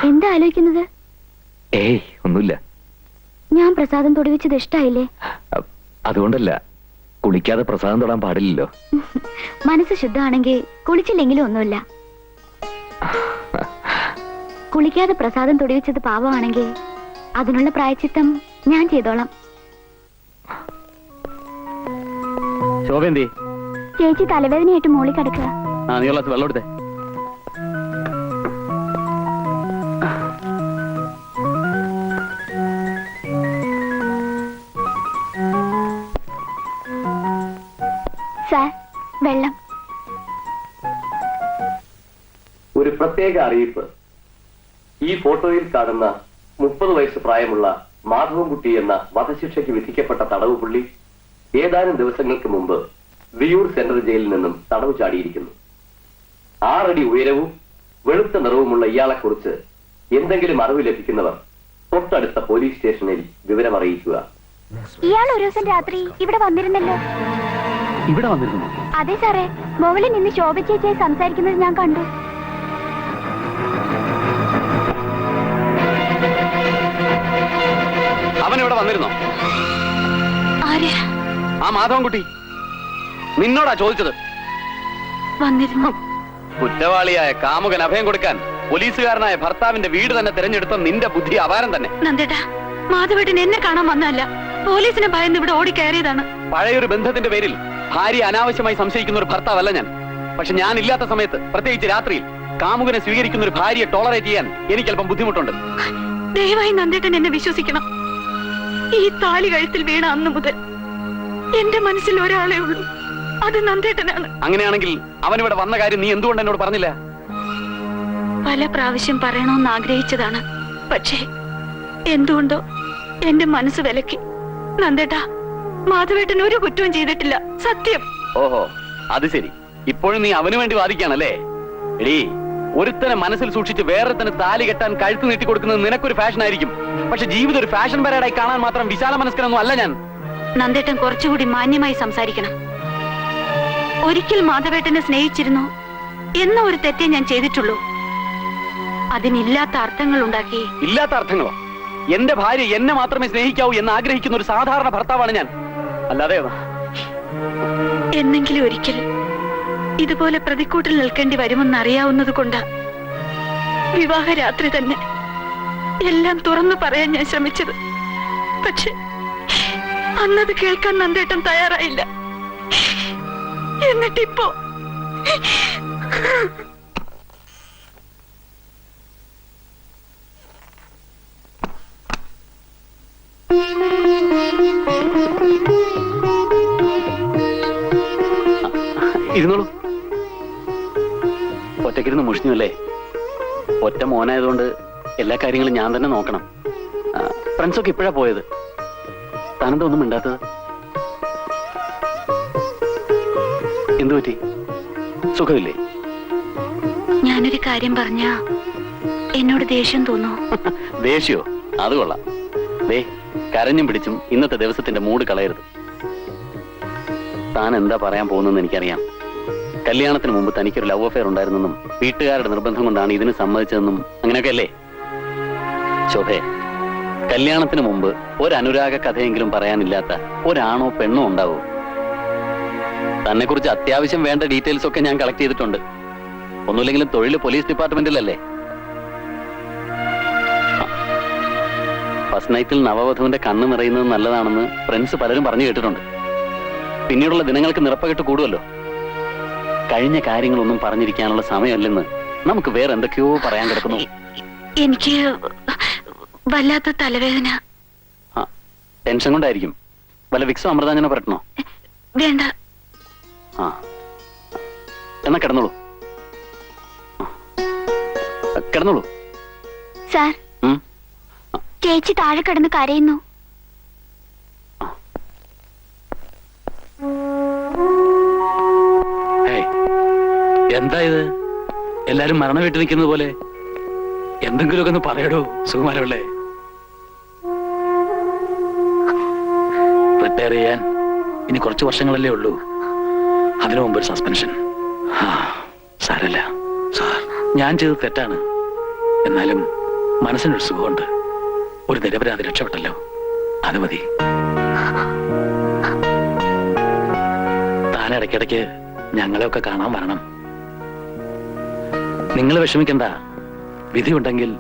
എന്താ ആലോചിക്കുന്നത്? ഏയ് ഒന്നുമില്ല. ഞാൻ പ്രസാദം തൊടുവിച്ചത് ഇഷ്ടായില്ലേ? അതുകൊണ്ടല്ല, കുളിക്കാതെ പ്രസാദം തൊടാൻ പാടില്ലല്ലോ. മനസ്സ് ശുദ്ധമാണെങ്കിൽ കുളിച്ചില്ലെങ്കിലും ഒന്നുമില്ല. കുളിക്കാതെ പ്രസാദം തൊടിവിച്ചത് പാവമാണെങ്കിൽ അതിനുള്ള പ്രായച്ചിത്തം ഞാൻ ചെയ്തോളാം. ശോഭന്തി, ചേച്ചി തലവേദനയായിട്ട് മോളി കിടക്കുക. നീ ഉള്ളത് വെള്ളം എടുത്തേ. സാർ, വെള്ളം. ഒരു പ്രത്യേക അറിയിപ്പ്. ഈ ഫോട്ടോയിൽ കാണുന്ന 30 വയസ്സ് പ്രായമുള്ള മാധവൻകുട്ടി എന്ന വധശിക്ഷയ്ക്ക് വിധിക്കപ്പെട്ട തടവ് പുള്ളി ഏതാനും ദിവസങ്ങൾക്ക് മുമ്പ് വിയൂർ സെൻട്രൽ ജയിലിൽ നിന്നും തടവ് ചാടിയിരിക്കുന്നു. 6 അടി ഉയരവും വെളുത്ത നിറവുമുള്ള ഇയാളെക്കുറിച്ച് എന്തെങ്കിലും അറിവ് ലഭിക്കുന്നവർ തൊട്ടടുത്ത പോലീസ് സ്റ്റേഷനിൽ വിവരമറിയിക്കുക. ഇയാൾ ഒരു ദിവസം രാത്രി ഇവിടെ വന്നിരുന്നല്ലോ. ഇവിടെ വന്നിരുന്നു? അതെ സാറേ, മുകളിൽ നിന്ന് ശോഭ ചേച്ചിയായി സംസാരിക്കുന്നത് ഞാൻ കണ്ടു. അവൻ ഇവിടെ വന്നിരുന്നോ? ആ മാധവൻകുട്ടി നിന്നോടാ ചോദിച്ചത്. വന്നിരുന്നു. കുറ്റവാളിയായ കാമുകൻ അഭയം കൊടുക്കാൻ പോലീസുകാരനായ ഭർത്താവിന്റെ വീട് തന്നെ തിരഞ്ഞെടുത്ത നിന്റെ ബുദ്ധി അപാരം തന്നെ. നന്ദേട്ടാ, മാധവേട്ടൻ എന്നെ കാണാൻ വന്നതല്ല, പോലീസിനെ ഭയന്ന് ഇവിടെ ഓടിക്കയറിയതാണ്. പഴയൊരു ബന്ധത്തിന്റെ പേരിൽ ഭാര്യ അനാവശ്യമായി സംശയിക്കുന്ന ഒരു ഭർത്താവല്ല ഞാൻ. പക്ഷെ ഞാൻ ഇല്ലാത്ത സമയത്ത്, പ്രത്യേകിച്ച് രാത്രിയിൽ, കാമുകനെ സ്വീകരിക്കുന്ന ഒരു ഭാര്യയെ ടോളറേറ്റ് ചെയ്യാൻ എനിക്ക് അല്പം ബുദ്ധിമുട്ടുണ്ട്. ദയവായി നന്ദേട്ടൻ എന്നെ വിശ്വസിക്കണം. ഈ താലി കഴുത്തിൽ വീണ അന്നു മുതൽ എന്റെ മനസ്സിൽ ഒരാളെ ഉള്ളൂ, അത് നന്ദേട്ടനാണ്. അങ്ങനെയാണെങ്കിൽ അവനിവിടെ വന്ന കാര്യം നീ എന്തുകൊണ്ട് എന്നോട് പറഞ്ഞില്ല? പല പ്രാവശ്യം പറയണമെന്ന് ആഗ്രഹിച്ചതാണ്, പക്ഷേ എന്തുകൊണ്ടോ എന്റെ മനസ്സ് വിലക്കി. നന്ദേട്ടാ, മാധവേട്ടൻ ഒരു കുറ്റവും ചെയ്തിട്ടില്ല, സത്യം. ഓഹോ, അത് ശരി. ഇപ്പോഴും നീ അവന് വേണ്ടി വാദിക്കാണല്ലേ? എടീ, ഒരുത്തനെ മനസ്സിൽ സൂക്ഷിച്ച് വേറൊരുത്തന് താലി കെട്ടാൻ കഴുത്ത് നീട്ടിക്കൊടുക്കുന്നത് നിനക്കൊരു ഫാഷൻ ആയിരിക്കും. പക്ഷെ ജീവിതം ഒരു ഫാഷൻ പരേഡായി കാണാൻ മാത്രം വിശാല മനസ്കനൊന്നും അല്ല ഞാൻ. നന്ദേട്ടൻ കുറച്ചുകൂടി മാന്യമായി സംസാരിക്കണം. ഒരിക്കൽ മാധവേട്ടനെ സ്നേഹിച്ചിരുന്നു എന്ന ഒരു തെറ്റേ ഞാൻ ചെയ്തിട്ടുള്ളൂ. അതിനില്ലാത്ത അർത്ഥങ്ങൾ ഉണ്ടാക്കി. ഇല്ലാത്ത അർത്ഥങ്ങളോ? എന്റെ ഭാര്യ എന്നെ മാത്രമേ സ്നേഹിക്കാവൂ എന്ന് ആഗ്രഹിക്കുന്ന ഒരു സാധാരണ ഭർത്താവാണ് ഞാൻ, അല്ലാതെ. എന്നെങ്കിലും ഒരിക്കൽ ഇതുപോലെ പ്രതിക്കൂട്ടിൽ നിൽക്കേണ്ടി വരുമെന്ന് അറിയാവുന്നത് കൊണ്ടാ വിവാഹരാത്രി തന്നെ എല്ലാം തുറന്നു പറയാൻ ഞാൻ ശ്രമിച്ചത്. പക്ഷെ അന്നത് കേൾക്കാൻ നന്ദേട്ടൻ തയ്യാറായില്ല. എന്നിട്ടിപ്പോ ഇരുന്നോളൂ. ഒറ്റക്കിരുന്ന് മുഷിഞ്ഞു അല്ലേ? ഒറ്റ മോനായതുകൊണ്ട് എല്ലാ കാര്യങ്ങളും ഞാൻ തന്നെ നോക്കണം. ഫ്രണ്ട്സൊക്കെ ഇപ്പോഴാ പോയത്. താനെന്താ ഒന്നും മിണ്ടാത്തത്? എന്തു പറ്റി? സുഖമില്ലേ? ഞാനൊരു കാര്യം പറഞ്ഞ എന്നോട് ദേഷ്യം തോന്നോ? ദേഷ്യോ? അത് കൊള്ളാം. ദേ, കരഞ്ഞും പിടിച്ചും ഇന്നത്തെ ദിവസത്തിന്റെ മൂഡ് കളയരുത്. താൻ എന്താ പറയാൻ പോകുന്നെന്ന് എനിക്കറിയാം. കല്യാണത്തിന് മുമ്പ് തനിക്കൊരു ലവ് അഫെയർ ഉണ്ടായിരുന്നെന്നും വീട്ടുകാരുടെ നിർബന്ധം കൊണ്ടാണ് ഇതിന് സമ്മതിച്ചതെന്നും അങ്ങനെയൊക്കെ അല്ലേ? ശോഭേ, കല്യാണത്തിന് മുമ്പ് ഒരു അനുരാഗ കഥയെങ്കിലും പറയാനില്ലാത്ത ഒരാണോ പെണ്ണോ ഉണ്ടാവോ? തന്നെ കുറിച്ച് അത്യാവശ്യം വേണ്ട ഡീറ്റെയിൽസ് ഒക്കെ ഞാൻ കളക്ട് ചെയ്തിട്ടുണ്ട്. ഒന്നുമില്ലെങ്കിലും തൊഴിൽ പോലീസ് ഡിപ്പാർട്ട്മെന്റിലല്ലേ. ഫസ്റ്റ് നൈറ്റിൽ നവവധുവിന്റെ കണ്ണ് നിറയുന്നത് നല്ലതാണെന്ന് ഫ്രണ്ട്സ് പലരും പറഞ്ഞു കേട്ടിട്ടുണ്ട്. പിന്നീടുള്ള ദിനങ്ങൾക്ക് നിറപ്പകിട്ട് കൂടുമല്ലോ. കഴിഞ്ഞ കാര്യങ്ങളൊന്നും പറഞ്ഞിരിക്കാനുള്ള സമയമല്ലെന്ന് നമുക്ക് വേറെ എന്തൊക്കെയോ പറയാൻ കിടക്കുന്നു. എനിക്ക് വല്ലാത്ത തലവേദന. ടെൻഷൻ കൊണ്ടായിരിക്കും. വല്ല വിക്സോ അമൃതാഞ്ജനോ പരട്ടണോ? വേണ്ട. ആ, എന്നാ കിടന്നോളൂ. കിടന്നോളൂ. സാർ, ചേച്ചി താഴെ കിടന്ന് കരയുന്നു. എന്താ ഇത്? എല്ലാരും മരണ വീട്ടിൽ നിൽക്കുന്നത് പോലെ. എന്തെങ്കിലുമൊക്കെ ഒന്ന് പറയടോ സുകുമാരവള്ളേ. റിട്ടയർ ചെയ്യാൻ ഇനി കുറച്ച് വർഷങ്ങളല്ലേ ഉള്ളൂ. അതിനു മുമ്പ് ഒരു സസ്പെൻഷൻ. സാരല്ല സാർ, ഞാൻ ചെയ്തത് തെറ്റാണ്. എന്നാലും മനസ്സിനൊരു സുഖമുണ്ട്. ഒരു നിരപരാധി രക്ഷപ്പെട്ടല്ലോ, അത് മതി. താൻ ഇടയ്ക്കിടയ്ക്ക് ഞങ്ങളെയൊക്കെ കാണാൻ വരണം. നിങ്ങൾ വിഷമിക്കണ്ട, വിധിയുണ്ടെങ്കിൽ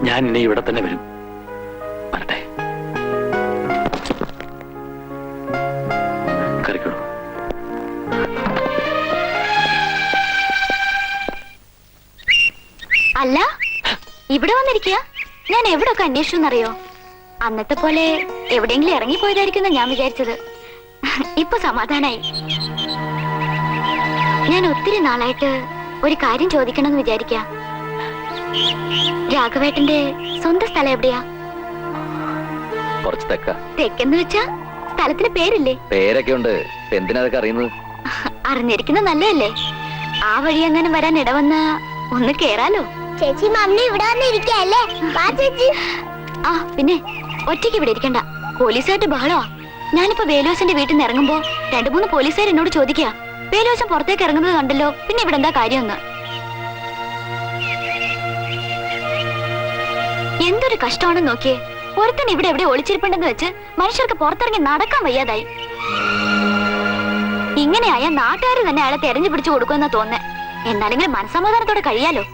ഞാൻ ഇനി ഇവിടെ തന്നെ വരും. വരട്ടെ. കറിക്കോളൂ. അല്ല, ഇവിടെ വന്നിരിക്കുക. ഞാൻ എവിടെയൊക്കെ അന്വേഷിച്ചെന്നറിയോ? അന്നത്തെ പോലെ എവിടെയെങ്കിലും ഇറങ്ങിപ്പോയതായിരിക്കും ഞാൻ വിചാരിച്ചത്. ഇപ്പൊ സമാധാനായി. ഞാൻ ഒത്തിരി നാളായിട്ട് ഒരു കാര്യം ചോദിക്കണമെന്ന് വിചാരിക്കാം. രാഘവേട്ടന്റെ സ്വന്തം സ്ഥലം എവിടെയാ? കുറച്ച് തെക്ക. തെക്കെന്ന് വെച്ചാ സ്ഥലത്തിന് പേരില്ലേ? പേരൊക്കെ ഉണ്ട്. എന്തിനാ അതൊക്കെ അറിയുന്നത്? അറിഞ്ഞിരിക്കുന്നത് നല്ലതല്ലേ? ആ വഴി എങ്ങനെ വരാൻ ഇടവന്ന ഒന്ന് കേറാലോ. ചേച്ചി മമ്മി ഇവിടെ വന്നിരിക്കല്ലേ? ആ പിന്നെ ഒറ്റയ്ക്ക് ഇവിടെ ഇരിക്കണ്ട. പോലീസുകാരുടെ ബഹളമാ. ഞാനിപ്പോ വേലുവസിന്റെ വീട്ടിൽ നിന്ന് ഇറങ്ങുമ്പോ 2-3 പോലീസുകാർ എന്നോട് ചോദിക്കുക, വേലുവസം പുറത്തേക്ക് ഇറങ്ങുന്നത് കണ്ടല്ലോ, പിന്നെ ഇവിടെ എന്താ കാര്യമെന്ന്. എന്തൊരു കഷ്ടമാണെന്ന് നോക്കിയേ. ഒരുത്തൻ ഇവിടെ എവിടെ ഒളിച്ചിരിപ്പുണ്ടെന്ന് വെച്ച് മനുഷ്യർക്ക് പുറത്തിറങ്ങി നടക്കാൻ വയ്യാതായി. ഇങ്ങനെയായ നാട്ടുകാർ തന്നെ അയാളെ തെരഞ്ഞു പിടിച്ചു കൊടുക്കുമെന്നാ തോന്നേ. എന്നാലെങ്കിലും മനസ്സമാധാനത്തോടെ കഴിയാലോ.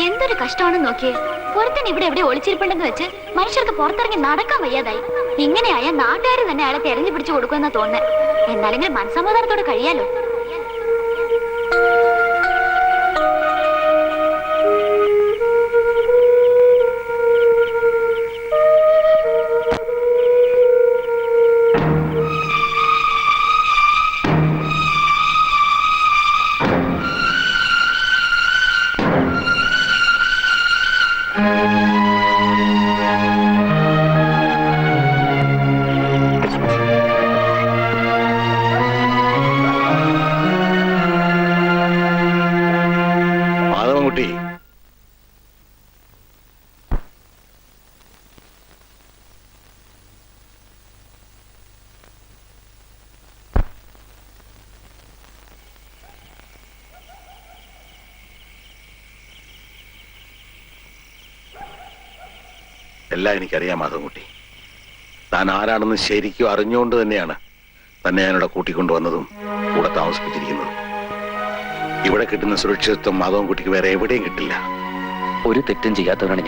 എന്തൊരു കഷ്ടമാണെന്ന് നോക്കിയേ. ഒരുത്തൻ ഇവിടെ എവിടെ ഒളിച്ചിരിപ്പുണ്ടെന്ന് വെച്ച് മനുഷ്യർക്ക് പുറത്തിറങ്ങി നടക്കാൻ വയ്യാതായി. ഇങ്ങനെയായ നാട്ടുകാർ തന്നെ അയാളെ തെരഞ്ഞു പിടിച്ചു കൊടുക്കുമെന്നാ തോന്നേ. എന്നാലെങ്കിലും മനസ്സമാധാനത്തോടെ കഴിയാലോ. മാധവൻകുട്ടി, എല്ലാം എനിക്കറിയാം മാധവൻകുട്ടി. താൻ ആരാണെന്ന് ശരിക്കും അറിഞ്ഞുകൊണ്ട് തന്നെയാണ് തന്നെ ഞാനിവിടെ കൂട്ടിക്കൊണ്ടുവന്നതും കൂടെ താമസിപ്പിച്ചിരിക്കുന്നതും. ഇവിടെ കിട്ടുന്ന സുരക്ഷിതത്വം മാധവൻകുട്ടിക്ക് വേറെ എവിടെയും കിട്ടില്ല. ഒരു തെറ്റും ചെയ്യാത്തവരാണ്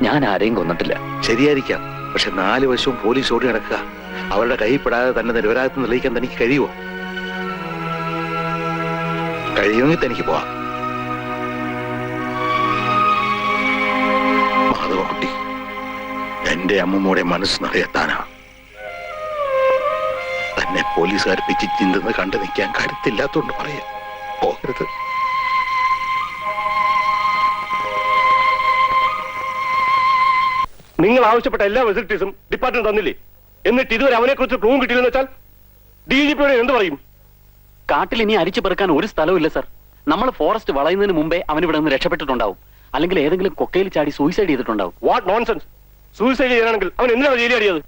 ഞാൻ ആരെയും കൊന്നിട്ടില്ല. ശരിയായിരിക്കാം, പക്ഷെ 4 വശവും പോലീസ് ഓടി നടക്കുക. അവരുടെ കൈപ്പെടാതെ തന്നെ നിരപരാധിത്വം തെളിയിക്കാൻ തനിക്ക് കഴിയുമോ? കഴിയുമെങ്കിൽ തനിക്ക് പോവാം. മാധവൻകുട്ടി, എന്റെ അമ്മൂമ്മയുടെ മനസ്സ് നിറയെത്താനാ. തന്നെ പോലീസുകാർ പിച്ചി ചിന്തെന്ന് കണ്ടു നിൽക്കാൻ കരുത്തില്ലാത്തോണ്ട് പറയാ. പോകരുത്. നിങ്ങൾ ആവശ്യപ്പെട്ട എല്ലാ ഫെസിലിറ്റീസും ഡിപ്പാർട്ട്മെന്റ് തന്നില്ലേ? എന്നിട്ട് ഇതുവരെ അവനെ കുറിച്ച് പ്രൂവ് കിട്ടിയില്ലെന്ന് വെച്ചാൽ DGP എന്ത് പറയും? കാട്ടിൽ ഇനി അരിച്ചു പെറുക്കാൻ ഒരു സ്ഥലവും ഇല്ല സർ. നമ്മൾ ഫോറസ്റ്റ് വളയുന്നതിന് മുമ്പേ അവൻ ഇവിടെ നിന്ന് രക്ഷപ്പെട്ടിട്ടുണ്ടാവും. അല്ലെങ്കിൽ ഏതെങ്കിലും കൊക്കയിൽ ചാടി സൂയിസൈഡ് ചെയ്തിട്ടുണ്ടാവും. What nonsense! സൂയിസൈഡ് ചെയ്യാനാണെങ്കിൽ അവൻ എന്തിനാണ് ജയിലിയാടിയത്?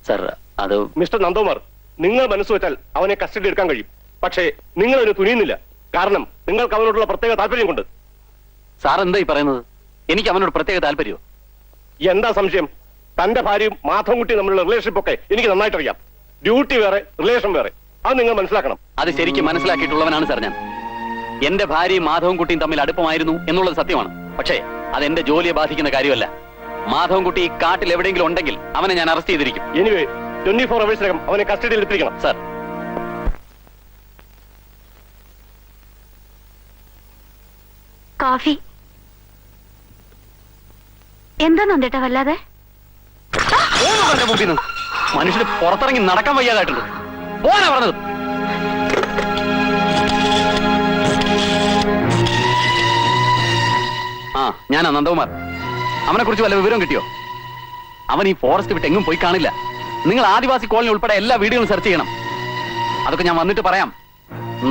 സർ, അത് മിസ്റ്റർ നന്ദകുമാർ, നിങ്ങൾ മനസ്സ് വെച്ചാൽ അവനെ കസ്റ്റഡി എടുക്കാൻ കഴിയും. പക്ഷേ നിങ്ങൾ അതിന് തുനിയുന്നില്ല. കാരണം നിങ്ങൾക്ക് അവനോടുള്ള പ്രത്യേക താല്പര്യം കൊണ്ട്. സാർ എന്താ ഈ പറയുന്നത്? എനിക്ക് അവനോട് പ്രത്യേക താല്പര്യമോ? എന്താ സംശയം? തന്റെ ഭാര്യയും മാധവൻകുട്ടിയും തമ്മിലുള്ള റിലേഷൻഷിപ്പ് ഒക്കെ എനിക്ക് നന്നായിട്ട് അറിയാം. ഡ്യൂട്ടി വേറെ, റിലേഷൻ വേറെ. അത് നിങ്ങൾ മനസ്സിലാക്കണം. അത് ശരിക്കും മനസ്സിലാക്കിയിട്ടുള്ളവനാണ് സാർ ഞാൻ. എന്റെ ഭാര്യയും മാധവൻകുട്ടിയും തമ്മിൽ അടുപ്പമായിരുന്നു എന്നുള്ളത് സത്യമാണ്. പക്ഷേ അതെന്റെ ജോലിയെ ബാധിക്കുന്ന കാര്യമല്ല. മാധവൻകുട്ടി ഈ കാട്ടിൽ എവിടെയെങ്കിലും ഉണ്ടെങ്കിൽ അവനെ ഞാൻ അറസ്റ്റ് ചെയ്തിരിക്കും. എനിവേ 24 അവേഴ്സിനകം അവനെ കസ്റ്റഡിയിൽ എത്തിക്കണം. സാർ, കോഫി എന്താ നന്ദേട്ടാ വല്ലാതെ? മനുഷ്യന് പുറത്തിറങ്ങി നടക്കാൻ വയ്യാതായിട്ടുണ്ട്. പോകാനാ പറഞ്ഞത്. ഞാനാ നന്ദകുമാർ. അവനെ കുറിച്ച് വല്ല വിവരം കിട്ടിയോ? അവൻ ഈ ഫോറസ്റ്റ് വിട്ട് എങ്ങും പോയി കാണില്ല. നിങ്ങൾ ആദിവാസി കോളനി ഉൾപ്പെടെ എല്ലാ വീടുകളും സെർച്ച് ചെയ്യണം. അതൊക്കെ ഞാൻ വന്നിട്ട് പറയാം.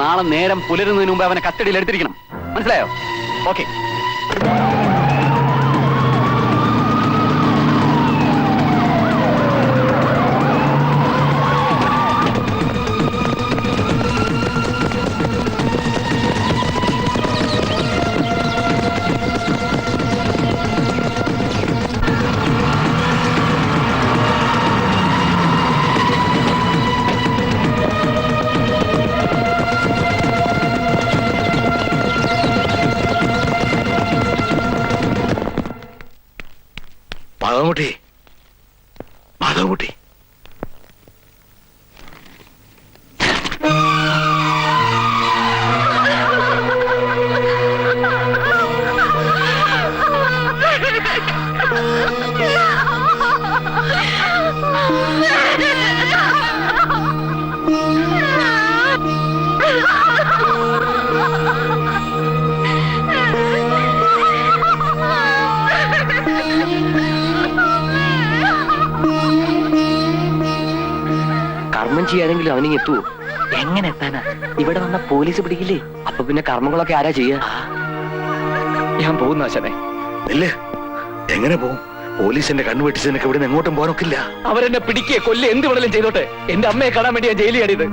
നാളെ നേരം പുലരുന്നതിന് മുമ്പ് അവനെ കസ്റ്റഡിയിൽ എടുത്തിരിക്കണം. മനസ്സിലായോ? ഓക്കെ. മാധവൻകുട്ടി, മാധവൻകുട്ടി, കർമ്മം ചെയ്യാനെങ്കിലും അവനിങ് എത്തുവോ? എങ്ങനെ എത്താനാ? ഇവിടെ വന്ന പോലീസ് പിടിക്കില്ലേ? അപ്പൊ പിന്നെ കർമ്മങ്ങളൊക്കെ ആരാ ചെയ്യാ? ഞാൻ പോകുന്നു ആശാനെ. ഇല്ലേ? എങ്ങനെ പോവും? പോലീസിന്റെ കണ്ണുവെട്ടിച്ചതിനൊക്കെ ഇവിടെ എങ്ങോട്ടും പോകാനൊക്കില്ല. അവരെന്നെ പിടിക്കുക കൊല്ലുക എന്ത് വേണേലും ചെയ്തോട്ടെ. എന്റെ അമ്മയെ കാണാൻ വേണ്ടി ഞാൻ ജയിലിൽ ചാടിയത്.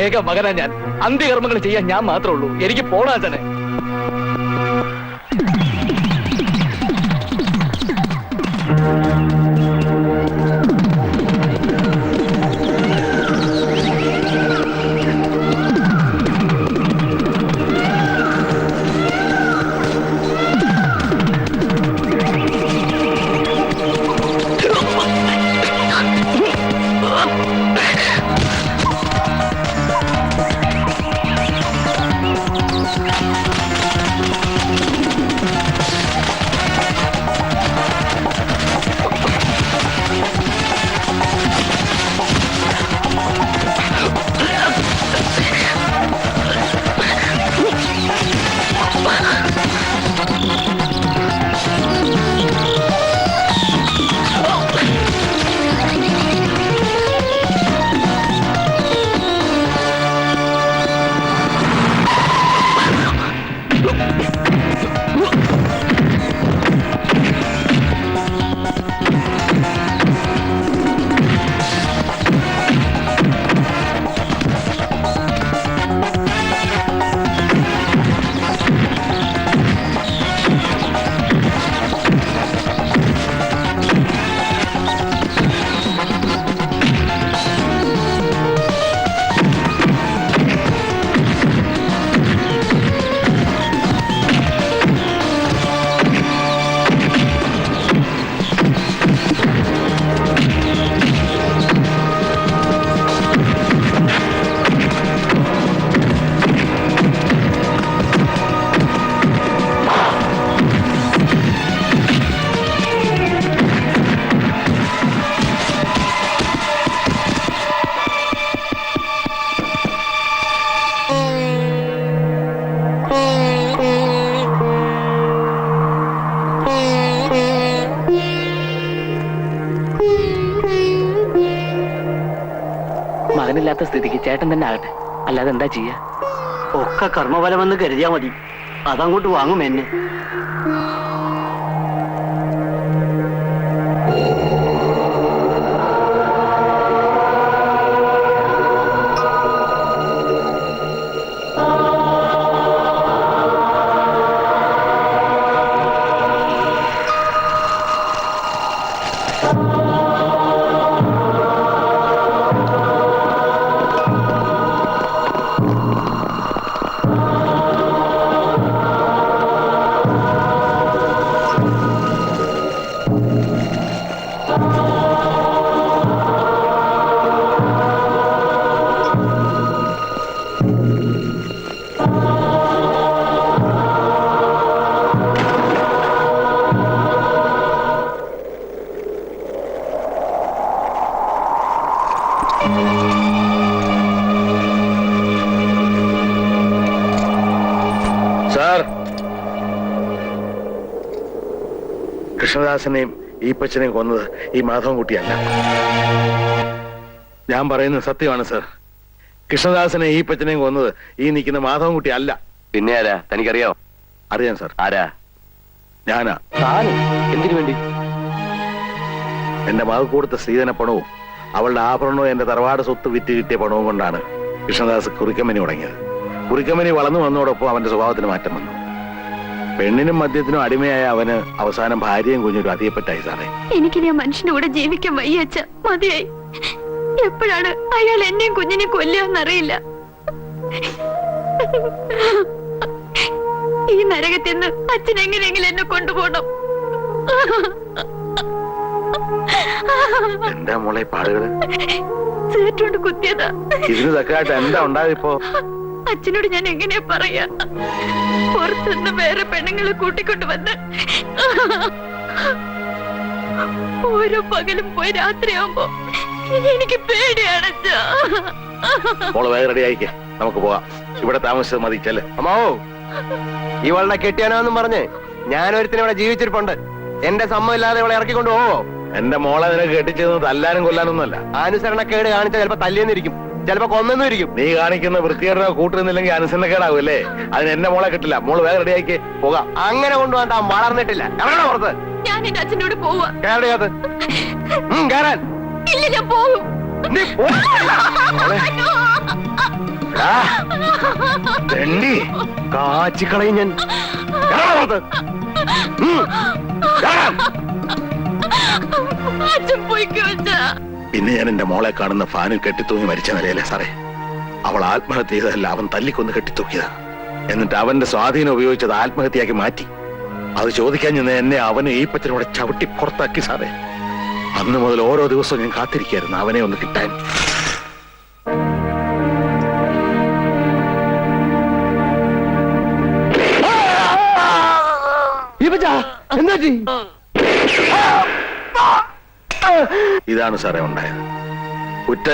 ഏക മകനാ ഞാൻ. അന്ത്യകർമ്മങ്ങൾ ചെയ്യാൻ ഞാൻ മാത്രമേ ഉള്ളൂ. എനിക്ക് പോണ ആശാനെ. മകനില്ലാത്ത സ്ഥിതിക്ക് ചേട്ടൻ തന്നെ ആകട്ടെ. അല്ലാതെ എന്താ ചെയ്യാ? ഒക്കെ കർമ്മഫലമെന്ന് കരുതിയാ മതി. അതങ്ങോട്ട് വാങ്ങും എന്നെ. സാർ, കൃഷ്ണദാസനെയും ഈപ്പച്ചനെയും കൊന്നത് ഈ മാധവൻകുട്ടിയല്ല. ഞാൻ പറയുന്നത് സത്യമാണ് സാർ. കൃഷ്ണദാസനെ ഈ പച്ചനെയും കൊന്നത് ഈ നിൽക്കുന്ന മാധവൻകുട്ടി അല്ല. പിന്നെ ആരാ? തനിക്കറിയാമോ? അറിയാം സാർ. ആരാ? ഞാനാ. താനും എന്തിനു വേണ്ടി? എന്റെ മകൾ കൊടുത്ത സ്ത്രീധന പണവും അവളുടെ ആഭരണവും എന്റെ തറവാട് സ്വത്ത് വിറ്റ് കിട്ടിയ പണവും കൊണ്ടാണ് കൃഷ്ണദാസ് കുറിക്കമ്പനി തുടങ്ങിയത്. കുറിക്കമ്പനി വളർന്നു വന്നതോടൊപ്പം അവന്റെ സ്വഭാവത്തിന് മാറ്റം വന്നു. പെണ്ണിനും മദ്യത്തിനും അടിമയായ അവന് അവസാനം ഭാര്യയും കുഞ്ഞൊരു അതിയപ്പെട്ടായി സാറേ. എനിക്കിനി ആ മനുഷ്യന്റെ കൂടെ ജീവിക്കാൻ വയ്യ അച്ഛ. മതിയായി. എപ്പോഴാണ് അയാൾ എന്നെയും കുഞ്ഞിനെയും കൊല്ലുകയെന്നറിയില്ല. ഈ നരകത്തിൽ നിന്ന് അച്ഛൻ എങ്ങനെയെങ്കിലും എന്നെ കൊണ്ടുപോകണം. എന്താ മോളെ പാടുകള്? സേറ്റുകൊണ്ട് കുത്തിയതാ. ഇതിന് തക്കായിട്ട് എന്താ ഉണ്ടായപ്പോ? അച്ഛനോട് ഞാൻ എങ്ങനെയാ പറയാ? പുറത്തുനിന്ന് വേറെ പെണ്ണുങ്ങളെ കൂട്ടിക്കൊണ്ട് വന്ന് ഓരോ പകലും പോയി രാത്രിയാവുമ്പോ എനിക്ക് പേടിയാണ് അച്ഛാ. മോള് വേഗം റെഡി ആയിക്കേ, നമുക്ക് പോവാം. ഇവിടെ താമസിച്ചത് മതി. ചെല്ലേ. അമ്മാവോ, ഇവളുടെ കെട്ടിയാനോന്നും പറഞ്ഞ് ഞാനൊരുത്തിന് ഇവിടെ ജീവിച്ചിരിപ്പുണ്ട്. എന്റെ സമ്മതമില്ലാതെ ഇവളെ ഇറക്കിക്കൊണ്ട് പോവോ? എന്റെ മോളെ നിനക്ക് കെട്ടിച്ചത് തല്ലാനും കൊല്ലാനൊന്നുമല്ല. അനുസരണക്കേട് കാണിച്ചാൽ ചിലപ്പോ തല്ലിയെന്നിരിക്കും, ചിലപ്പോ കൊന്നെന്നും ഇരിക്കും. നീ കാണിക്കുന്ന വൃത്തികേടോ കൂട്ടുന്നില്ലെങ്കിൽ അനുസരണക്കേടാവും അല്ലേ? അതിന് എന്റെ മോളെ കിട്ടില്ല. മോള് വേഗം റെഡി ആയിക്കേ, പോകാം. അങ്ങനെ കൊണ്ടുപോകാൻ താൻ വളർന്നിട്ടില്ല. ഇറങ്ങണ പുറത്ത്. ഞാൻ എന്റെ അച്ഛനോട് പോവാ. കേരളീയത്ത് കേറാൻ. ഇല്ല, ഞാൻ പോകും. നീ പോ. ആ, തെണ്ടി കാച്ചിക്കളയും ഞാൻ. ഇറങ്ങണ പുറത്ത്. കേറാൻ. അച്ഛൻ പോയിക്കോ അച്ഛാ. പിന്നെ ഞാൻ എന്റെ മോളെ കാണുന്ന ഫാനിൽ കെട്ടിത്തൂങ്ങി മരിച്ച നിലയല്ലേ സാറേ? അവൾ ആത്മഹത്യ ചെയ്തതല്ല, അവൻ തല്ലിക്കൊന്ന് കെട്ടിത്തൂക്കിയതാ. എന്നിട്ട് അവന്റെ സ്വാധീനം ഉപയോഗിച്ചത് ആത്മഹത്യയാക്കി മാറ്റി. അത് ചോദിക്കാൻ ചെന്ന് എന്നെ അവന് ഈ പച്ചനോടെ ചവിട്ടി പുറത്താക്കി സാറേ. അന്ന് മുതൽ ഓരോ ദിവസവും ഞാൻ കാത്തിരിക്കായിരുന്നു അവനെ ഒന്ന് കിട്ടാൻ. ഇതാണ് സാറേ ഉണ്ടായത്. കുറ്റ